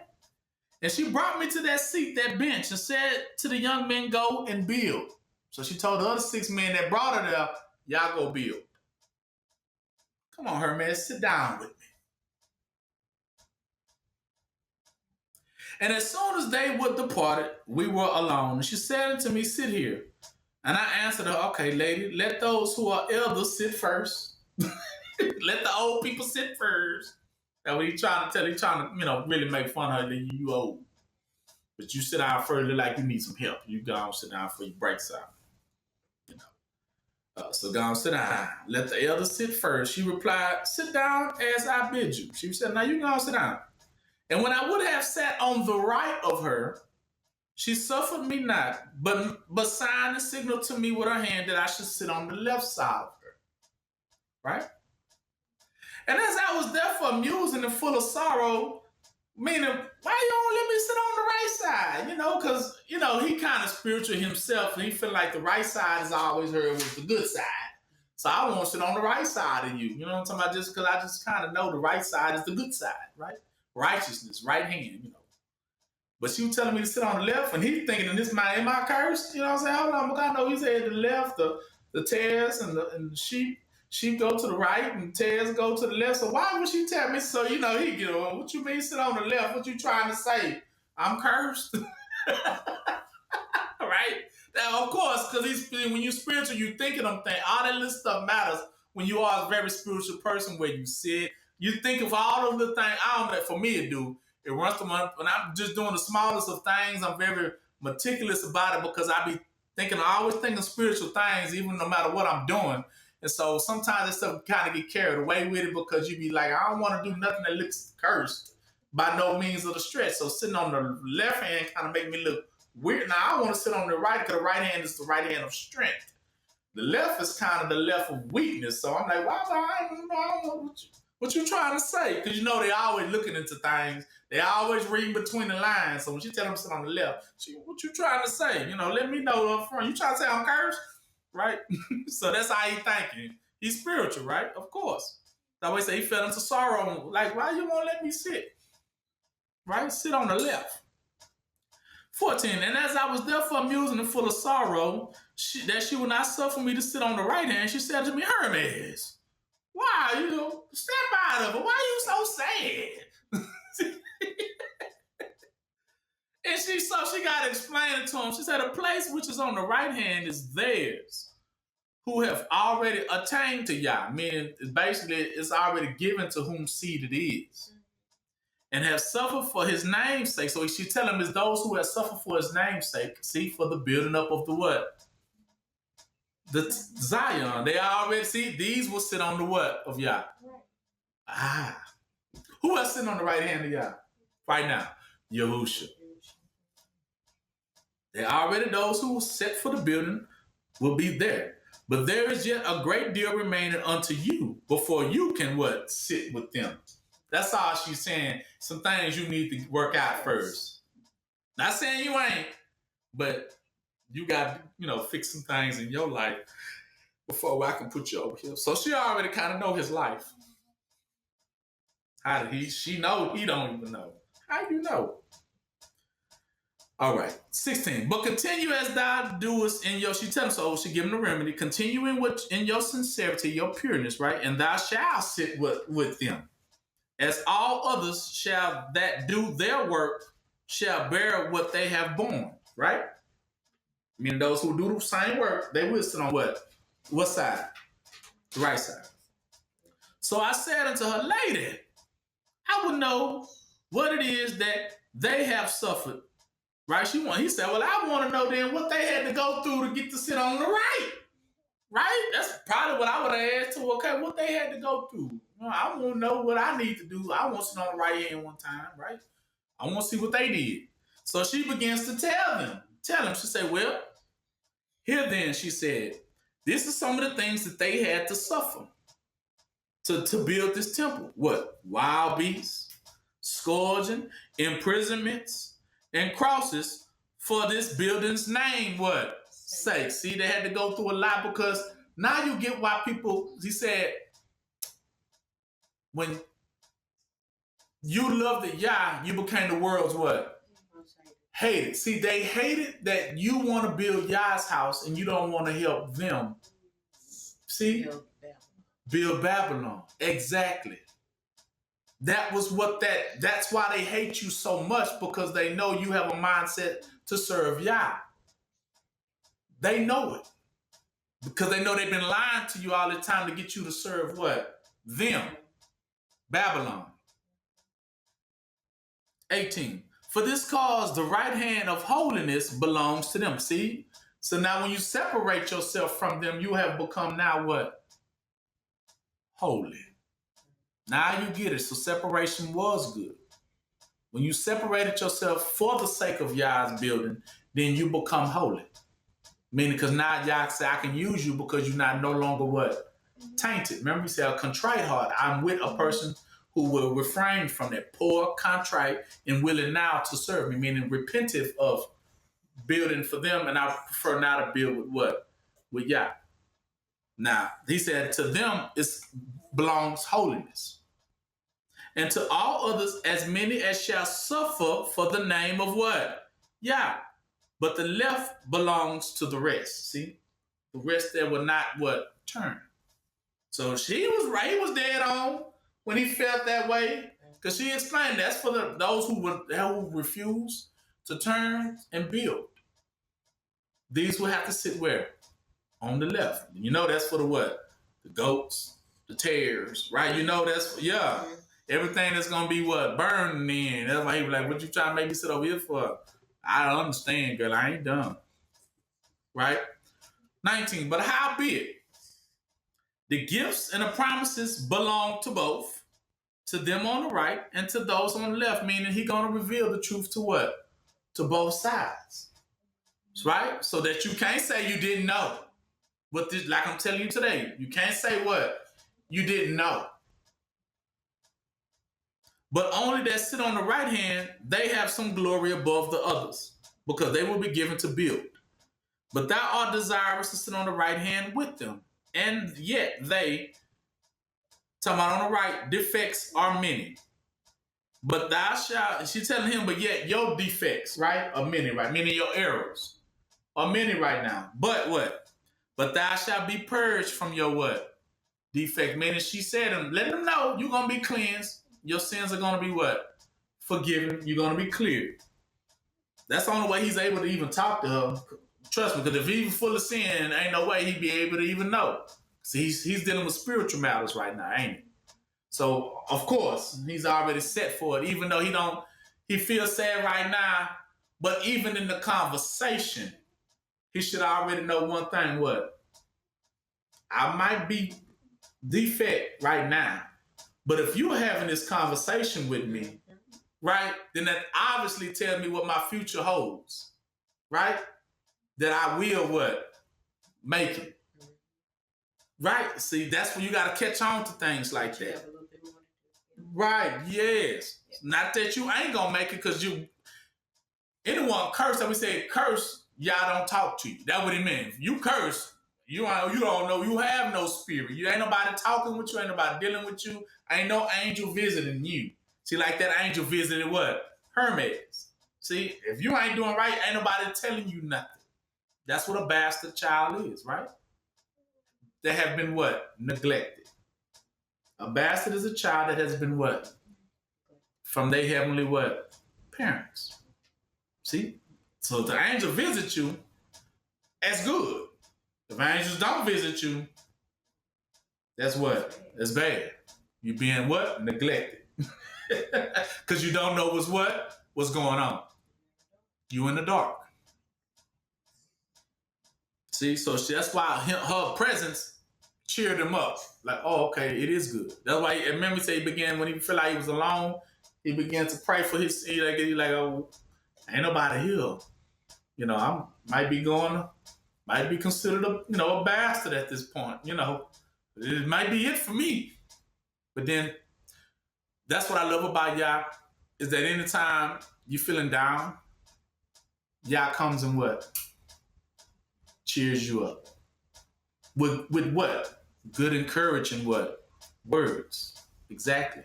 And she brought me to that seat, that bench, and said to the young men, go and build. So she told the other 6 men that brought her there, y'all go build. Come on, Hermes, sit down with me. And as soon as they were departed, we were alone. And she said unto me, sit here. And I answered her, okay, lady, let those who are elders sit first. Let the old people sit first. That's what he's trying to tell. He's trying to, you know, really make fun of her that you old. But you sit down first, look like you need some help. You go and sit down for your breaks out. You know. So go and sit down. Let the elders sit first. She replied, sit down as I bid you. She said, now you go and sit down. And when I would have sat on the right of her, she suffered me not, but signed and signaled to me with her hand that I should sit on the left side of her. Right? And as I was therefore musing and full of sorrow, meaning, why you don't let me sit on the right side? You know, because, you know, he kind of spiritual himself, and he feel like the right side is always heard was the good side. So I want to sit on the right side of you. You know what I'm talking about? Just because I just kind of know the right side is the good side, right? Righteousness, right hand, you know. But she was telling me to sit on the left, and he thinking in this mind, am I cursed? You know what I'm saying? Hold on, I know he said the left, the tares and the sheep go to the right, and tares go to the left. So why would she tell me? So, you know, he get on, what you mean sit on the left? What you trying to say? I'm cursed? Right? Now, of course, because when you spiritual, you thinking them things. All that little stuff matters when you are a very spiritual person, where you sit, you think of all of the things. I don't know. For me, it do. It runs to my when I'm just doing the smallest of things. I'm very meticulous about it because I be thinking. I always thinking spiritual things, even no matter what I'm doing. And so sometimes that stuff kind of get carried away with it because you be like, I don't want to do nothing that looks cursed by no means of the stretch. So sitting on the left hand kind of make me look weird. Now I want to sit on the right because the right hand is the right hand of strength. The left is kind of the left of weakness. So I'm like, well, I don't know what you trying to say. Because you know they always looking into things. They always reading between the lines. So when she tell them to sit on the left, what you trying to say? You know, let me know up front. You trying to say I'm cursed? Right? So that's how he thinking. He's spiritual, right? Of course. That way say he fell into sorrow. Like, why you won't let me sit? Right? Sit on the left. 14. And as I was therefore musing and full of sorrow, that she would not suffer me to sit on the right hand, she said to me, Hermes, why you step out of it? Why you so sad? And she got to explain it to him. She said, a place which is on the right hand is theirs, who have already attained to Yah, meaning basically it's already given to whom seed it is, and have suffered for his name's sake. So she tell him it's those who have suffered for his name's sake, see, for the building up of the what? The Zion. They already, see, these will sit on the what of Yah? Who else sitting on the right hand of Yah right now? Yahusha. They already, those who were set for the building will be there. But there is yet a great deal remaining unto you before you can what? Sit with them. That's all she's saying. Some things you need to work out first. Not saying you ain't, but you got to, fix some things in your life before I can put you over here. So she already kind of know his life. How did she know? He don't even know. How you know? All right, 16. But continue as thou doest in your, she tell him so, she give him the remedy, continue in your sincerity, your pureness, right? And thou shalt sit with them. As all others shall that do their work shall bear what they have borne, right? Meaning those who do the same work, they will sit on what? What side? The right side. So I said unto her, lady, I would know what it is that they have suffered. Right? He said, well, I want to know then what they had to go through to get to sit on the right. Right? That's probably what I would have asked to. Okay, what they had to go through. I want to know what I need to do. I want to sit on the right hand one time, right? I want to see what they did. So she begins to tell them. She said, well, here then, she said, this is some of the things that they had to suffer to build this temple. What? Wild beasts, scourging, imprisonments, and crosses for this building's name, what? Sake. See, they had to go through a lot because now you get why people, he said, when you loved the Yah, you became the world's what? Hated. See, they hated that you want to build Yah's house and you don't want to help them. See? Build Babylon. Exactly. That's why they hate you so much, because they know you have a mindset to serve Yah. They know it. Because they know they've been lying to you all the time to get you to serve what? Them. Babylon. 18. For this cause, the right hand of holiness belongs to them. See? So now when you separate yourself from them, you have become now what? Holy. Now you get it. So separation was good. When you separated yourself for the sake of Yah's building, then you become holy. Meaning, because now Yah say, I can use you because you're not no longer what? Tainted. Remember, he said, a contrite heart. I'm with a person who will refrain from that, poor, contrite, and willing now to serve me, meaning repentive of building for them, and I prefer now to build with what? With Yah. Now, he said, to them it belongs holiness. And to all others, as many as shall suffer for the name of what? Yah. But the left belongs to the rest. See? The rest that will not what? Turn. So she was right. He was dead on when he felt that way. Because she explained that's for those who refuse to turn and build. These will have to sit where? On the left. You know that's for the what? the goats, the tares, right? You know that's everything that's gonna be what burning in. That's why he was like, "What you trying to make me sit over here for?" I don't understand, girl. I ain't done. Right? 19. But howbeit, the gifts and the promises belong to both, to them on the right and to those on the left. Meaning, he gonna reveal the truth to what? To both sides. Right? So that you can't say you didn't know. But this, like I'm telling you today, you can't say what you didn't know. But only that sit on the right hand, they have some glory above the others, because they will be given to build. But thou art desirous to sit on the right hand with them. And yet they, talking about on the right, defects are many. But thou shalt, she's telling him, but yet your defects, right, are many, right? Meaning your errors are many right now. But what? But thou shalt be purged from your what? Defect. Meaning she said, let them know you're going to be cleansed. Your sins are going to be what? Forgiven. You're going to be cleared. That's the only way he's able to even talk to her. Trust me, because if he's full of sin, ain't no way he'd be able to even know. See, he's dealing with spiritual matters right now, ain't he? So, of course, he's already set for it, even though he feels sad right now. But even in the conversation, he should already know one thing, what? I might be defect right now, but if you're having this conversation with me, right, then that obviously tells me what my future holds, right? That I will what? Make it. Right? See, that's when you got to catch on to things like that. Right, yes. Not that you ain't going to make it, because anyone curse, that we say curse, y'all don't talk to you. That's what it means. You curse, you don't know, you have no spirit. You ain't nobody talking with you, ain't nobody dealing with you, ain't no angel visiting you. See, like that angel visited what? Hermes. See, if you ain't doing right, ain't nobody telling you nothing. That's what a bastard child is, right? They have been what? Neglected. A bastard is a child that has been what? From their heavenly what? Parents. See? So if the angel visits you, that's good. If angels don't visit you, that's what? That's bad. You being what? Neglected. Because you don't know what's going on. You in the dark. See, so that's why her presence cheered him up. Like, oh, okay, it is good. That's why, remember he said he began, when he felt like he was alone, he began to pray for his, he like, oh, ain't nobody here. You know, I might be considered a bastard at this point. You know, it might be it for me. But then, that's what I love about Yah, is that anytime you feeling down, Yah comes and what? Cheers you up. With what? Good encouraging what? Words. Exactly.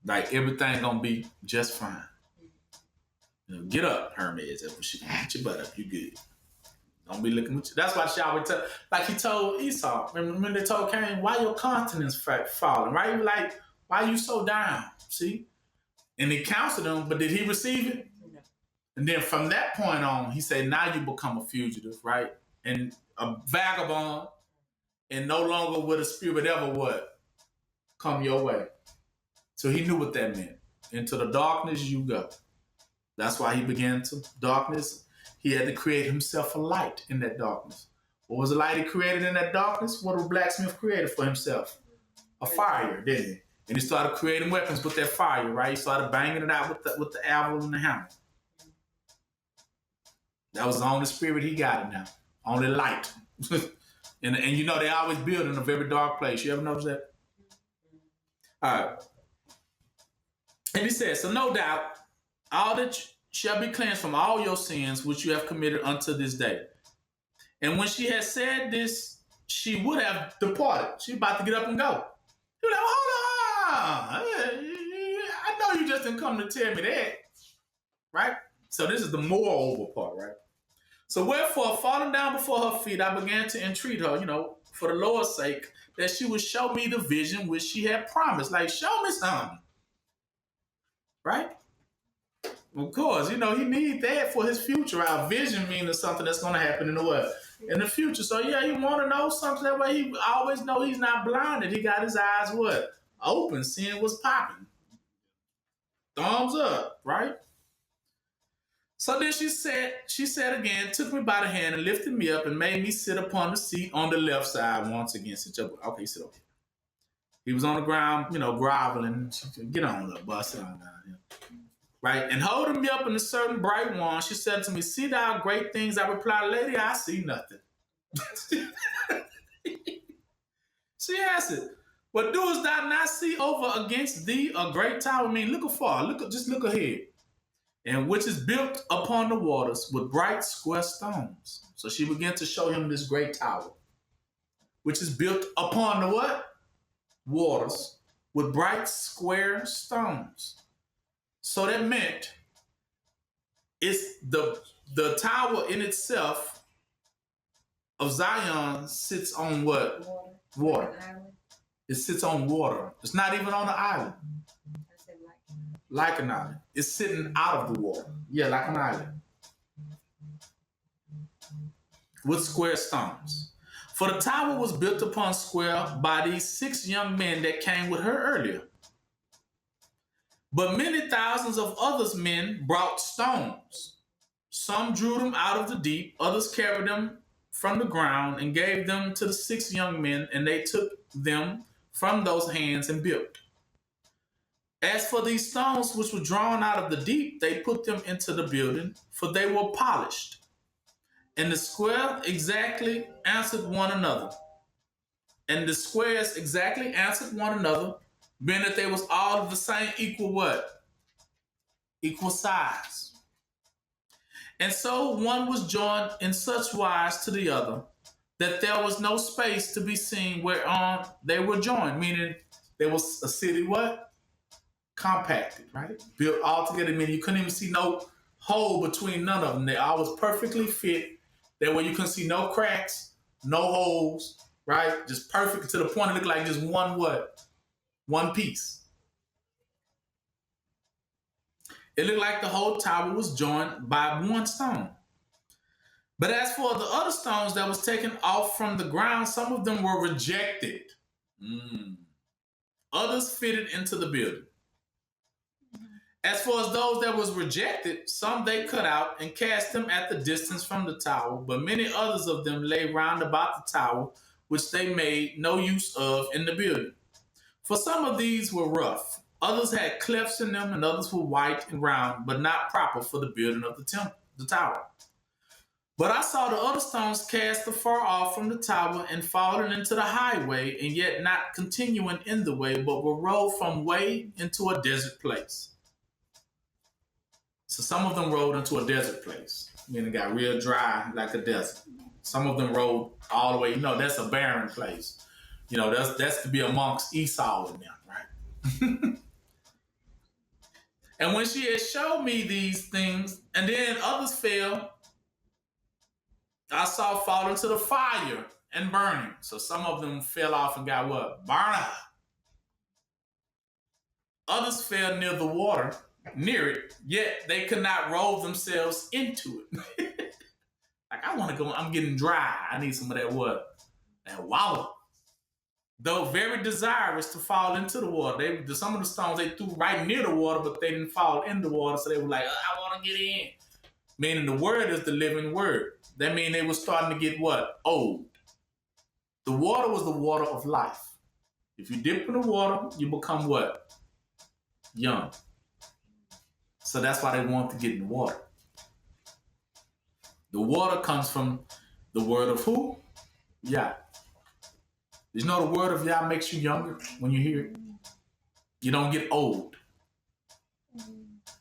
Like everything gonna be just fine. You know, get up, Hermes. Get your butt up. You good. Don't be looking at you. That's why she always tell, like he told Esau. Remember they told Cain, why your countenance falling? Right? He was like, why you so down? See? And he counseled him, but did he receive it? No. And then from that point on, he said, now you become a fugitive, right? And a vagabond, and no longer would a spirit ever what? Come your way. So he knew what that meant. Into the darkness you go. That's why he began to darkness. He had to create himself a light in that darkness. What was the light he created in that darkness? What did Blacksmith created for himself? A fire, didn't he? And he started creating weapons with that fire, right? He started banging it out with the anvil and the hammer. That was the only spirit he got now. Only light. and you know, they always build in a very dark place. You ever notice that? All right. And he says, so no doubt, all that shall be cleansed from all your sins which you have committed unto this day. And when she had said this, she would have departed. She about to get up and go. You're like, hold on. I know you just didn't come to tell me that. Right? So this is the moreover part, right? So wherefore, falling down before her feet, I began to entreat her, for the Lord's sake, that she would show me the vision which she had promised. Like, show me something. Right? Of course, you know, he need that for his future. Our vision meaning something that's going to happen in the what? In the future. So yeah, he want to know something that way he always know he's not blinded. He got his eyes what? Open, seeing what's popping. Thumbs up, right? So then she said again, took me by the hand and lifted me up and made me sit upon the seat on the left side once again. Okay, sit over here. He was on the ground, you know, groveling. She said, get on up, boss, sit on down here. Right? And holding me up in a certain bright one, she said to me, see thou great things? I replied, lady, I see nothing. She answered, but doest thou not see over against thee a great tower? I mean, look afar, just look ahead. And which is built upon the waters with bright square stones. So she began to show him this great tower, which is built upon the what? Waters with bright square stones. So that meant it's the tower in itself of Zion sits on what? Water. It sits on water. It's not even on an island. Like an island. It's sitting out of the water. Yeah, like an island. With square stones. For the tower was built upon square by these 6 young men that came with her earlier. But many thousands of others men brought stones. Some drew them out of the deep, others carried them from the ground and gave them to the 6 young men, and they took them from those hands and built. As for these stones which were drawn out of the deep, they put them into the building, for they were polished. And the square exactly answered one another. And the squares exactly answered one another, being that they was all of the same equal what? Equal size. And so one was joined in such wise to the other, that there was no space to be seen whereon they were joined, meaning there was a city what? Compacted, right? Built all together, meaning you couldn't even see no hole between none of them. They all was perfectly fit. That way you couldn't see no cracks, no holes, right? Just perfect to the point it looked like just one what? One piece. It looked like the whole tower was joined by one stone. But as for the other stones that was taken off from the ground, some of them were rejected. Others fitted into the building. As far as those that was rejected, some they cut out and cast them at the distance from the tower, but many others of them lay round about the tower, which they made no use of in the building. For some of these were rough, others had clefts in them, and others were white and round, but not proper for the building of the tower. But I saw the other stones cast afar off from the tower and fallen into the highway, and yet not continuing in the way, but were rolled from way into a desert place. So some of them rolled into a desert place, meaning it got real dry like a desert. Some of them rolled all the way, you know, that's a barren place. You know, that's to be amongst Esau and them, right? And when she had showed me these things, and then others fell, I saw fall into the fire and burning. So some of them fell off and got what? Burned up. Others fell near it, yet they could not roll themselves into it. Like, I want to go, I'm getting dry. I need some of that what? That water. Though very desirous to fall into the water. Some of the stones they threw right near the water, but they didn't fall in the water, so they were like, I want to get in. Meaning the word is the living word. That means they were starting to get what? Old. The water was the water of life. If you dip in the water, you become what? Young. So that's why they want to get in the water. The water comes from the word of who? Yah. You know the word of Yah makes you younger when you hear it? You don't get old.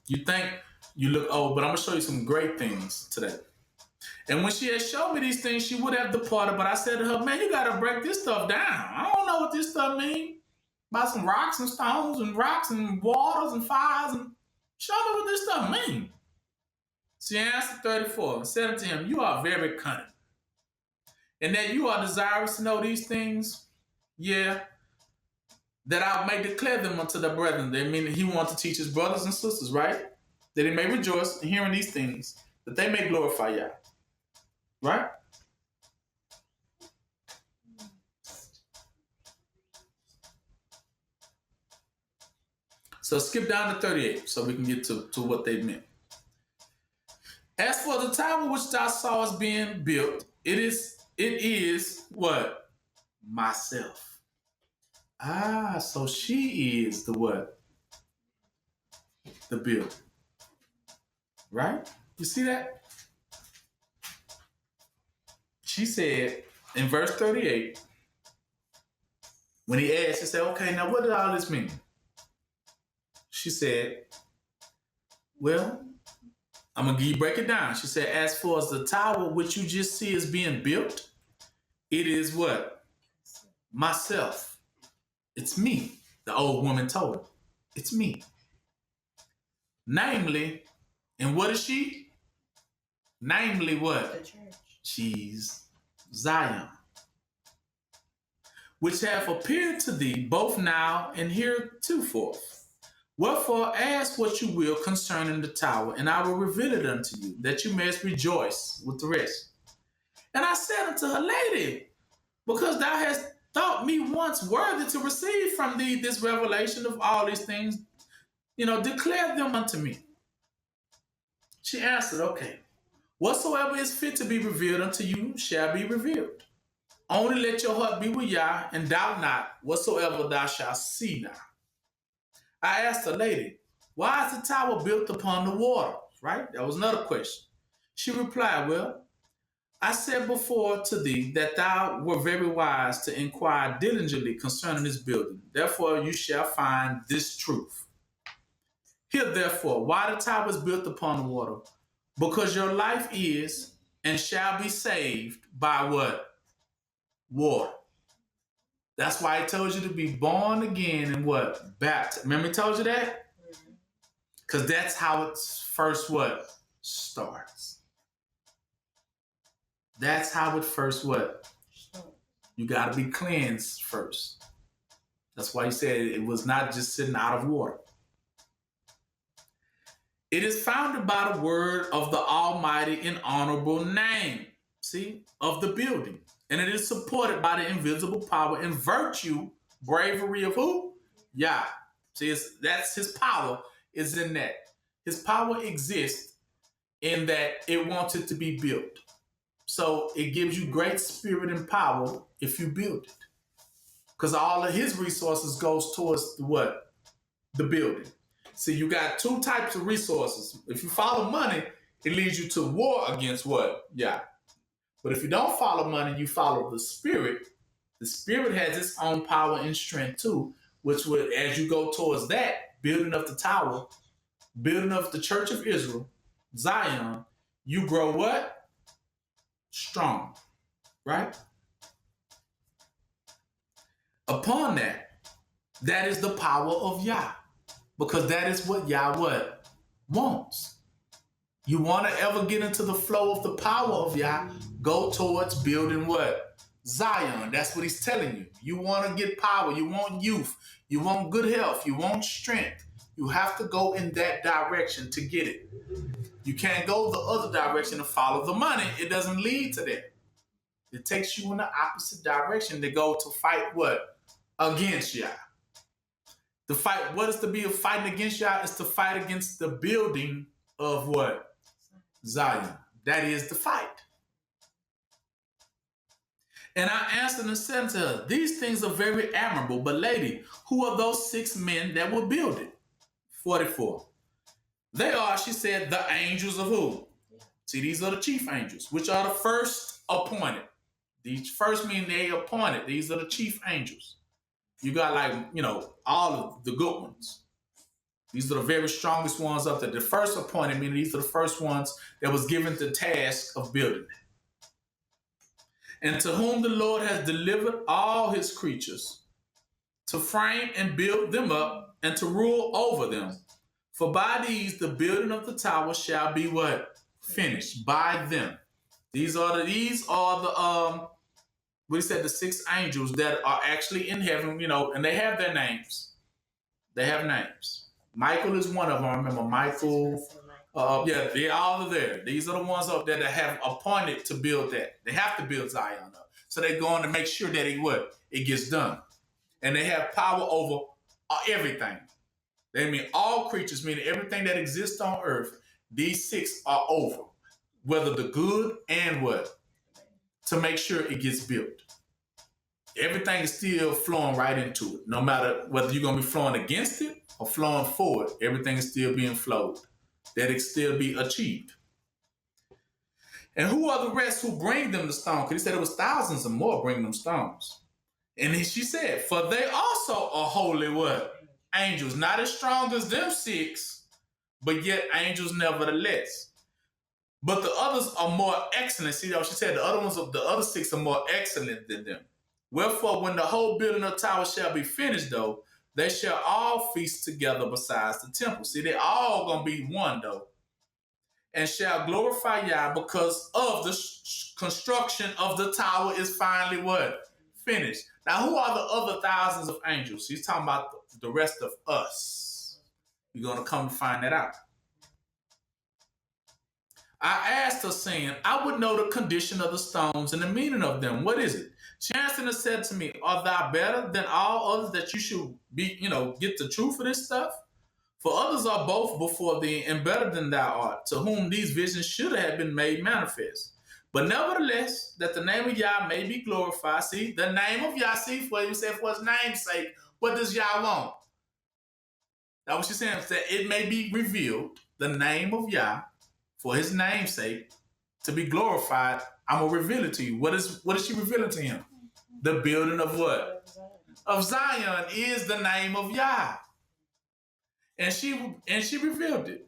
You think you look old, but I'm going to show you some great things today. And when she had showed me these things, she would have departed, but I said to her, man, you got to break this stuff down. I don't know what this stuff means. About some rocks and stones and rocks and waters and fires, and show me what this stuff means. She answered 34 and said unto him, you are very cunning, and that you are desirous to know these things, yeah, that I may declare them unto the brethren. They mean he wanted to teach his brothers and sisters, right? that he may rejoice in hearing these things, that they may glorify Yah. Right? So skip down to 38 so we can get to what they meant. As for the tower which thou sawest being built, it is what? Myself. Ah, so she is the what? The builder. Right? You see that? She said in verse 38, when he asked, he said, okay, now what did all this mean? She said, well, I'm going to break it down. She said, as far as the tower which you just see is being built, it is what? Myself. It's me. The old woman told her. It's me. Namely, and what is she? Namely what? The church. She's Zion, which have appeared to thee both now and heretofore. Wherefore ask what you will concerning the tower, and I will reveal it unto you, that you mayest rejoice with the rest. And I said unto her, Lady, because thou hast thought me once worthy to receive from thee this revelation of all these things, declare them unto me. She answered, okay, whatsoever is fit to be revealed unto you shall be revealed. Only let your heart be with Yah, and doubt not whatsoever thou shalt see now. I asked the lady, why is the tower built upon the water? Right? That was another question. She replied, well, I said before to thee that thou were very wise to inquire diligently concerning this building. Therefore you shall find this truth. Hear therefore why the tower is built upon the water. Because your life is and shall be saved by what? Water. That's why he told you to be born again and what? Baptized. Remember he told you that? Because that's how it's first what? Starts. That's how it first what? You got to be cleansed first. That's why he said it was not just sitting out of water. It is founded by the word of the Almighty and honorable name, see, of the building. And it is supported by the invisible power and virtue, bravery of who? Yah. See, that's his power is in that. His power exists in that it wants it to be built. So it gives you great spirit and power if you build it. Because all of his resources goes towards what? The building. See, you got two types of resources. If you follow money, it leads you to war against what? Yeah. But if you don't follow money, you follow the spirit. The spirit has its own power and strength too, which would, as you go towards that, building up the tower, building up the church of Israel, Zion, you grow what? Strong, right? Upon that, that is the power of Yah. Because that is what Yah what? Wants. You want to ever get into the flow of the power of Yah, go towards building what? Zion. That's what he's telling you. You want to get power. You want youth. You want good health. You want strength. You have to go in that direction to get it. You can't go the other direction and follow the money. It doesn't lead to that. It takes you in the opposite direction to go to fight what? Against Yah. The fight, what is to be a fighting against Yah? Is to fight against the building of what? Zion. That is the fight. And I answered and said to her, these things are very admirable, but lady, who are those 6 men that will build it? 44. They are, she said, the angels of who? See, these are the chief angels, which are the first appointed. These first mean they appointed. These are the chief angels. You got all of the good ones. These are the very strongest ones up there. The first appointed, meaning these are the first ones that was given the task of building. And to whom the Lord has delivered all his creatures, to frame and build them up and to rule over them. For by these the building of the tower shall be what? Finished. By them. These are the what he said, the 6 angels that are actually in heaven, and they have their names. They have names. Michael is one of them. I remember Michael, Yeah, they all are there. These are the ones up there that have appointed to build that. They have to build Zion up. So they're going to make sure that it gets done. And they have power over everything. They mean all creatures, meaning everything that exists on earth. These 6 are over, whether the good and what, to make sure it gets built. Everything is still flowing right into it. No matter whether you're going to be flowing against it or flowing forward, everything is still being flowed. That it still be achieved. And who are the rest who bring them the stone? Because he said it was thousands and more bring them stones. And then she said, for they also are holy what? Angels. Not as strong as them 6, but yet angels nevertheless. But the others are more excellent. See what she said? The other 6 are more excellent than them. Wherefore, when the whole building of the tower shall be finished, though, they shall all feast together besides the temple. See, they all going to be one, though. And shall glorify Yah because of the construction of the tower is finally what? Finished. Now, who are the other thousands of angels? He's talking about the rest of us. You're going to come to find that out. I asked her, saying, I would know the condition of the stones and the meaning of them. What is it? She answered and said to me, art thou better than all others that you should be, get the truth of this stuff? For others are both before thee and better than thou art, to whom these visions should have been made manifest. But nevertheless, that the name of Yah may be glorified. See, the name of Yah, see, for his name's sake, what does Yah want? That's what she's saying, that it may be revealed, the name of Yah, for his name's sake, to be glorified. I'm going to reveal it to you. What is she revealing to him? The building of what? Of Zion is the name of Yah. And she revealed it.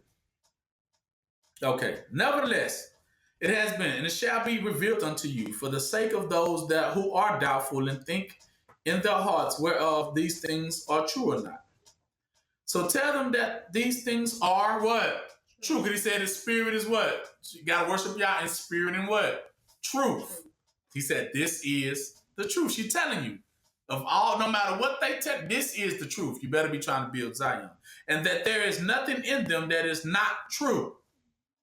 Okay. Nevertheless, it has been, and it shall be revealed unto you for the sake of those who are doubtful and think in their hearts whereof these things are true or not. So tell them that these things are what? True. Because he said his spirit is what? You got to worship Yah in spirit and what? Truth. He said this is the truth. She's telling you. Of all, no matter what they tell, this is the truth. You better be trying to build Zion. And that there is nothing in them that is not true.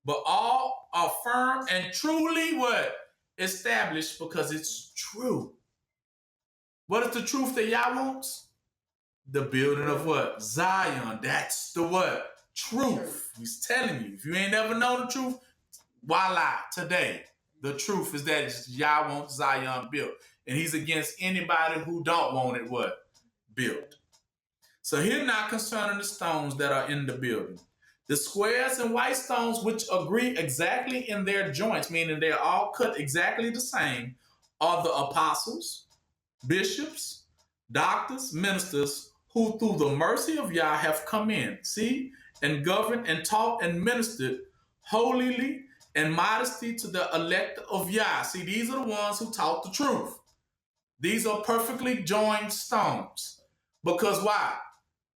But all are firm and truly what? Established because it's true. What is the truth that Yah wants? The building of what? Zion. That's the what? Truth. He's telling you. If you ain't never known the truth, voila, today. The truth is that Yah wants Zion built. And he's against anybody who don't want it what? Built. So here now concerning the stones that are in the building. The squares and white stones which agree exactly in their joints, meaning they're all cut exactly the same, are the apostles, bishops, doctors, ministers, who through the mercy of Yah have come in, see, and governed and taught and ministered holily and modesty to the elect of Yah. See, these are the ones who taught the truth. These are perfectly joined stones. Because why?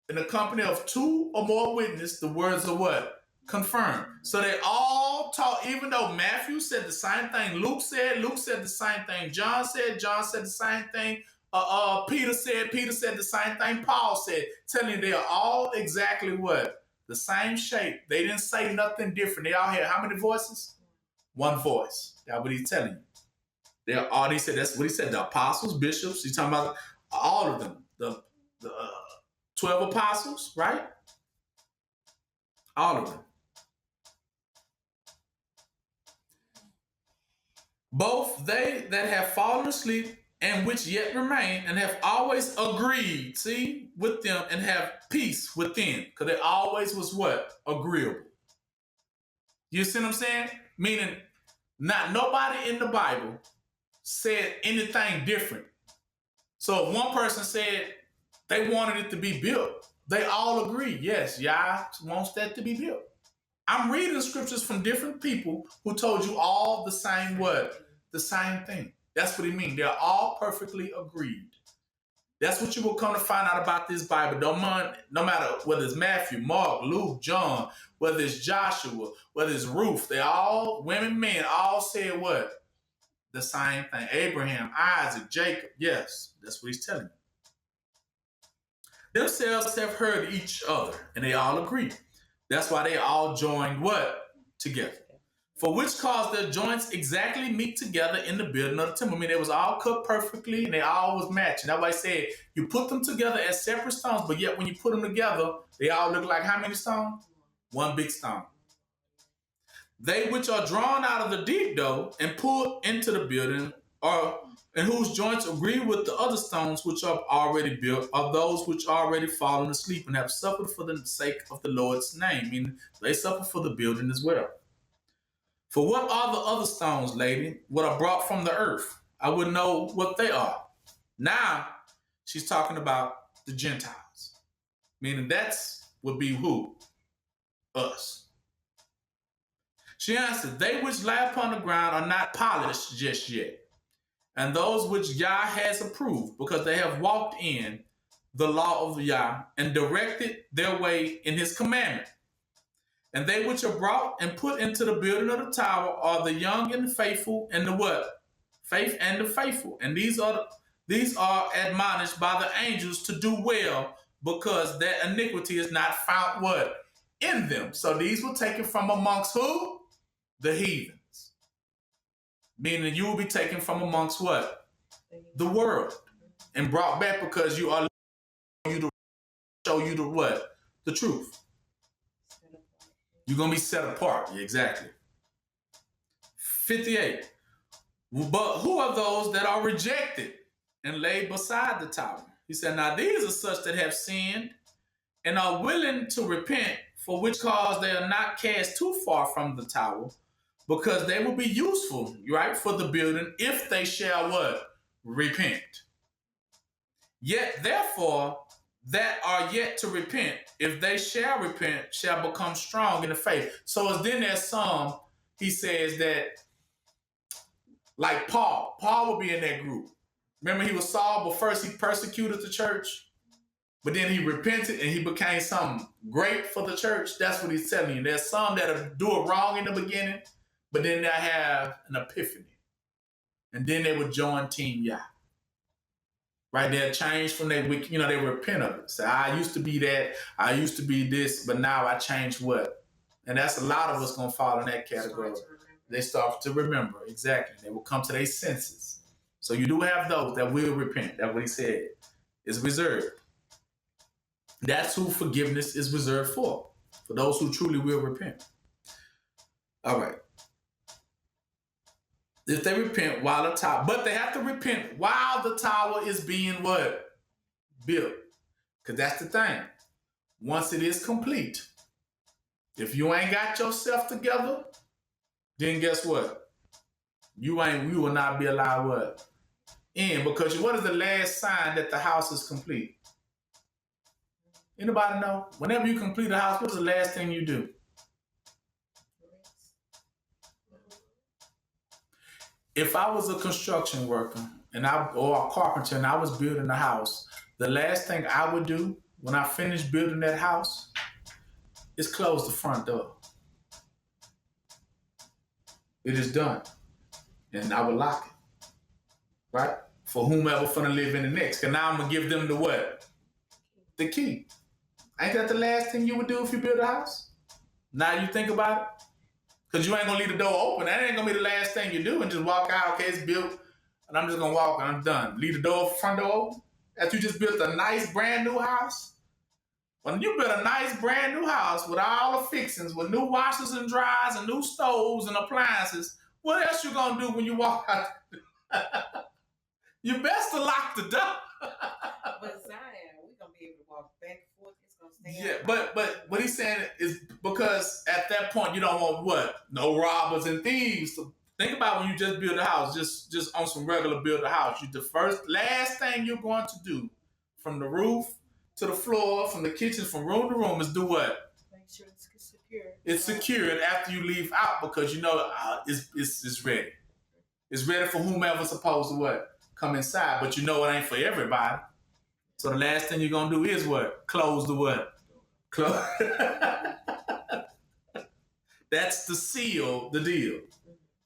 In the company of 2 or more witnesses, the words are what? Confirmed. So they all taught, even though Matthew said the same thing, Luke said the same thing, John said the same thing, Peter said the same thing, Paul said, telling you they are all exactly what? The same shape. They didn't say nothing different. They all had how many voices? One voice. That's what he's telling you. They're all, he said, that's what he said, the apostles, bishops, he's talking about all of them. The 12 apostles, right? All of them. Both they that have fallen asleep and which yet remain and have always agreed, see, with them and have peace within. Because they always was what? Agreeable. You see what I'm saying? Meaning, not nobody in the Bible said anything different. So if one person said they wanted it to be built, they all agree, yes, Yah wants that to be built. I'm reading scriptures from different people who told you all the same word, the same thing. That's what he means. They're all perfectly agreed. That's what you will come to find out about this Bible. Don't mind, no matter whether it's Matthew, Mark, Luke, John, whether it's Joshua, whether it's Ruth, they all, women, men, all said what? The same thing. Abraham, Isaac, Jacob. Yes, that's what he's telling you. Themselves have heard each other, and they all agree. That's why they all joined what? Together. For which cause their joints exactly meet together in the building of the temple. I mean, they was all cut perfectly and they all was matching. That's why I said you put them together as separate stones, but yet when you put them together, they all look like how many stones? One big stone. They which are drawn out of the deep, though, and pulled into the building, and whose joints agree with the other stones which are already built, are those which are already fallen asleep and have suffered for the sake of the Lord's name. Meaning they suffer for the building as well. For what are the other stones, lady? What are brought from the earth? I would know what they are. Now she's talking about the Gentiles. Meaning that's would be who? Us. She answered, they which lie upon the ground are not polished just yet, and those which Yah has approved, because they have walked in the law of Yah and directed their way in his commandment. And they which are brought and put into the building of the tower are the young and the faithful, and the what? Faith and the faithful. And these are admonished by the angels to do well, because that iniquity is not found what? In them. So these were taken from amongst who? The heathens. Meaning you will be taken from amongst what? The world. And brought back because you are you to show you the what? The truth. You're going to be set apart. Exactly. 58. But who are those that are rejected and laid beside the tower? He said, now these are such that have sinned and are willing to repent, for which cause they are not cast too far from the tower, because they will be useful, right, for the building if they shall what? Repent. Yet therefore that are yet to repent, if they shall repent, shall become strong in the faith. So as then there's some, he says that, like Paul will be in that group. Remember he was Saul, but first he persecuted the church, but then he repented and he became something great for the church. That's what he's telling you. There's some that do it wrong in the beginning, but then they have an epiphany. And then they would join Team Yah. Right? They'll change from their, they repent of it. So I used to be that, I used to be this, but now I changed what? And that's a lot of us going to fall in that category. They start to remember. Exactly. They will come to their senses. So you do have those that will repent. That's what he said. It's reserved. That's who forgiveness is reserved for those who truly will repent. All right. If they repent while the tower, but they have to repent while the tower is being what? Built. Because that's the thing. Once it is complete, if you ain't got yourself together, then guess what? You will not be allowed what? In. Because what is the last sign that the house is complete? Anybody know? Whenever you complete a house, what's the last thing you do? If I was a construction worker or a carpenter and I was building a house, the last thing I would do when I finished building that house is close the front door. It is done. And I would lock it. Right? For whomever finna live in the next. Because now I'm going to give them the what? The key. Ain't that the last thing you would do if you build a house? Now you think about it? Because you ain't going to leave the door open. That ain't going to be the last thing you do and just walk out. Okay, it's built. And I'm just going to walk and I'm done. Leave the door, front door open. After you just built a nice brand new house. When you build a nice brand new house with all the fixings, with new washers and dryers and new stoves and appliances, what else you going to do when you walk out? You best to lock the door. But Zion, we're going to be able to walk back and forth. It's going to stay Yeah, but what he's saying is because at that point you don't want what? No robbers and thieves. So think about when you just build a house, just on some regular build a house. Last thing you're going to do from the roof to the floor, from the kitchen, from room to room is do what? Make sure it's secure. It's secured after you leave out because it's ready. It's ready for whomever's supposed to what? Come inside, but it ain't for everybody. So the last thing you're going to do is what? Close the what? Close. That's the seal, the deal.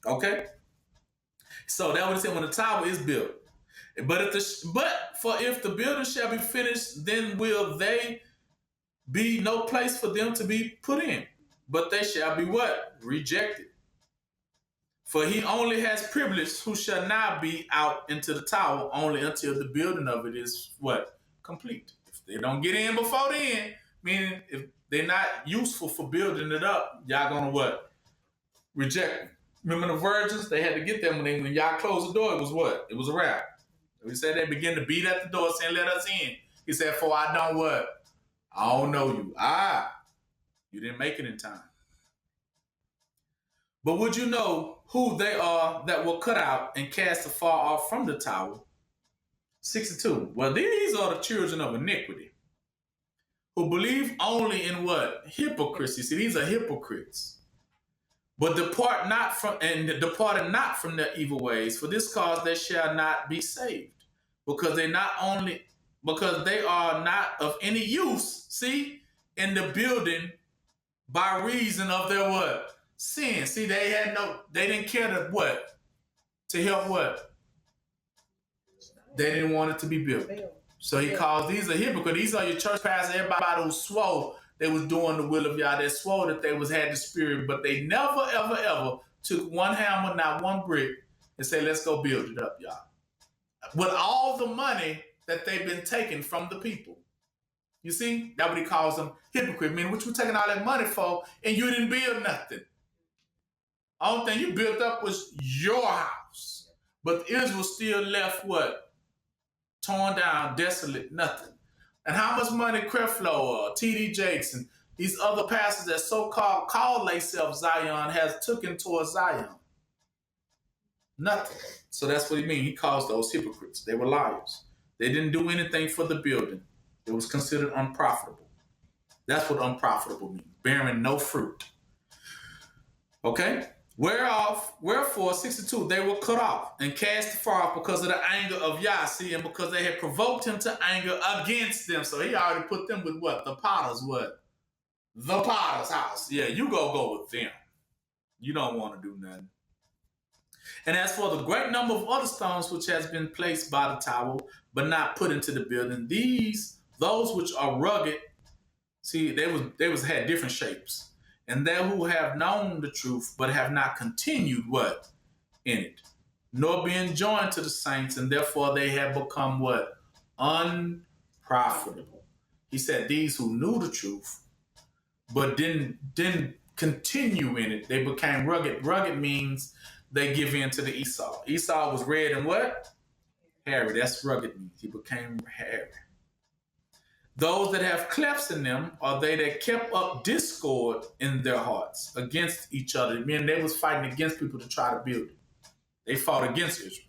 Okay? So that was it when the tower is built. But if the building shall be finished, then will they be no place for them to be put in, but they shall be what? Rejected. For he only has privilege who shall not be out into the tower only until the building of it is what? Complete. If they don't get in before then, meaning if they're not useful for building it up, y'all gonna what? Reject them. Remember the virgins? They had to get them when y'all closed the door. It was what? It was a wrap. He said they began to beat at the door saying, let us in. He said, for I don't what? I don't know you. You didn't make it in time. But would you know who they are that were cut out and cast afar off from the tower? 62. Well, these are the children of iniquity, who believe only in what? Hypocrisy. See, these are hypocrites. But departed not from their evil ways. For this cause they shall not be saved, because they are not of any use. See, in the building by reason of their what? Sin. See, they didn't care to what? To help what? They didn't want it to be built. So he calls these a hypocrite. These are your church pastors, everybody who swore they was doing the will of y'all. They swore that they had the spirit, but they never, ever, ever took one hammer, not one brick, and say, let's go build it up, y'all. With all the money that they've been taking from the people. You see? That's what he calls them hypocrite. Meaning, what you taking all that money for, and you didn't build nothing. Only thing you built up was your house. But Israel still left what? Torn down, desolate, nothing. And how much money Creflo or T.D. Jakes and these other pastors that so-called call themselves Zion has taken towards Zion? Nothing. So that's what he means. He calls those hypocrites. They were liars. They didn't do anything for the building. It was considered unprofitable. That's what unprofitable means. Bearing no fruit. Okay? Wherefore, 62, they were cut off and cast afar off because of the anger of Yah, see, and because they had provoked him to anger against them. So he already put them with what? The potter's what? The potter's house. Yeah, you go with them. You don't want to do nothing. And as for the great number of other stones which has been placed by the tower, but not put into the building, those which are rugged, see, they had different shapes. And they who have known the truth, but have not continued what? In it. Nor being joined to the saints, and therefore they have become what? Unprofitable. He said these who knew the truth, but didn't continue in it, they became rugged. Rugged means they give in to the Esau. Esau was red and what? Hairy. That's rugged means. He became hairy. Those that have clefts in them are they that kept up discord in their hearts against each other. Meaning they was fighting against people to try to build it. They fought against Israel.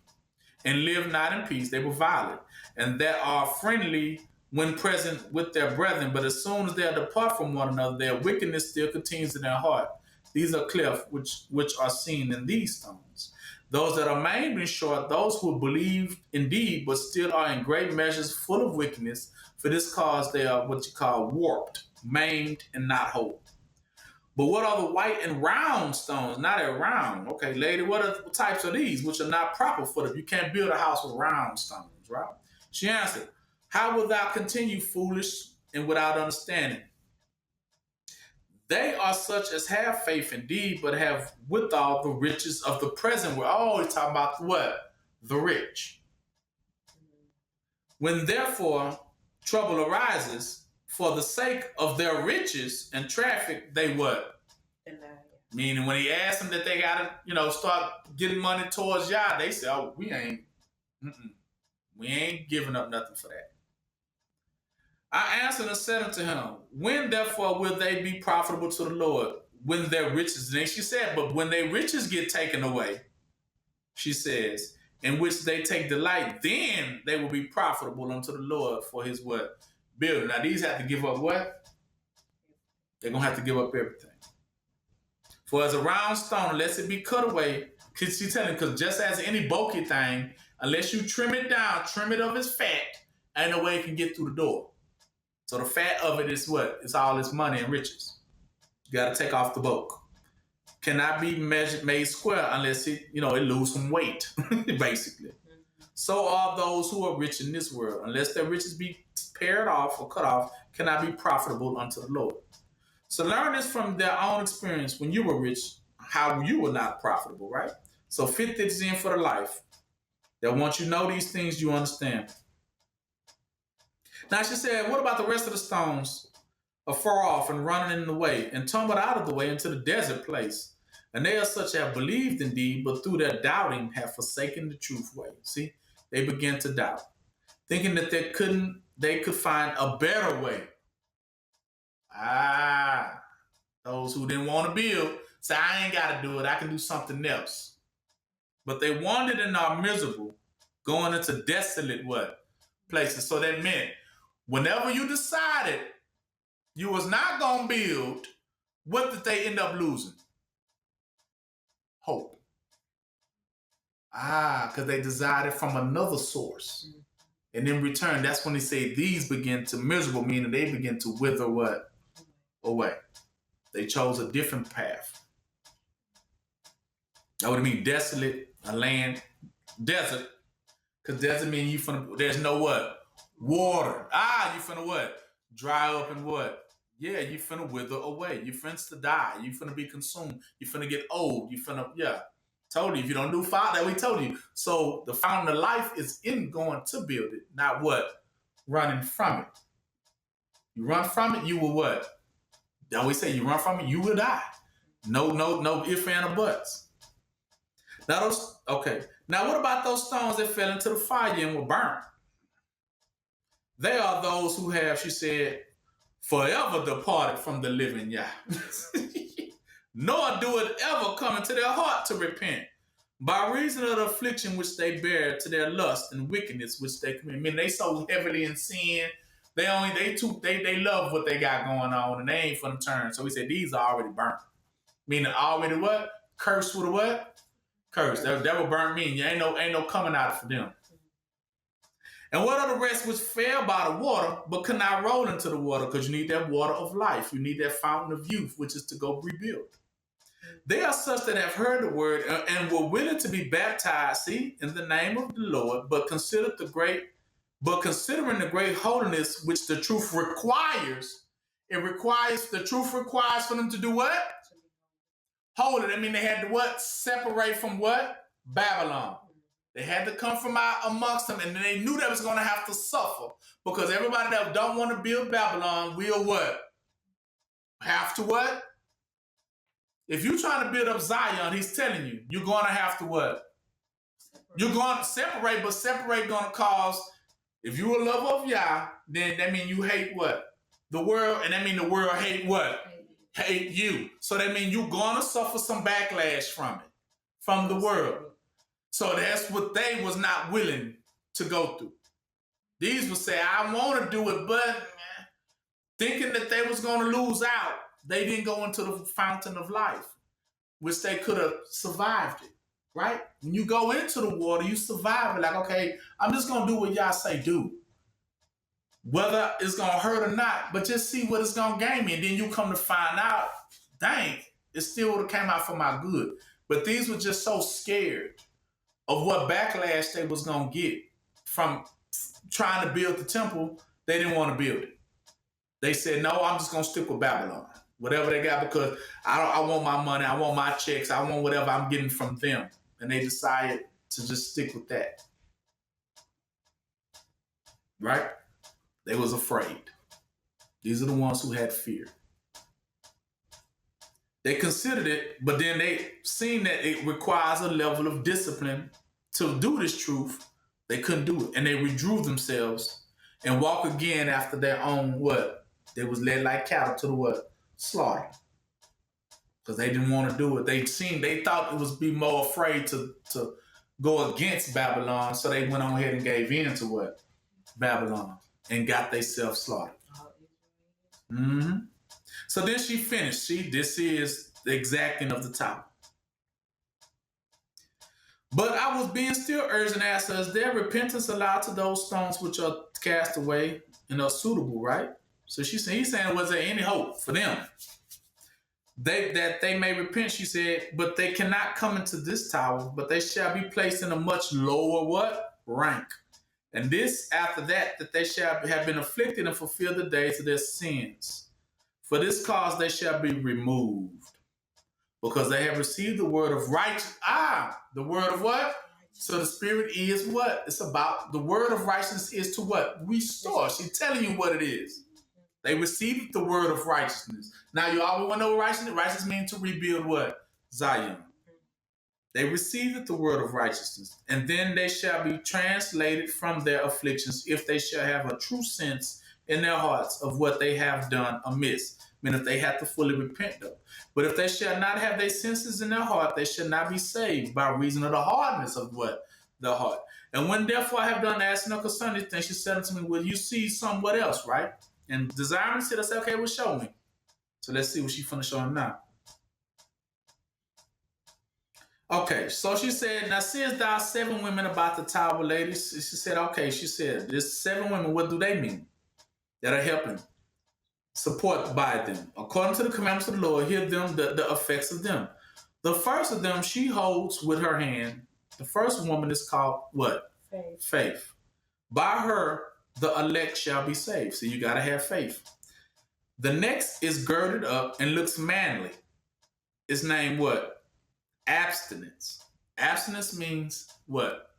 And lived not in peace. They were violent. And that are friendly when present with their brethren. But as soon as they depart from one another, their wickedness still continues in their heart. These are clefts which are seen in these stones. Those that are maimed and short, those who believe indeed, but still are in great measures full of wickedness. For this cause they are what you call warped, maimed, and not whole. But what are the white and round stones? Not a round. Okay, lady, what types are these which are not proper for them? You can't build a house with round stones, right? She answered, how wilt thou continue foolish and without understanding? They are such as have faith indeed, but have withal the riches of the present. We're always talking about what? The rich. When therefore trouble arises, for the sake of their riches and traffic, they what? Meaning when he asked them that they got to, start getting money towards Yah, they say, oh, we ain't giving up nothing for that. I answered and said unto him, when therefore will they be profitable to the Lord? When their riches, and she said, but when their riches get taken away, she says, in which they take delight, then they will be profitable unto the Lord for his what? Building. Now these have to give up what? They're going to have to give up everything. For as a round stone, unless it be cut away, she's telling, because just as any bulky thing, unless you trim it down, trim it of its fat, ain't no way it can get through the door. So the fat of it is what? It's all its money and riches. You got to take off the bulk. Cannot be made square unless it lose some weight, basically. So are those who are rich in this world, unless their riches be pared off or cut off cannot be profitable unto the Lord. So learn this from their own experience when you were rich, how you were not profitable, right? So fit this in for the life that once you know these things, you understand. Now she said, what about the rest of the stones afar off and running in the way and tumbled out of the way into the desert place? And they are such have believed indeed, but through their doubting have forsaken the truth way. See, they began to doubt, thinking that they could find a better way. Those who didn't want to build say, I ain't got to do it. I can do something else. But they wandered and are miserable, going into desolate what? Places. So that meant whenever you decided you was not going to build, what did they end up losing? Hope. Because they desired it from another source. And in return, that's when they say these begin to miserable, meaning they begin to wither what? Away. They chose a different path. That would mean desolate, a land, desert. Because desert means there's no what? Water. You finna what? Dry up and what? Yeah, you finna wither away. You finna to die. You finna be consumed. You finna get old. You finna, told you, if you don't do fire, that we told you. So the fountain of life is in going to build it, not what? Running from it. You run from it, you will what? They always say you run from it, you will die. No if and or buts. Now what about those stones that fell into the fire and were burned? They are those who have, she said, forever departed from the living Yah. Nor do it ever come into their heart to repent, by reason of the affliction which they bear to their lust and wickedness which they commit. I mean, they so heavily in sin, they love what they got going on, and they ain't finna turn. So we said these are already burnt. Meaning already what? Cursed with a what? Cursed. That will burn me. Ain't no coming out for them. And what are the rest which fell by the water, but could not roll into the water? Because you need that water of life. You need that fountain of youth, which is to go rebuild. They are such that have heard the word and were willing to be baptized, in the name of the Lord, but considering the great holiness which the truth requires, the truth requires for them to do what? Hold it. I mean, they had to what? Separate from what? Babylon. They had to come from out amongst them, and they knew they was going to have to suffer, because everybody that don't want to build Babylon will what? Have to what? If you're trying to build up Zion, he's telling you, you're going to have to what? You're going to separate, but separate going to cause, if you're a lover of Yah, then that means you hate what? The world, and that means the world hate what? Hate you. So that means you're going to suffer some backlash from it, from the world. So that's what they was not willing to go through. These would say, I want to do it, but thinking that they was going to lose out, they didn't go into the fountain of life, which they could have survived it, right? When you go into the water, you survive it. Like, okay, I'm just going to do what y'all say do. Whether it's going to hurt or not, but just see what it's going to gain me. And then you come to find out, dang, it still would have came out for my good. But these were just so scared of what backlash they was going to get from trying to build the temple. They didn't want to build it. They said, no, I'm just going to stick with Babylon. Whatever they got, because I want my money, I want my checks, I want whatever I'm getting from them. And they decided to just stick with that. Right? They was afraid. These are the ones who had fear. They considered it, but then they seen that it requires a level of discipline to do this truth. They couldn't do it. And they withdrew themselves and walk again after their own what? They was led like cattle to the what? Slaughter. Because they didn't want to do it. They thought it was be more afraid to go against Babylon. So they went on ahead and gave in to what? Babylon. And got themselves slaughtered. Mm-hmm. So then she finished. This is the exacting of the topic. But I was being still urged and asked her, is there repentance allowed to those stones which are cast away and are suitable, right? So he's saying, was there any hope for them? That they may repent, she said, but they cannot come into this tower, but they shall be placed in a much lower what? Rank. And this after that they shall have been afflicted and fulfill the days of their sins. For this cause they shall be removed, because they have received the word of righteousness. The word of what? So the Spirit is what? It's about the word of righteousness is to what? Restore. She's telling you what it is. They received the word of righteousness. Now you always want to know what righteousness? Righteousness means to rebuild what? Zion. They received the word of righteousness, and then they shall be translated from their afflictions if they shall have a true sense in their hearts of what they have done amiss. I mean, if they have to fully repent, though. But if they shall not have their senses in their heart, they shall not be saved by reason of the hardness of what? The heart. And when therefore I have done asking her concerning things, she said unto me, well, you see somewhat else, right? And desiring said, I said, okay, well, show me. So let's see what she's finna show him now. Okay, so she said, now seest thou 7 women about the tower, ladies? She said, okay, she said, there's 7 women, what do they mean? That are helping, support by them. According to the commandments of the Lord, hear them, the effects of them. The first of them, she holds with her hand. The first woman is called what? Faith. By her, the elect shall be saved. So you got to have faith. The next is girded up and looks manly. It's named what? Abstinence. Abstinence means what?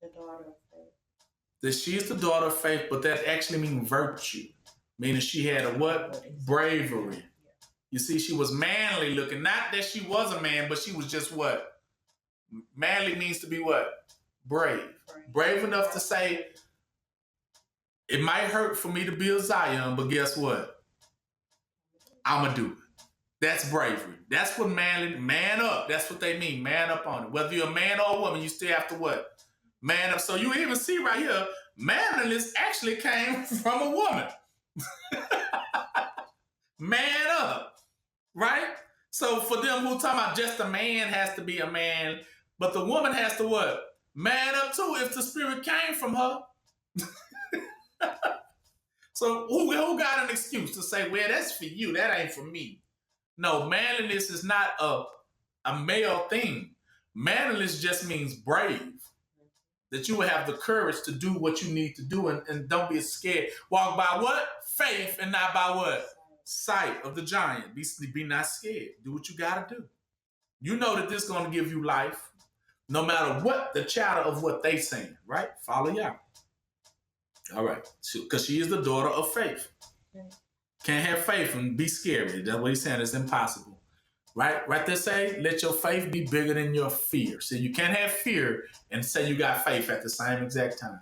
The daughter of faith. That she is the daughter of faith, but that actually means virtue. Meaning she had a what? Bravery. You see, she was manly looking. Not that she was a man, but she was just what? Manly means to be what? Brave. Brave enough to say, it might hurt for me to build Zion, but guess what? I'm going to do it. That's bravery. That's what manly, man up. That's what they mean. Man up on it. Whether you're a man or a woman, you still have to what? Man up. So you even see right here, manliness actually came from a woman. Man up. Right? So for them who talking about just a man has to be a man, but the woman has to what? Man up too if the Spirit came from her. So who got an excuse to say, well, that's for you, that ain't for me? No, manliness is not a male thing. Manliness just means brave. That you will have the courage to do what you need to do and don't be scared. Walk by what? Faith and not by what? Sight of the giant. Be not scared. Do what you got to do. You know that this is going to give you life no matter what the chatter of what they saying, right? Follow y'all. All right. Because she is the daughter of faith. Can't have faith and be scary. That's what he's saying. It's impossible. Right? Right there say, let your faith be bigger than your fear. So you can't have fear and say you got faith at the same exact time.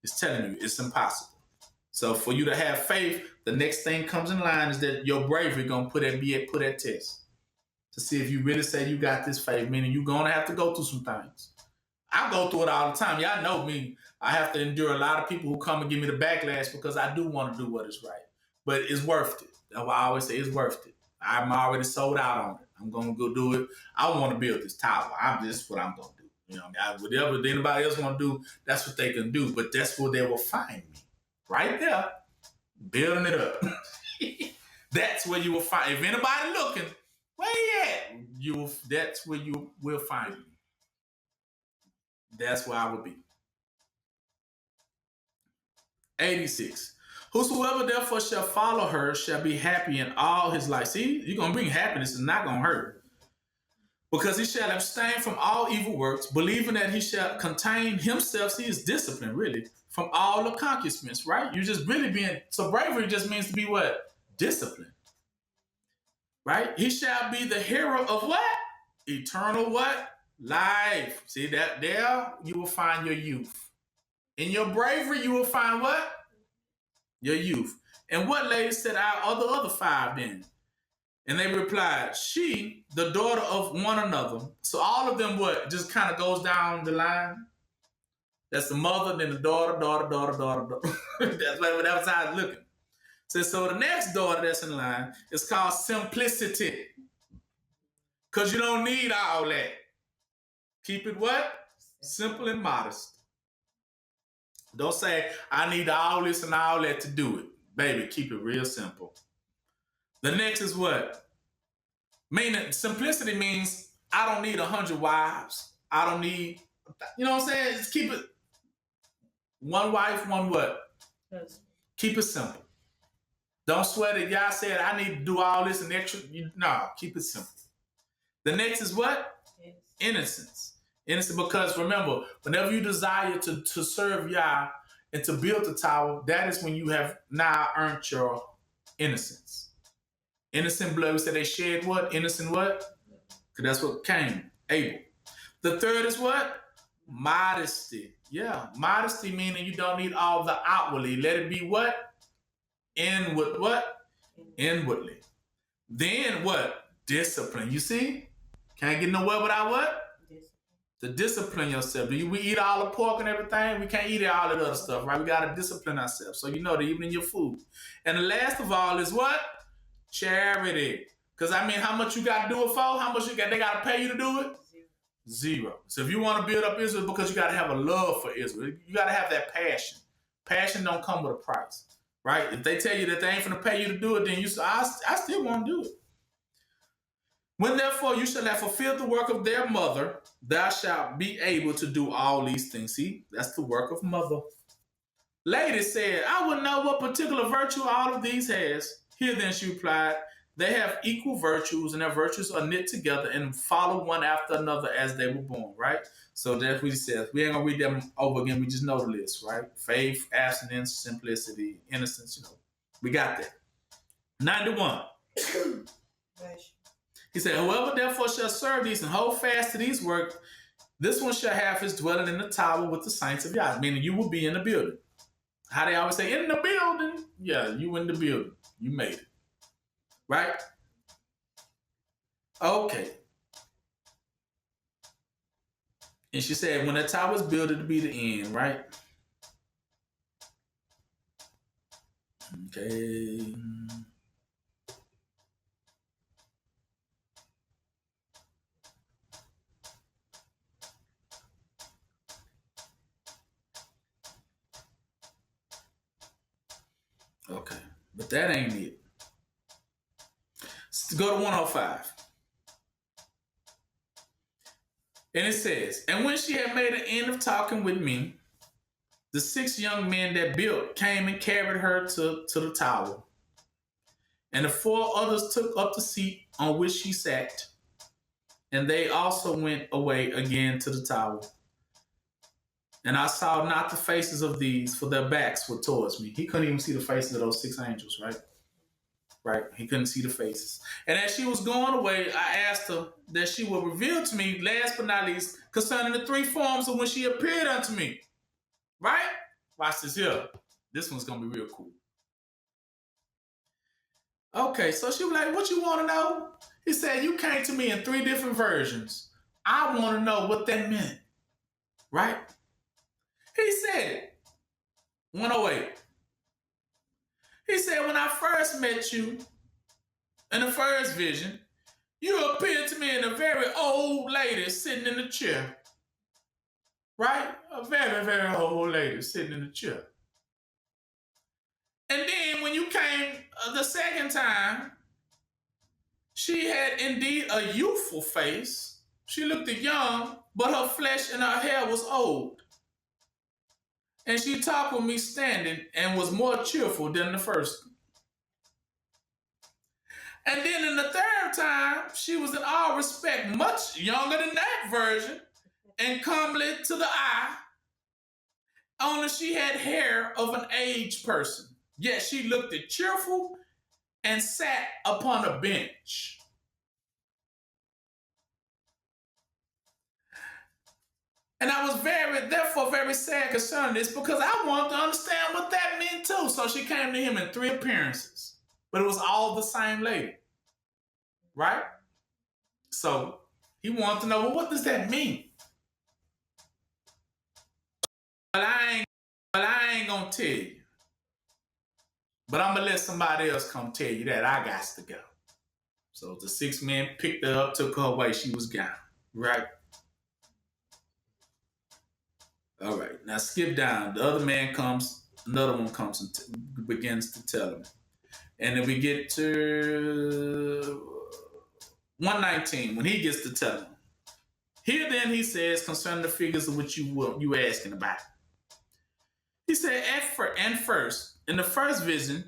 It's telling you it's impossible. So for you to have faith, the next thing comes in line is that your bravery going to put that test. To see if you really say you got this faith, meaning you're going to have to go through some things. I go through it all the time. Y'all know me. I have to endure a lot of people who come and give me the backlash because I do want to do what is right. But it's worth it. That's why I always say it's worth it. I'm already sold out on it. I'm going to go do it. I want to build this tower. This is what I'm going to do. You know, whatever anybody else want to do, that's what they can do. But that's where they will find me. Right there. Building it up. That's where you will find. If anybody looking, where you at? That's where you will find me. That's where I will be. 86. Whosoever therefore shall follow her shall be happy in all his life. See, you're going to bring happiness. It's not going to hurt. Because he shall abstain from all evil works, believing that he shall contain himself. See, it's discipline, really, from all accomplishments, right? You're just really being, so bravery just means to be what? Discipline. Right? He shall be the hero of what? Eternal what? Life. See, that there you will find your youth. In your bravery, you will find what? Your youth. And what lady said are the other 5 then? And they replied, she, the daughter of one another. So all of them what? Just kind of goes down the line. That's the mother, then the daughter. That's how it's looking. So the next daughter that's in line is called simplicity. Because you don't need all that. Keep it what? Simple and modest. Don't say, I need all this and all that to do it. Baby, keep it real simple. The next is what? Meaning, simplicity means I don't need 100 wives. I don't need, you know what I'm saying? Just keep it one wife, one what? Husband. Keep it simple. Don't sweat it. Y'all said I need to do all this and extra. No, keep it simple. The next is what? Yes. Innocence. Innocent, because remember, whenever you desire to serve Yah and to build the tower, that is when you have now earned your innocence. Innocent blood, we said they shed what? Innocent what? Because that's what came, Abel. The third is what? Modesty. Yeah, modesty meaning you don't need all the outwardly. Let it be what? Inward what? Inwardly. Then what? Discipline. You see? Can't get nowhere without what? To discipline yourself. We eat all the pork and everything? We can't eat all that other stuff, right? We got to discipline ourselves. So you know that even in your food. And the last of all is what? Charity. Because I mean, how much you got to do it for? How much they got to pay you to do it? Zero. So if you want to build up Israel, because you got to have a love for Israel. You got to have that passion. Passion don't come with a price, right? If they tell you that they ain't going to pay you to do it, then you say, I still want to do it. When therefore you shall have fulfilled the work of their mother, thou shalt be able to do all these things. See, that's the work of mother. Lady said, I wouldn't know what particular virtue all of these has. Here then she replied, they have equal virtues, and their virtues are knit together and follow one after another as they were born, right? So that's what he says. We ain't gonna read them over again. We just know the list, right? Faith, abstinence, simplicity, innocence, We got that. 91. He said, whoever therefore shall serve these and hold fast to these work, this one shall have his dwelling in the tower with the saints of Yah. Meaning you will be in the building. How they always say, in the building? Yeah, you in the building. You made it. Right? Okay. And she said, when the tower is built, it'll be the end, right? Okay. Okay, but that ain't it. Let's go to 105. And it says, and when she had made an end of talking with me, the 6 young men that built came and carried her to the tower. And the 4 others took up the seat on which she sat. And they also went away again to the tower. And I saw not the faces of these, for their backs were towards me. He couldn't even see the faces of those 6 angels, right? Right? He couldn't see the faces. And as she was going away, I asked her that she would reveal to me, last but not least, concerning the 3 forms of when she appeared unto me. Right? Watch this here. This one's going to be real cool. Okay, so she was like, what you want to know? He said, you came to me in 3 different versions. I want to know what that meant. Right? He said, 108. He said, when I first met you in the first vision, you appeared to me in a very old lady sitting in a chair. Right? A very, very old lady sitting in a chair. And then when you came the second time, she had indeed a youthful face. She looked young, but her flesh and her hair was old. And she talked with me standing and was more cheerful than the first. And then in the third time, she was in all respect much younger than that version and comely to the eye. Only she had hair of an aged person. Yet she looked cheerful and sat upon a bench. And I was therefore very sad concerning this, because I wanted to understand what that meant too. So she came to him in 3 appearances, but it was all the same lady, right? So he wanted to know, well, what does that mean? But I ain't gonna tell you. But I'm gonna let somebody else come tell you that. I got to go. So the 6 men picked her up, took her away. She was gone, right? All right, now skip down. The other man comes, another one comes and begins to tell him. And then we get to 119, when he gets to tell him. Here then he says, concerning the figures of which you asking about. He said, first, in the first vision,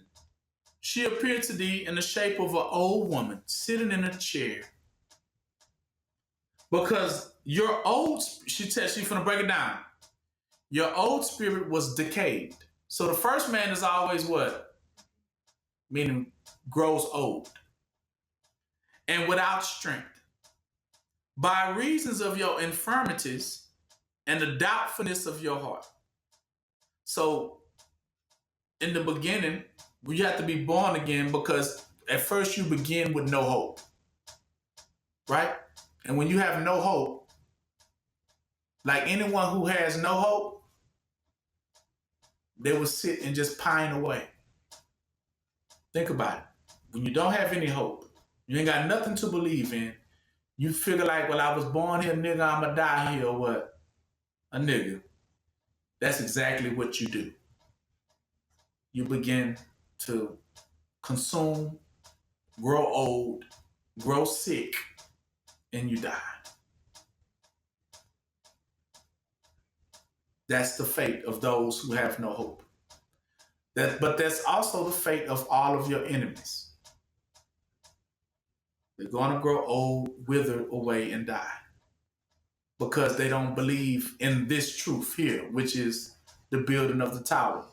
she appeared to thee in the shape of an old woman sitting in a chair. Because your old, she's finna break it down. Your old spirit was decayed. So the first man is always what? Meaning grows old and without strength. By reasons of your infirmities and the doubtfulness of your heart. So in the beginning, you have to be born again because at first you begin with no hope. Right? And when you have no hope, like anyone who has no hope, they will sit and just pine away. Think about it. When you don't have any hope, you ain't got nothing to believe in, you figure like, well, I was born here, nigga, I'ma die here, or what? A nigga. That's exactly what you do. You begin to consume, grow old, grow sick, and you die. That's the fate of those who have no hope. But that's also the fate of all of your enemies. They're going to grow old, wither away, and die because they don't believe in this truth here, which is the building of the tower.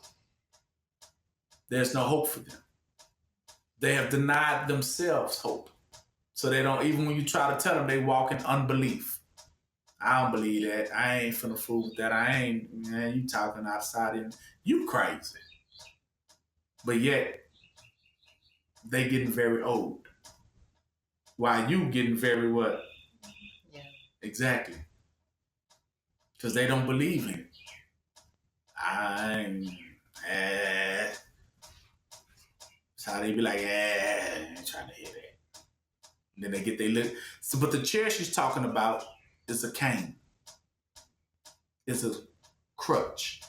There's no hope for them. They have denied themselves hope. So they don't, even when you try to tell them, they walk in unbelief. I don't believe that. I ain't finna fool with that. I ain't, man, you talking outside and you crazy. But yet, they getting very old. While you getting very what? Yeah. Exactly. Because they don't believe in it. So they be like, I ain't trying to hear that. And then they get their look. So, but the chair she's talking about is a cane. It's a crutch.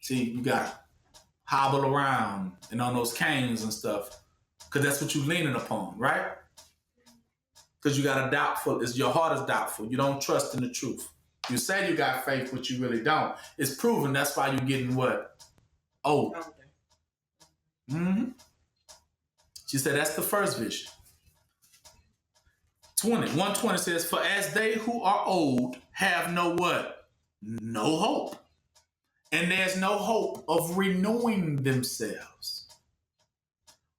See, you got hobble around and on those canes and stuff, because that's what you're leaning upon, right? Because you got a doubtful, your heart is doubtful. You don't trust in the truth. You say you got faith, but you really don't. It's proven. That's why you're getting what? Old. Okay. Mm-hmm. She said that's the first vision. 120 says, for as they who are old have no what? No hope. And there's no hope of renewing themselves.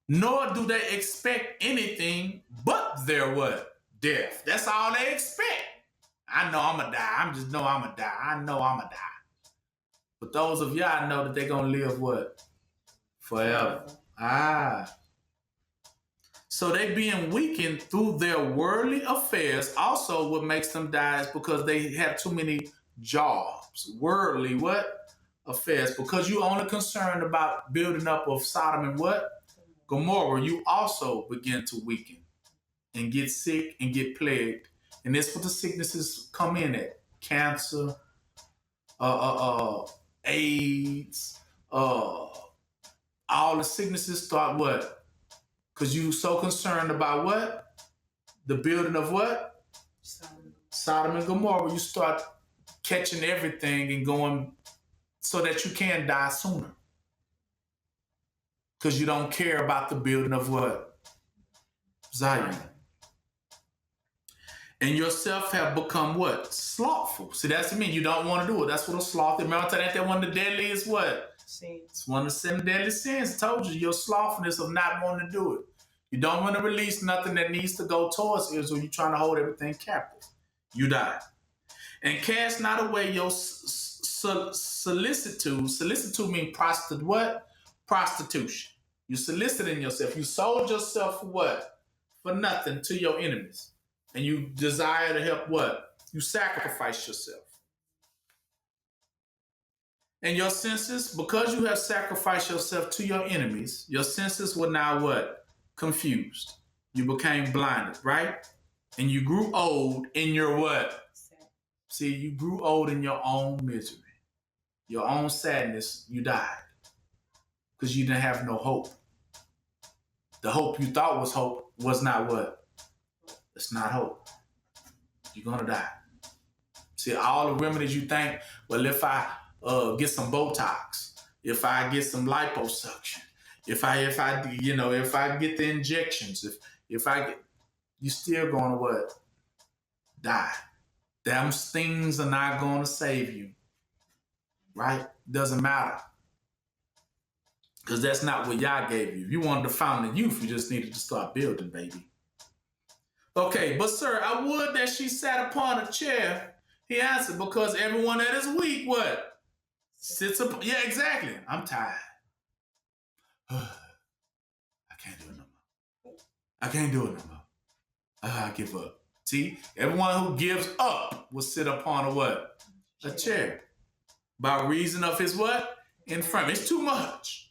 Nor do they expect anything but their what? Death. That's all they expect. I know I'm going to die. I just know I'm going to die. I know I'm going to die. But those of y'all know that they're going to live what? Forever. So they being weakened through their worldly affairs. Also what makes them die is because they have too many jobs. Worldly what? Affairs. Because you only concerned about building up of Sodom and what? Gomorrah. You also begin to weaken and get sick and get plagued. And that's what the sicknesses come in at. Cancer, AIDS, all the sicknesses start what? Because you so concerned about what? The building of what? Sodom and Gomorrah. You start catching everything and going so that you can die sooner. Because you don't care about the building of what? Zion. And yourself have become what? Slothful. See, that's what I mean. You don't want to do it. That's what a sloth is. Remember, that one of the deadliest what? Sin. It's one of the 7 deadly sins. I told you, your slothfulness of not wanting to do it. You don't want to release nothing that needs to go towards Israel. You're trying to hold everything captive. You die. And cast not away your solicitude. Solicitude means what? Prostitution. You soliciting yourself. You sold yourself for what? For nothing to your enemies. And you desire to help what? You sacrifice yourself. And your senses, because you have sacrificed yourself to your enemies, your senses were now what? Confused. You became blinded, right? And you grew old in your what? See, you grew old in your own misery. Your own sadness, you died. Because you didn't have no hope. The hope you thought was hope was not what? It's not hope. You're going to die. See, all the remedies you think, well, if I get some Botox, if I get some liposuction, if I get the injections, if I get, you still gonna what? Die. Them things are not gonna save you, right? Doesn't matter. Because that's not what Yah gave you. If you wanted to found the youth, you just needed to start building, baby. Okay, but sir, I would that she sat upon a chair. He answered, because everyone that is weak, what? Sits up. Yeah, exactly. I'm tired. I can't do it no more. I can't do it no more. I give up. See, everyone who gives up will sit upon a what? A chair. By reason of his what? Infirmity. It's too much.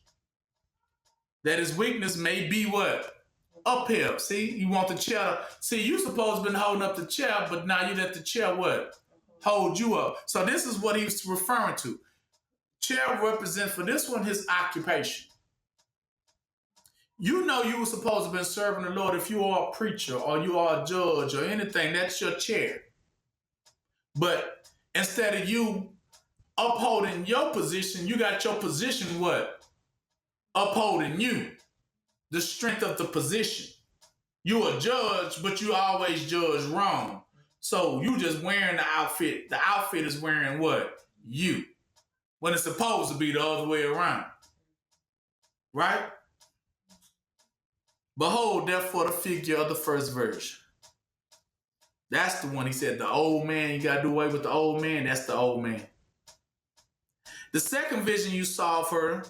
That his weakness may be what? Uphill. See, you want the chair. See, you supposed to been holding up the chair, but now you let the chair what? Hold you up. So this is what he's referring to. Chair represents for this one his occupation. You know you were supposed to have been serving the Lord if you are a preacher or you are a judge or anything. That's your chair. But instead of you upholding your position, you got your position what? Upholding you. The strength of the position. You a judge, but you always judge wrong. So you just wearing the outfit. The outfit is wearing what? You. When it's supposed to be the other way around. Right? Behold, therefore, the figure of the first version. That's the one he said, the old man, you got to do away with the old man. That's the old man. The second vision you saw of her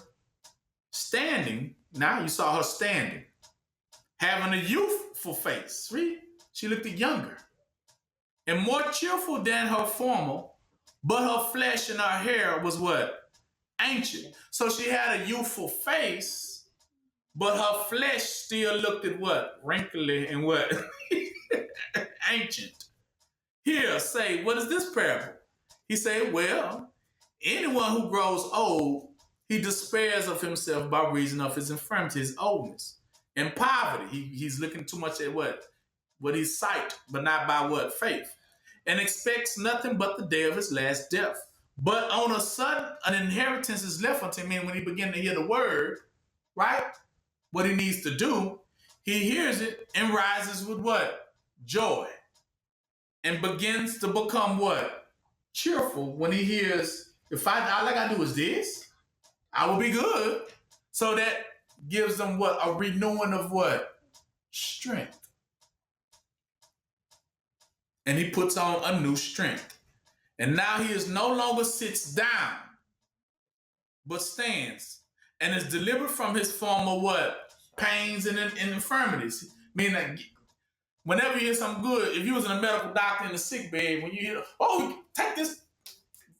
standing, now you saw her standing, having a youthful face. Read? She looked younger and more cheerful than her former, but her flesh and her hair was what? Ancient. So she had a youthful face, but her flesh still looked at what? Wrinkly and what? Ancient. Here, say, what is this parable? He said, well, anyone who grows old, he despairs of himself by reason of his infirmity, his oldness, and poverty. He's looking too much at what? What he sight, but not by what? Faith. And expects nothing but the day of his last death. But on a sudden, an inheritance is left unto him. When he begins to hear the word, right? What he needs to do, he hears it and rises with what? Joy. And begins to become what? Cheerful when he hears, if all I gotta do is this, I will be good. So that gives them what? A renewing of what? Strength. And he puts on a new strength. And now he is no longer sits down, but stands, and is delivered from his former what? Pains and infirmities. Meaning that whenever you hear something good, if you was in a medical doctor in the sick bed, when you hear, oh, take this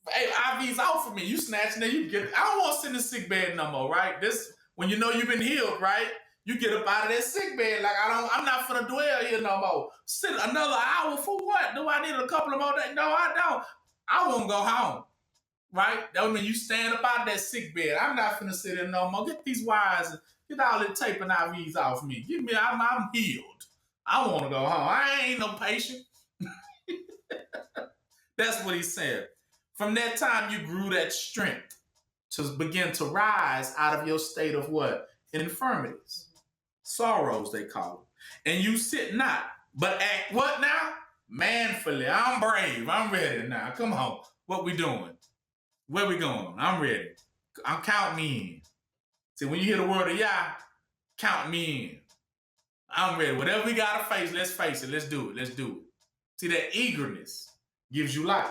IVs out for me, you snatch and then you get, I don't want to sit in the sick bed no more, right? This, when you know you've been healed, right? You get up out of that sick bed like, I'm not finna dwell here no more. Sit another hour for what? Do I need a couple of more days? No, I don't. I won't go home, right? That would mean you stand up out of that sick bed. I'm not finna sit in no more. Get these wires and get all the tape and IVs off me. Give me, I'm healed. I want to go home. I ain't no patient. That's what he said. From that time, you grew that strength to begin to rise out of your state of what? Infirmities. Sorrows, they call it. And you sit not, but act what now? Manfully. I'm brave. I'm ready now. Come on. What we doing? Where we going? I'm ready. Count me in. See, when you hear the word of Yah, count me in. I'm ready. Whatever we got to face, let's face it. Let's do it. Let's do it. See, that eagerness gives you life.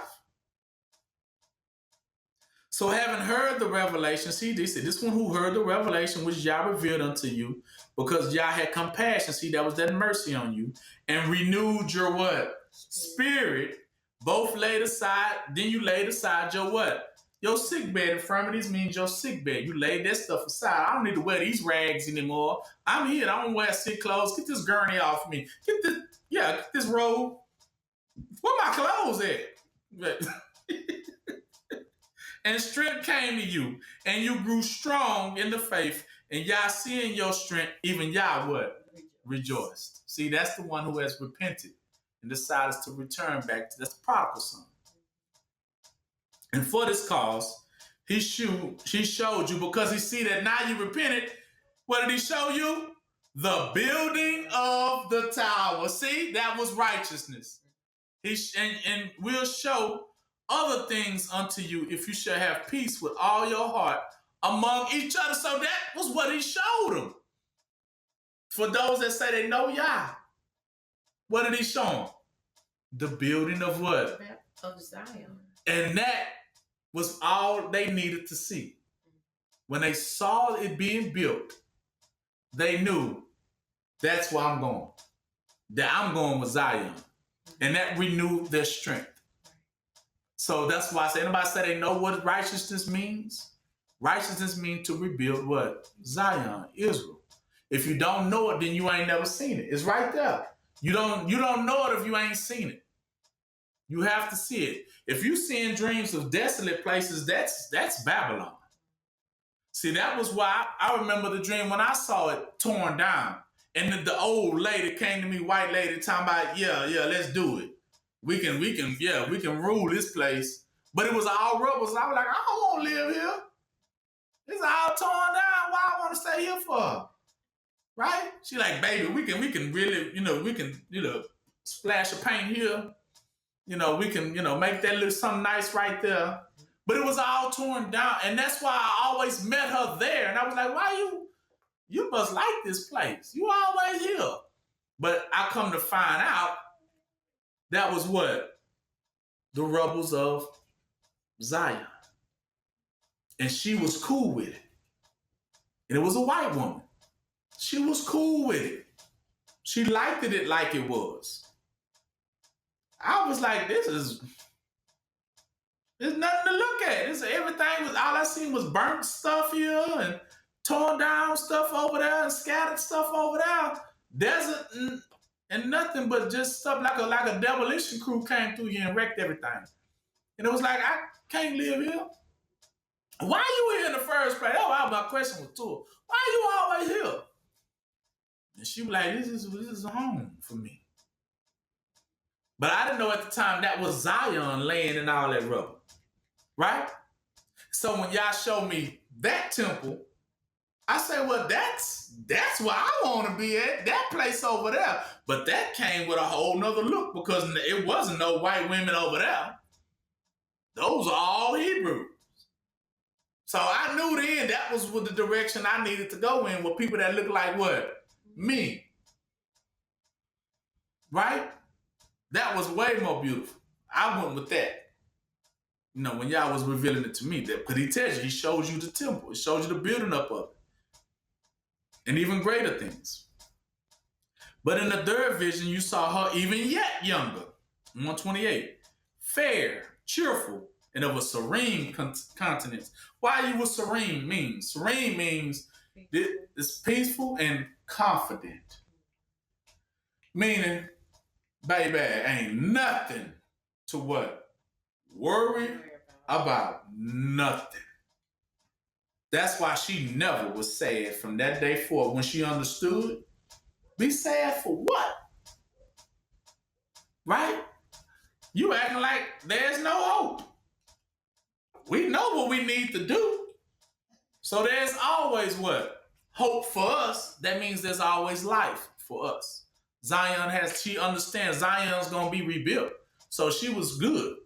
So having heard the revelation, see, this one who heard the revelation which Yah revealed unto you, because Yah had compassion, see, that was that mercy on you, and renewed your what? Spirit, both laid aside, then you laid aside your what? Your sick bed. Infirmities means your sick bed. You laid that stuff aside. I don't need to wear these rags anymore. I'm here. I don't wear sick clothes. Get this gurney off me. Get this robe. Where my clothes at? And strength came to you, and you grew strong in the faith, and Yah seeing your strength, even Yah what? Rejoiced. See, that's the one who has repented and decided to return back to, that's the prodigal son. And for this cause, He showed you because he see that now you repented. What did he show you? The building of the tower. See, that was righteousness. And will show other things unto you if you shall have peace with all your heart among each other. So that was what he showed them. For those that say they know Yah, what did he show them? The building of what? Of Zion. And that was all they needed to see. When they saw it being built, they knew that's where I'm going. That I'm going with Zion. And that renewed their strength. So that's why I say, anybody say they know what righteousness means? Righteousness means to rebuild what? Zion, Israel. If you don't know it, then you ain't never seen it. It's right there. You don't know it if you ain't seen it. You have to see it. If you seeing dreams of desolate places, that's Babylon. See, that was why I remember the dream when I saw it torn down. And the old lady came to me, white lady, talking about, yeah, let's do it. We can rule this place. But it was all rubble. So I was like, I don't want to live here. It's all torn down. Why I want to stay here for? Right? She like, baby, we can really, splash of paint here. We can, make that look something nice right there. But it was all torn down. And that's why I always met her there. And I was like, why you must like this place. You always here. But I come to find out that was what? The rebels of Zion. And she was cool with it. And it was a white woman. She was cool with it. She liked it like it was. I was like, there's nothing to look at. All I seen was burnt stuff here and torn down stuff over there and scattered stuff over there. Desert and nothing but just stuff like a demolition crew came through here and wrecked everything. And it was like, I can't live here. Why you here in the first place? Oh, my question was to her. Why are you always here? And she was like, this is a home for me. But I didn't know at the time that was Zion laying in all that rubble. Right? So when y'all showed me that temple, I said, well, that's where I want to be at, that place over there. But that came with a whole nother look because it wasn't no white women over there. Those are all Hebrews. So I knew then that was the direction I needed to go in with people that look like what? Me. Right? That was way more beautiful. I went with that. When y'all was revealing it to me. Because he tells you, he shows you the temple. He shows you the building up of it. And even greater things. But in the third vision, you saw her even yet younger. 128. Fair, cheerful, and of a serene countenance. Why you was serene means? Serene means it's peaceful and confident. Meaning, baby, ain't nothing to what? Worry about nothing. That's why she never was sad from that day forward. When she understood, be sad for what? Right? You acting like there's no hope. We know what we need to do. So there's always what? Hope for us. That means there's always life for us. She understands Zion's going to be rebuilt. So she was good.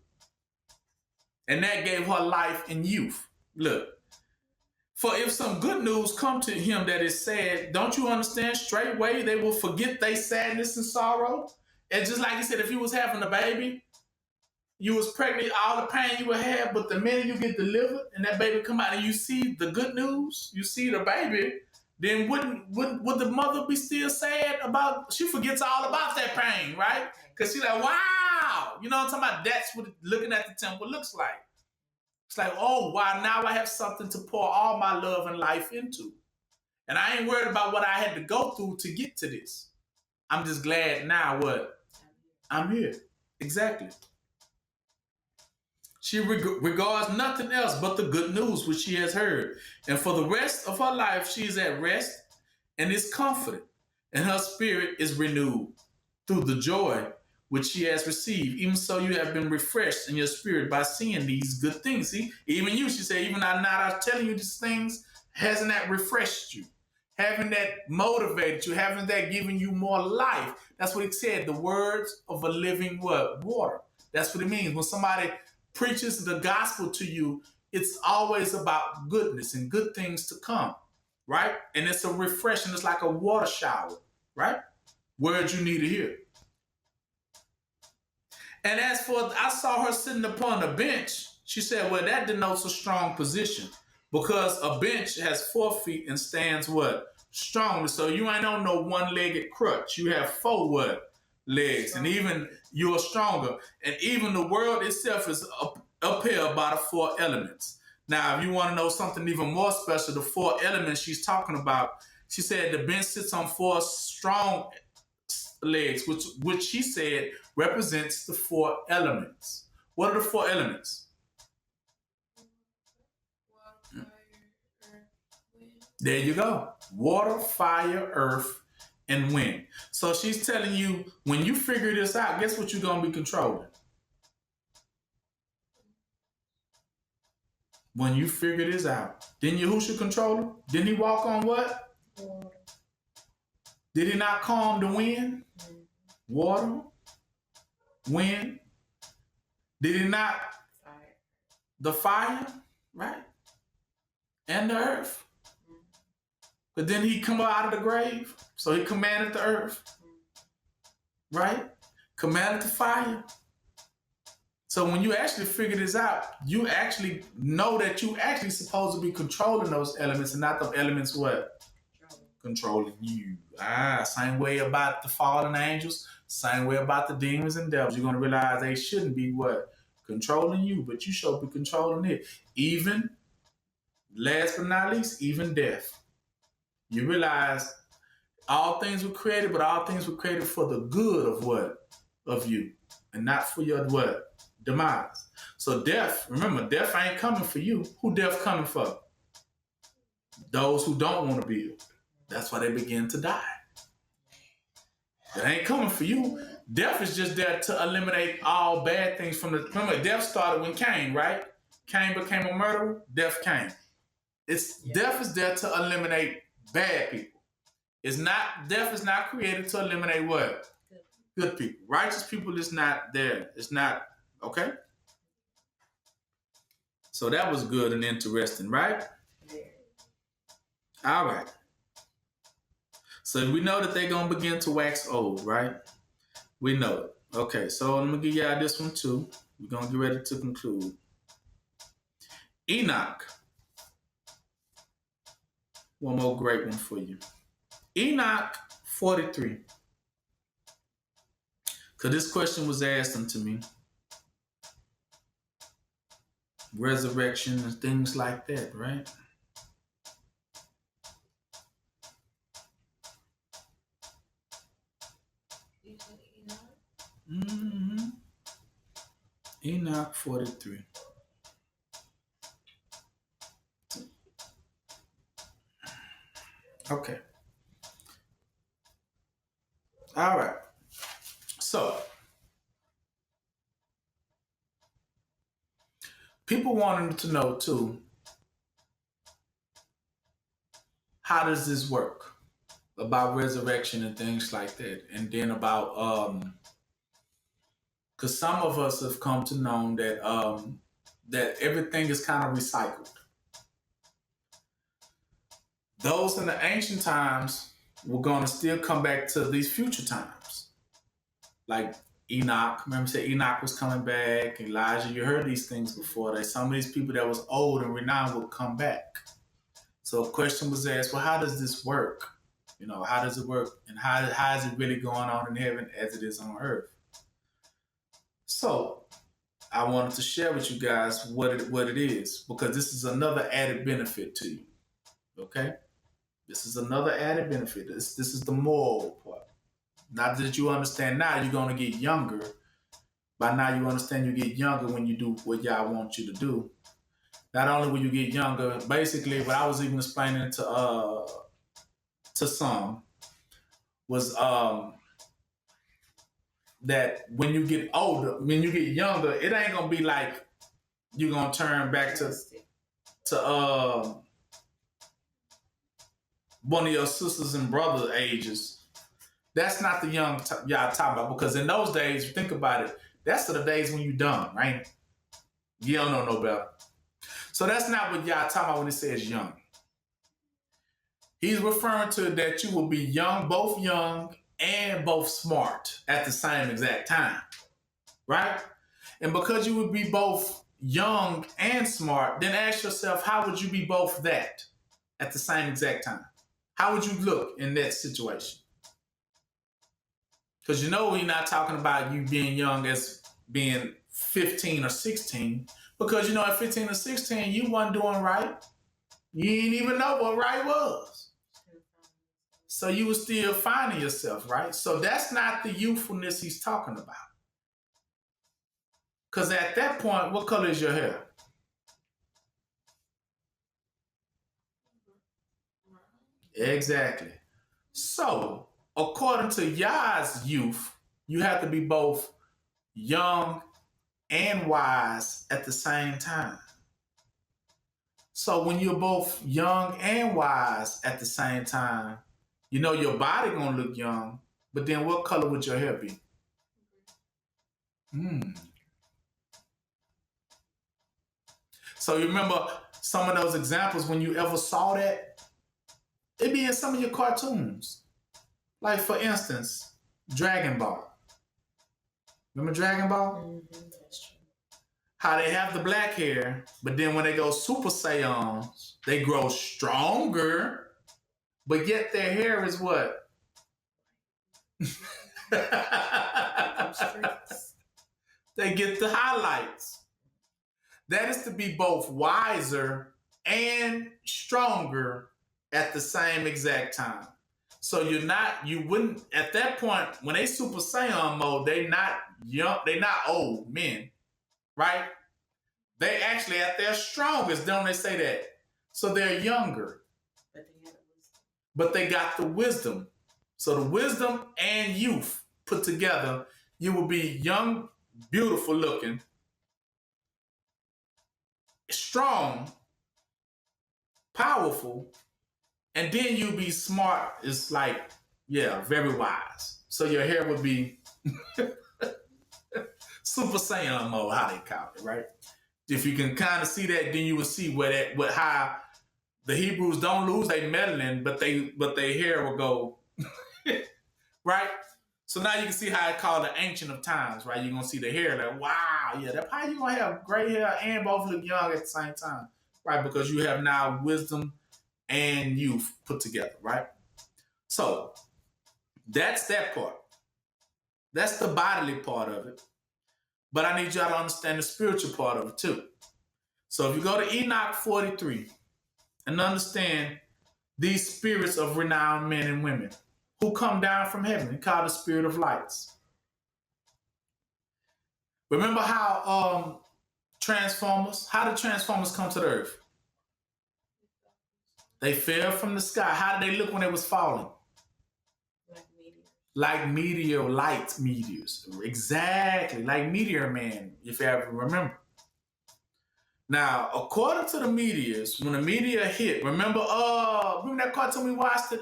And that gave her life and youth. Look. For if some good news come to him that is sad, don't you understand? Straightway they will forget their sadness and sorrow. And just like he said, if you was having a baby, you was pregnant, all the pain you would have, but the minute you get delivered and that baby come out and you see the good news, you see the baby, then would the mother be still sad about? She forgets all about that pain, right? Because she's like, wow, you know what I'm talking about? That's what looking at the temple looks like. It's like, oh, wow, now I have something to pour all my love and life into. And I ain't worried about what I had to go through to get to this. I'm just glad now what? I'm here. Exactly. She regards nothing else but the good news which she has heard. And for the rest of her life, she is at rest and is comforted. And her spirit is renewed through the joy which she has received. Even so, you have been refreshed in your spirit by seeing these good things. See, even you, she said, even now I'm telling you these things, hasn't that refreshed you? Having that motivated you, having that given you more life. That's what it said, the words of a living what? Water. That's what it means. When somebody preaches the gospel to you, it's always about goodness and good things to come, right? And it's a refreshing, it's like a water shower, right? Words you need to hear. And as for, I saw her sitting upon a bench. She said, well, that denotes a strong position because a bench has 4 feet and stands what? Strongly. So you ain't on no one-legged crutch. You have 4 what? Legs. And even you're stronger. And even the world itself is upheld by the 4 elements. Now, if you want to know something even more special, the 4 elements she's talking about, she said the bench sits on 4 strong legs, which she said represents the 4 elements. What are the 4 elements? Water, fire, earth, wind. There you go. Water, fire, earth, and wind. So she's telling you, when you figure this out, guess what you're going to be controlling? When you figure this out, then Yahushua control him? Didn't he walk on what? Water. Did he not calm the wind? Water, wind. Did he not? Fire. The fire, right? And the earth. But then he come out of the grave. So he commanded the earth, right? Commanded the fire. So when you actually figure this out, you actually know that you actually supposed to be controlling those elements and not the elements what? Controlling you. Same way about the fallen angels, same way about the demons and devils. You're going to realize they shouldn't be what? Controlling you, but you should be controlling it. Even, last but not least, even death. You realize all things were created, but all things were created for the good of what? Of you. And not for your what? Demise. So death, remember, death ain't coming for you. Who death coming for? Those who don't want to be. That's why they begin to die. It ain't coming for you. Death is just there to eliminate all bad things from the. Remember, death started when Cain, right? Cain became a murderer. Death came. Death is there to eliminate bad people. Death is not created to eliminate what? Good people. Righteous people is not there. It's not, okay? So that was good and interesting, right? All right. So we know that they're going to begin to wax old, right? We know it. Okay, so let me give y'all this one too. We're going to get ready to conclude. Enoch. One more great one for you. Enoch 43. Because this question was asked unto me. Resurrection and things like that, right? Mm-hmm. Enoch 43. Okay. All right. So, people wanted to know too, how does this work? About resurrection and things like that. And then about, because some of us have come to know that that everything is kind of recycled. Those in the ancient times were going to still come back to these future times. Like Enoch, remember say Enoch was coming back, Elijah, you heard these things before, that some of these people that was old and renowned would come back. So a question was asked, well, how does this work? You know, how does it work? And how is it really going on in heaven as it is on earth? So I wanted to share with you guys what it is, because this is another added benefit to you. Okay? This is another added benefit. This is the moral part. Not that you understand now, you're going to get younger. By now you understand you get younger when you do what y'all want you to do. Not only will you get younger, basically what I was even explaining to some was that when you get older, when you get younger, it ain't gonna be like you're gonna turn back to one of your sisters and brother ages. That's not the young y'all talking about, because in those days, think about it, that's the days when you done, right? You don't know no better. So that's not what y'all talking about when it says young. He's referring to that you will be young, both young and both smart at the same exact time, right? And because you would be both young and smart, then ask yourself, how would you be both that at the same exact time? How would you look in that situation? Because you know we're not talking about you being young as being 15 or 16, because you know at 15 or 16, you wasn't doing right. You didn't even know what right was. So you were still finding yourself, right? So that's not the youthfulness he's talking about. Because at that point, what color is your hair? Exactly. So, according to Yah's youth, you have to be both young and wise at the same time. So when you're both young and wise at the same time, you know your body gonna look young, but then what color would your hair be? So you remember some of those examples when you ever saw that? It be in some of your cartoons. Like for instance, Dragon Ball. Remember Dragon Ball? Mm-hmm, that's true. How they have the black hair, but then when they go Super Saiyans, they grow stronger, but yet their hair is what? They get the highlights. That is to be both wiser and stronger at the same exact time. So you wouldn't, at that point, when they Super Saiyan mode, they not young, they not old men, right? They actually at their strongest, don't they say that? So they're younger. But they got the wisdom. So the wisdom and youth put together, you will be young, beautiful looking, strong, powerful, and then you be smart. It's like, yeah, very wise. So your hair would be Super Saiyan mode, how they call it, right? If you can kind of see that, then you will see how the Hebrews don't lose their melanin, but their hair will go right. So now you can see how it's called the ancient of times, right? You're gonna see the hair, like wow, yeah, that's how you gonna have gray hair and both look young at the same time, right? Because you have now wisdom and youth put together, right? So that's that part. That's the bodily part of it. But I need y'all to understand the spiritual part of it too. So if you go to Enoch 43 and understand these spirits of renowned men and women who come down from heaven and called the spirit of lights. Remember how how did Transformers come to the earth? They fell from the sky. How did they look when they was falling? Like light meteors. Exactly, like Meteor Man, if you ever remember. Now, according to the meteors, when a meteor hit, remember that cartoon we watched it,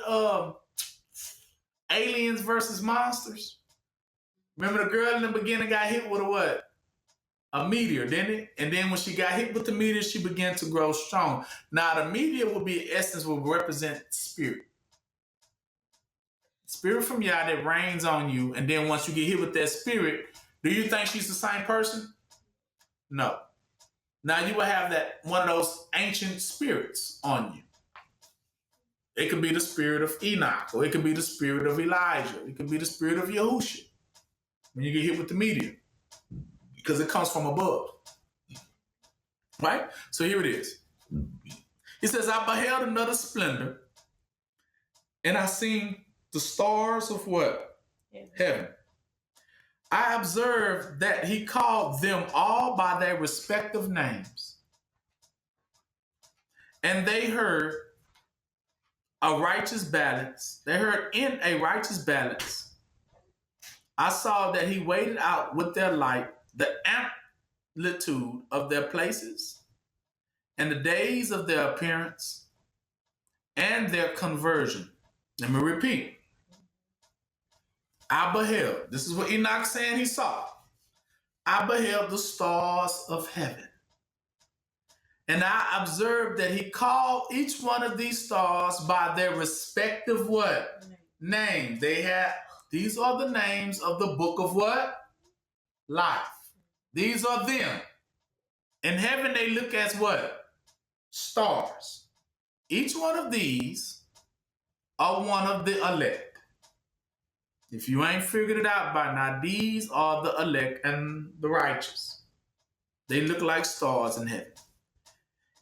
Aliens versus Monsters? Remember the girl in the beginning got hit with a what? A meteor, didn't it? And then when she got hit with the meteor, she began to grow strong. Now, the meteor will be, in essence, will represent spirit. Spirit from Yah that rains on you, and then once you get hit with that spirit, do you think she's the same person? No. Now you will have that one of those ancient spirits on you. It could be the spirit of Enoch, or it could be the spirit of Elijah. It could be the spirit of Yahusha when you get hit with the meteor, because it comes from above. Right? So here it is. It says, I beheld another splendor, and I seen the stars of what? Heaven. I observed that he called them all by their respective names. And they heard a righteous balance. They heard in a righteous balance I saw that he weighted out with their light the amplitude of their places and the days of their appearance and their conversion. Let me repeat. I beheld, this is what Enoch saying he saw. I beheld the stars of heaven. And I observed that he called each one of these stars by their respective what? Names. These are the names of the book of what? Life. These are them. In heaven, they look as what? Stars. Each one of these are one of the elect. If you ain't figured it out by now, these are the elect and the righteous. They look like stars in heaven.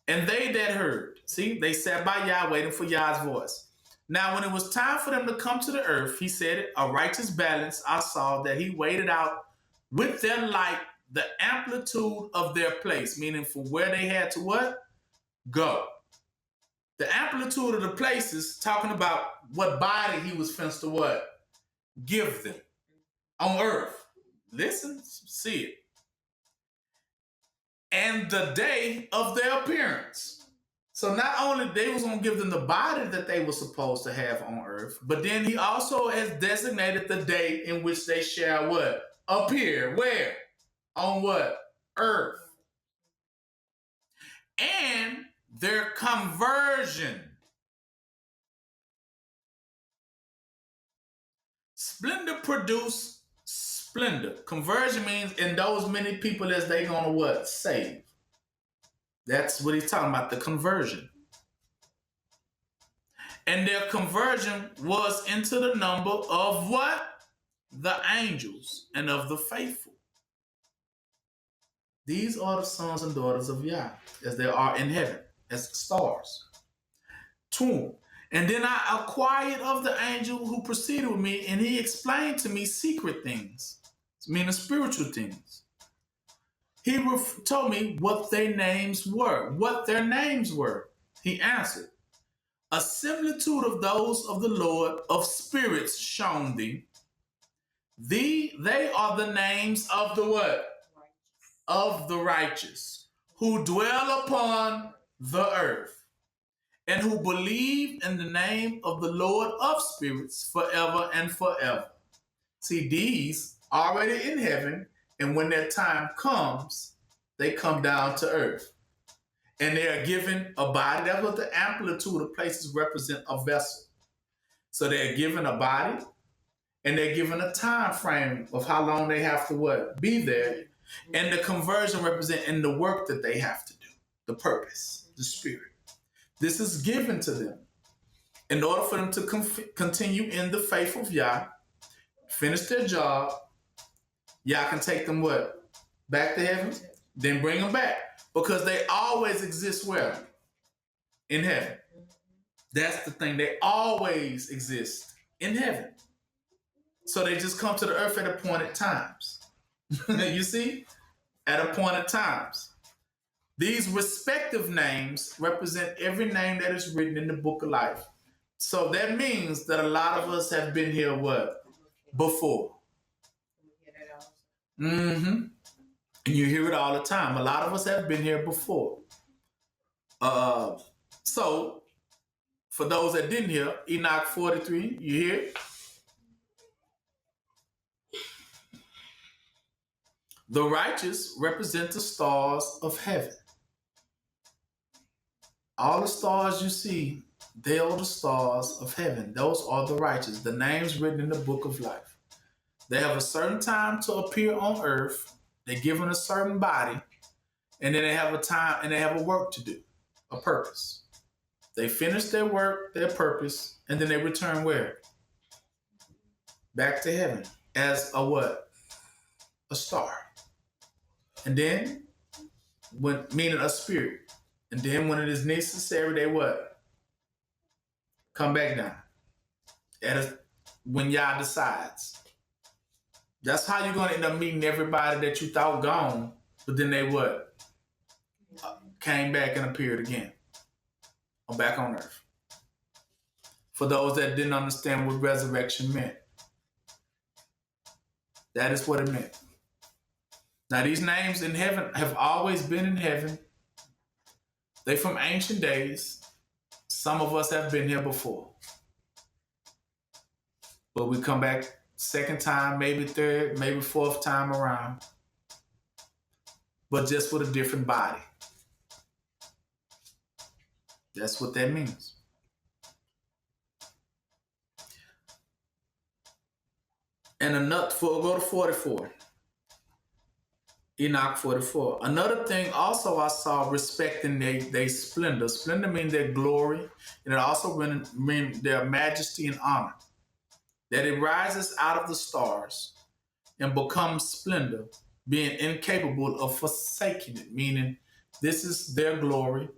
And they that heard, see, they sat by Yah waiting for Yah's voice. Now, when it was time for them to come to the earth, he said, a righteous balance I saw that he weighed out with their light the amplitude of their place, meaning from where they had to what? Go. The amplitude of the places, talking about what body he was fenced to what? Give them on earth. Listen, see it. And the day of their appearance. So not only they was going to give them the body that they were supposed to have on earth, but then he also has designated the day in which they shall what? Appear. Where? On what? Earth. And their conversion. Splendor produce splendor. Conversion means in those many people as they gonna what? Save. That's what he's talking about, the conversion. And their conversion was into the number of what? The angels and of the faithful. These are the sons and daughters of Yah, as they are in heaven, as stars. 2. And then I acquired of the angel who proceeded with me, and he explained to me secret things, meaning spiritual things. He told me what their names were. He answered, a similitude of those of the Lord of spirits shown thee. They are the names of the what? Of the righteous, who dwell upon the earth, and who believe in the name of the Lord of spirits forever and forever. See, these already in heaven, and when their time comes, they come down to earth. And they are given a body. That's what the amplitude of places represent, a vessel. So they're given a body, and they're given a time frame of how long they have to what? Be there. And the conversion represents the work that they have to do, the purpose, the spirit. This is given to them in order for them to continue in the faith of Yah, finish their job. Yah can take them what? Back to heaven, then bring them back. Because they always exist where? In heaven. That's the thing. They always exist in heaven. So they just come to the earth at appointed times. You see? At appointed times. These respective names represent every name that is written in the book of life. So that means that a lot of us have been here what? Before. Mm-hmm. And you hear it all the time. A lot of us have been here before. So, for those that didn't hear, Enoch 43, you hear it? The righteous represent the stars of heaven. All the stars you see, they are the stars of heaven. Those are the righteous, the names written in the book of life. They have a certain time to appear on earth. They're given a certain body, and then they have a time and they have a work to do, a purpose. They finish their work, their purpose, and then they return where? Back to heaven as a what? A star. And then, meaning a spirit. And then when it is necessary, they what? Come back down. When Yah decides. That's how you're going to end up meeting everybody that you thought gone, but then they what? Came back and appeared again. Or back on earth. For those that didn't understand what resurrection meant. That is what it meant. Now, these names in heaven have always been in heaven. They from ancient days. Some of us have been here before. But we come back second time, maybe third, maybe fourth time around. But just with a different body. That's what that means. And go to 44. Enoch 44. Another thing also I saw respecting their splendor. Splendor means their glory, and it also means their majesty and honor. That it rises out of the stars and becomes splendor, being incapable of forsaking it, meaning this is their glory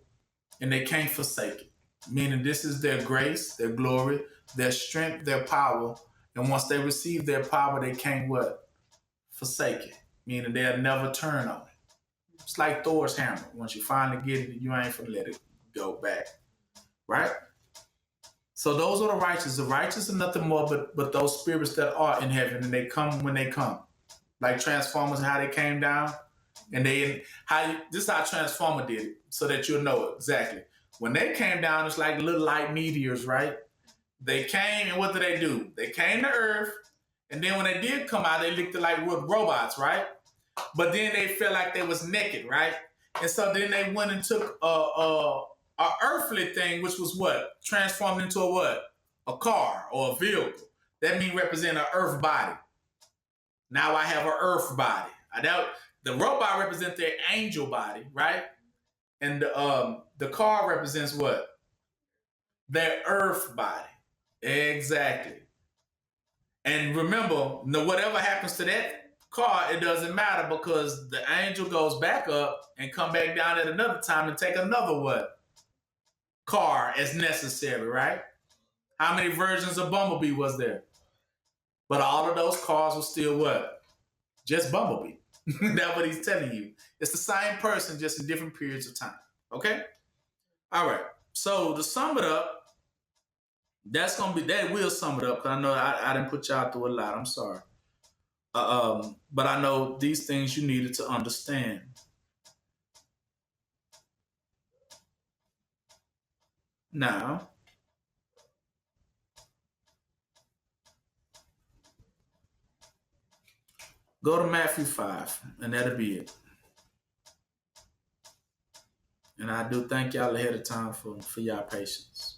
and they can't forsake it. Meaning this is their grace, their glory, their strength, their power. And once they receive their power, they can't what? Forsake it. Meaning they'll never turn on it. It's like Thor's hammer. Once you finally get it, you ain't finna let it go back. Right? So those are the righteous. The righteous are nothing more but those spirits that are in heaven, and they come when they come. Like Transformers and how they came down. And this is how Transformer did it, so that you'll know it exactly. When they came down, it's like little light meteors, right? They came, and what did they do? They came to Earth, and then when they did come out, they looked like robots, right? But then they felt like they was naked, right? And so then they went and took a earthly thing, which was what? Transformed into a what? A car or a vehicle. That means represent an earth body. Now I have an earth body. The robot represents their angel body, right? And the car represents what? Their earth body. Exactly. And remember, whatever happens to that car, it doesn't matter, because the angel goes back up and come back down at another time and take another what? Car as necessary, right? How many versions of Bumblebee was there? But all of those cars were still what? Just Bumblebee. That's what he's telling you. It's the same person, just in different periods of time. Okay? All right. So to sum it up, that will sum it up, because I know I didn't put y'all through a lot. I'm sorry. But I know these things you needed to understand. Now, go to Matthew 5, and that'll be it. And I do thank y'all ahead of time for y'all patience.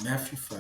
Matthew 5.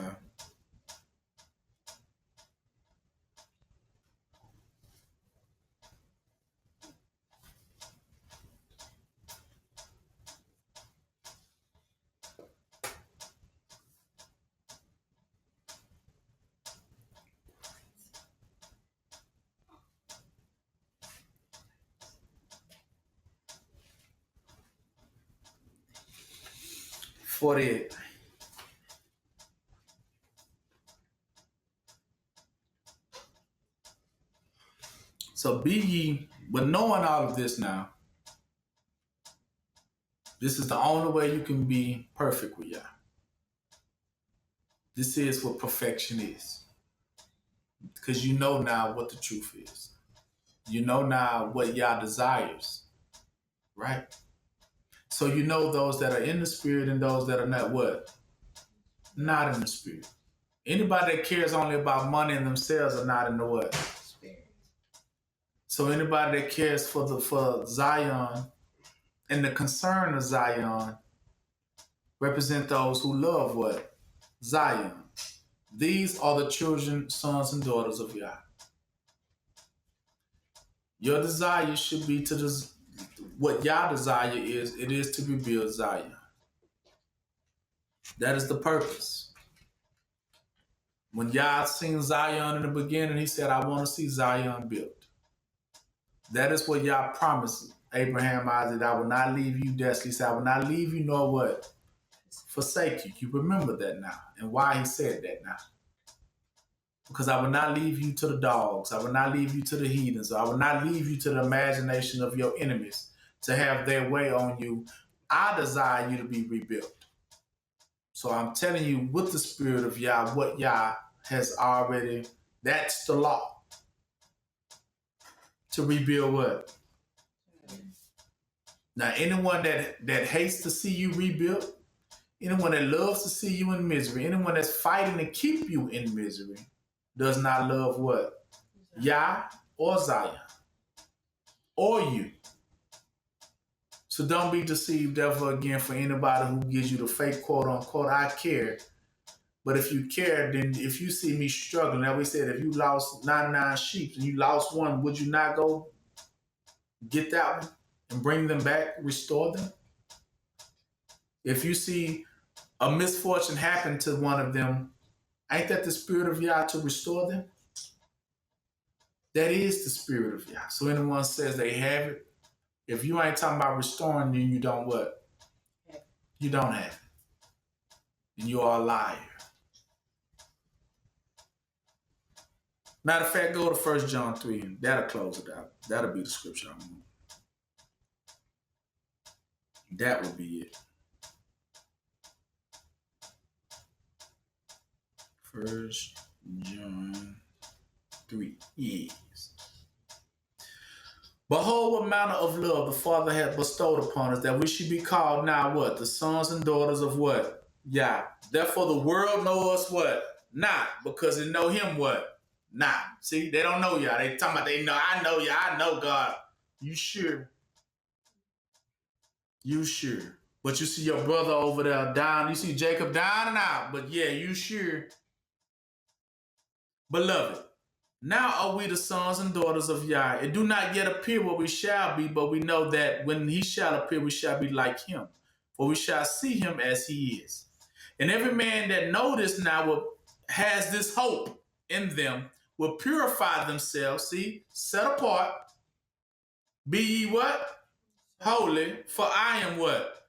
So be ye, but knowing all of this now, this is the only way you can be perfect with Yah. This is what perfection is. Because you know now what the truth is. You know now what Yah desires, right? So you know those that are in the spirit and those that are not what? Not in the spirit. Anybody that cares only about money and themselves are not in the what? Spirit. So anybody that cares for Zion and the concern of Zion represent those who love what? Zion. These are the children, sons, and daughters of Yah. Your desire should be what Yah desire is. It is to rebuild Zion. That is the purpose. When Yah seen Zion in the beginning, he said, I want to see Zion built. That is what Yah promised Abraham, Isaac. I will not leave you desolate. He said, I will not leave you nor what? Forsake you. You remember that now. And why he said that now. Because I will not leave you to the dogs. I will not leave you to the heathens. I will not leave you to the imagination of your enemies to have their way on you. I desire you to be rebuilt. So I'm telling you, with the spirit of Yah, what Yah has already, that's the law. To rebuild what? Now, anyone that hates to see you rebuilt, anyone that loves to see you in misery, anyone that's fighting to keep you in misery, does not love what? Yah or Zion or you. So don't be deceived ever again for anybody who gives you the fake quote unquote, I care. But if you care, then if you see me struggling, like we said, if you lost 99 sheep and you lost one, would you not go get that one and bring them back, restore them? If you see a misfortune happen to one of them, ain't that the spirit of Yah to restore them? That is the spirit of Yah. So anyone says they have it, if you ain't talking about restoring, then you don't what? You don't have it. And you are a liar. Matter of fact, go to 1 John 3 and that'll close it out. That'll be the scripture I'm on. That will be it. 1 John 3. Yes. Behold, what manner of love the Father hath bestowed upon us, that we should be called now what? The sons and daughters of what? Yah. Therefore the world know us what? Not, because it know him what? Not. See, they don't know Yah. They talking about they know, I know Yah, I know God. You sure? You sure? But you see your brother over there down, you see Jacob down and out, but yeah, you sure? Beloved, now are we the sons and daughters of Yah. It do not yet appear what we shall be, but we know that when he shall appear, we shall be like him. For we shall see him as he is. And every man that know this now has this hope in them, will purify themselves, see, set apart. Be ye what? Holy, for I am what?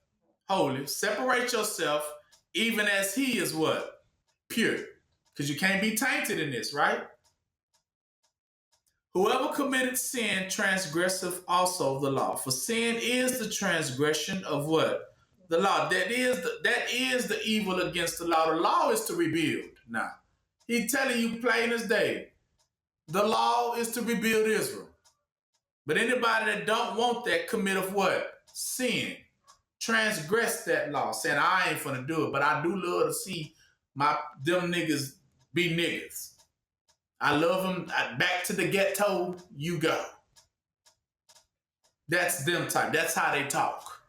Holy. Separate yourself, even as he is what? Pure. Because you can't be tainted in this, right? Whoever committed sin transgresseth also the law. For sin is the transgression of what? The law. That is the evil against the law. The law is to rebuild. Now, he's telling you plain as day. The law is to rebuild Israel. But anybody that don't want that commit of what? Sin. Transgress that law. Saying, I ain't finna do it, but I do love to see them niggas be niggas. I love them. Back to the ghetto, you go. That's them type. That's how they talk.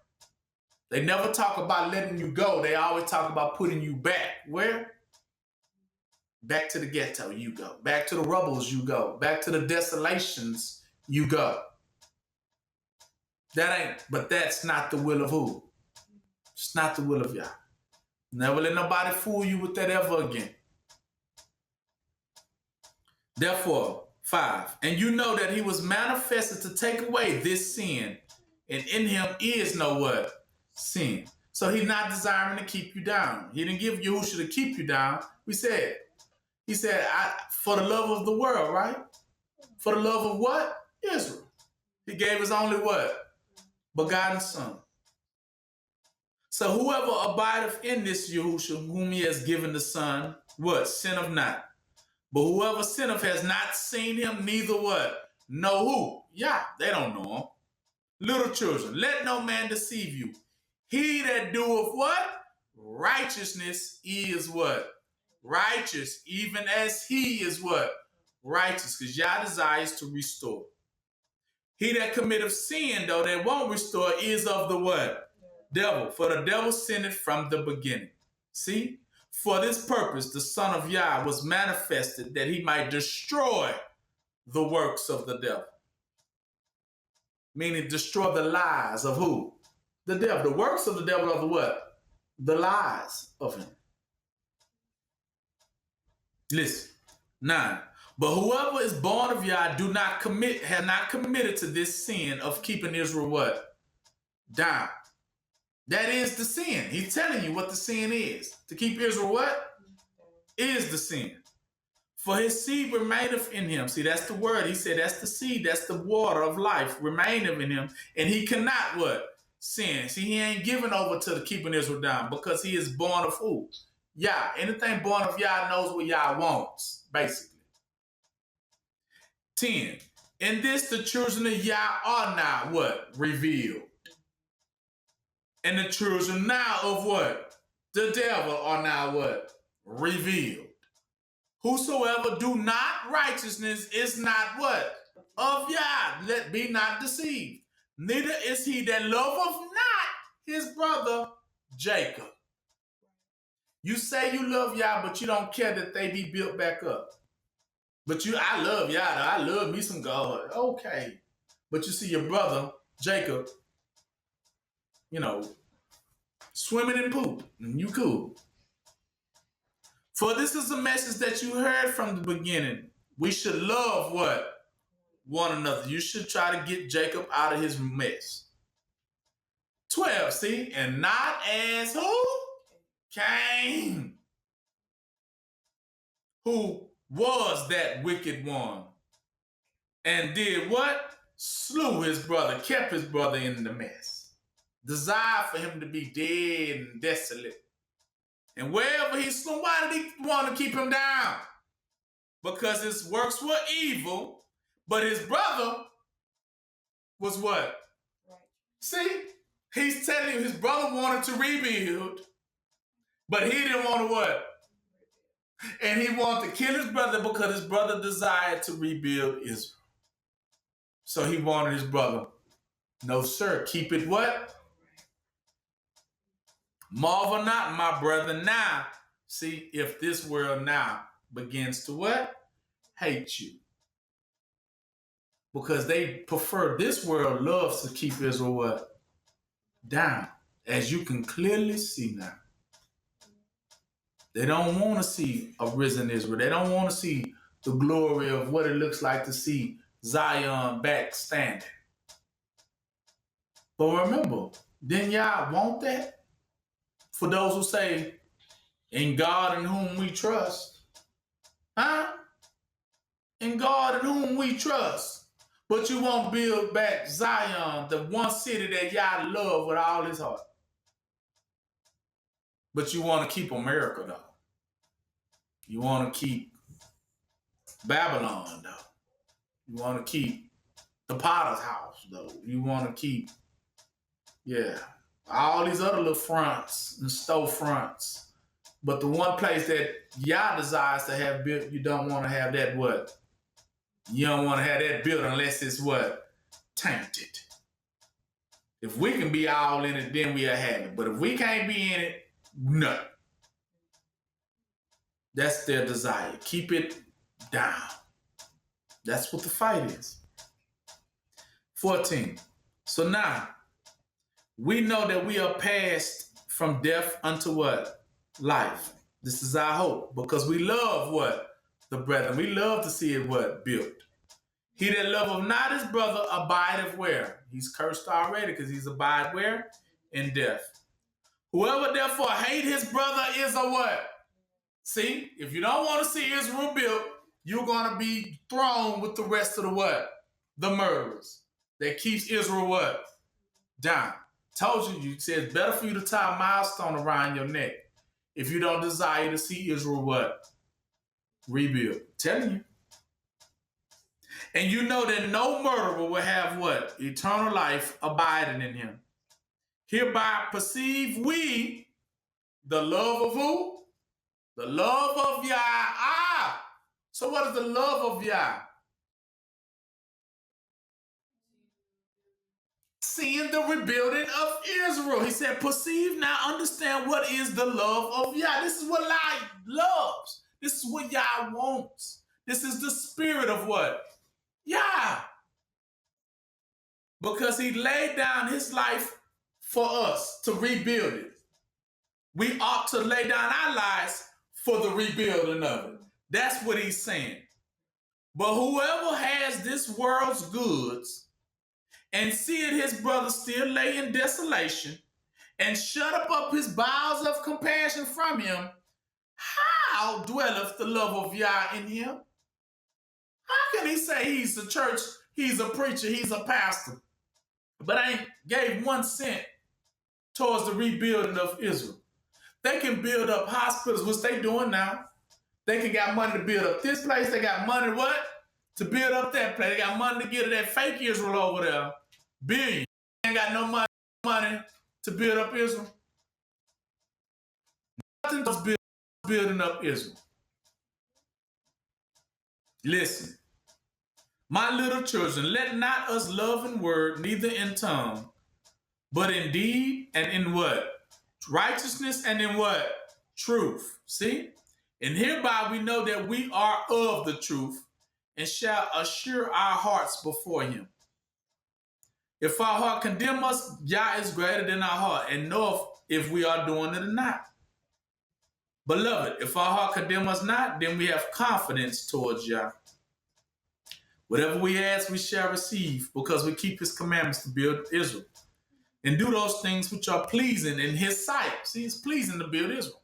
They never talk about letting you go. They always talk about putting you back. Where? Back to the ghetto, you go. Back to the rubbles, you go. Back to the desolations, you go. But that's not the will of who? It's not the will of Yah. Never let nobody fool you with that ever again. Therefore, 5, and you know that he was manifested to take away this sin, and in him is no what? Sin. So he's not desiring to keep you down. He didn't give Yahushua to keep you down. He said, for the love of the world, right? For the love of what? Israel. He gave his only what? Begotten son. So whoever abideth in this Yahushua, whom he has given the son, what? Sinneth not. But whoever sinneth has not seen him, neither what? Know who? Yeah, they don't know him. Little children, let no man deceive you. He that doeth what? Righteousness is what? Righteous, even as he is what? Righteous, because Yah desires to restore. He that committeth sin, though, that won't restore, is of the what? Devil. For the devil sinned from the beginning. See? For this purpose, the Son of Yah was manifested that he might destroy the works of the devil. Meaning destroy the lies of who? The devil. The works of the devil are the what? The lies of him. Listen. 9. But whoever is born of Yah have not committed to this sin of keeping Israel what? Down. That is the sin. He's telling you what the sin is. To keep Israel what? Is the sin. For his seed remaineth in him. See, that's the word. He said that's the seed, that's the water of life remaineth in him. And he cannot what? Sin. See, he ain't given over to the keeping Israel down because he is born of who? Yah. Anything born of Yah knows what Yah wants, basically. 10. In this the children of Yah are now what? Revealed. And the children now of what? The devil are now what? Revealed. Whosoever do not righteousness is not what? Of Yah. Let be not deceived. Neither is he that loveth not his brother Jacob. You say you love Yah, but you don't care that they be built back up. But I love Yah. I love me some God. Okay. But you see your brother Jacob, swimming in poop, and you cool. For this is a message that you heard from the beginning. We should love what? One another. You should try to get Jacob out of his mess. 12, see? And not as who? Cain. Who was that wicked one. And did what? Slew his brother, kept his brother in the mess. Desired for him to be dead and desolate. And wherever he slew, why did he want to keep him down? Because his works were evil, but his brother was what? Right. See, he's telling you his brother wanted to rebuild, but he didn't want to what? And he wanted to kill his brother because his brother desired to rebuild Israel. So he wanted his brother, no sir, keep it what? Marvel not, my brother, now. See, if this world now begins to what? Hate you. Because they prefer, this world loves to keep Israel what? Down. As you can clearly see now. They don't want to see a risen Israel. They don't want to see the glory of what it looks like to see Zion back standing. But remember, didn't y'all want that? For those who say, in God in whom we trust. Huh? In God in whom we trust. But you won't build back Zion, the one city that y'all love with all his heart. But you want to keep America, though. You want to keep Babylon, though. You want to keep the Potter's house, though. You want to keep, all these other little fronts and storefronts. But the one place that Yah desires to have built, you don't want to have that what? You don't want to have that built unless it's what? Tainted. If we can be all in it, then we'll have it. But if we can't be in it, no. That's their desire. Keep it down. That's what the fight is. 14. So now, we know that we are passed from death unto what? Life. This is our hope because we love what? The brethren. We love to see it what? Built. He that loveth not his brother abideth where? He's cursed already because he's abide where? In death. Whoever therefore hate his brother is a what? See, if you don't want to see Israel built, you're going to be thrown with the rest of the what? The murderers. That keeps Israel what? Down. Told you said it's better for you to tie a milestone around your neck if you don't desire to see Israel what? Rebuild. Telling you. And you know that no murderer will have what? Eternal life abiding in him. Hereby perceive we the love of who? The love of Yah. So what is the love of Yah? Seeing the rebuilding of Israel. He said, perceive now, understand what is the love of Yah. This is what Yah loves. This is what Yah wants. This is the spirit of what? Yah. Because he laid down his life for us to rebuild it. We ought to lay down our lives for the rebuilding of it. That's what he's saying. But whoever has this world's goods and seeth his brother still lay in desolation and shut up his bowels of compassion from him, how how dwelleth the love of Yah in him? How can he say he's a church, he's a preacher, he's a pastor, but ain't gave 1 cent towards the rebuilding of Israel? They can build up hospitals, which they doing now. They can got money to build up this place. They got money what? To build up that place. They got money to get that fake Israel over there. Billion. They ain't got no money to build up Israel. Nothing but building up Israel. Listen, my little children, let not us love in word, neither in tongue, but in deed and in what? Righteousness and in what? Truth. See? And hereby we know that we are of the truth and shall assure our hearts before him. If our heart condemn us, Yah is greater than our heart and knoweth if we are doing it or not. Beloved, if our heart condemn us not, then we have confidence towards Yah. Whatever we ask, we shall receive, because we keep his commandments to build Israel and do those things which are pleasing in his sight. See, it's pleasing to build Israel.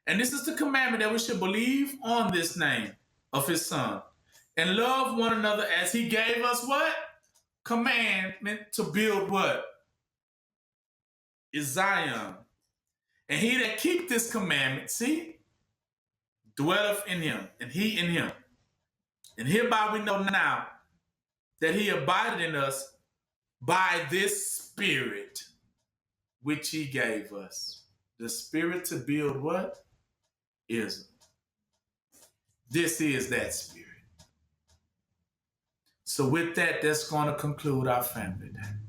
And this is the commandment, that we should believe on this name of his son and love one another as he gave us what? Commandment to build what? Is Zion. And he that keep this commandment, see, dwelleth in him, and he in him. And hereby we know now that he abided in us by this Spirit which he gave us. The Spirit to build what? Israel. This is that Spirit. So with that, that's going to conclude our family day.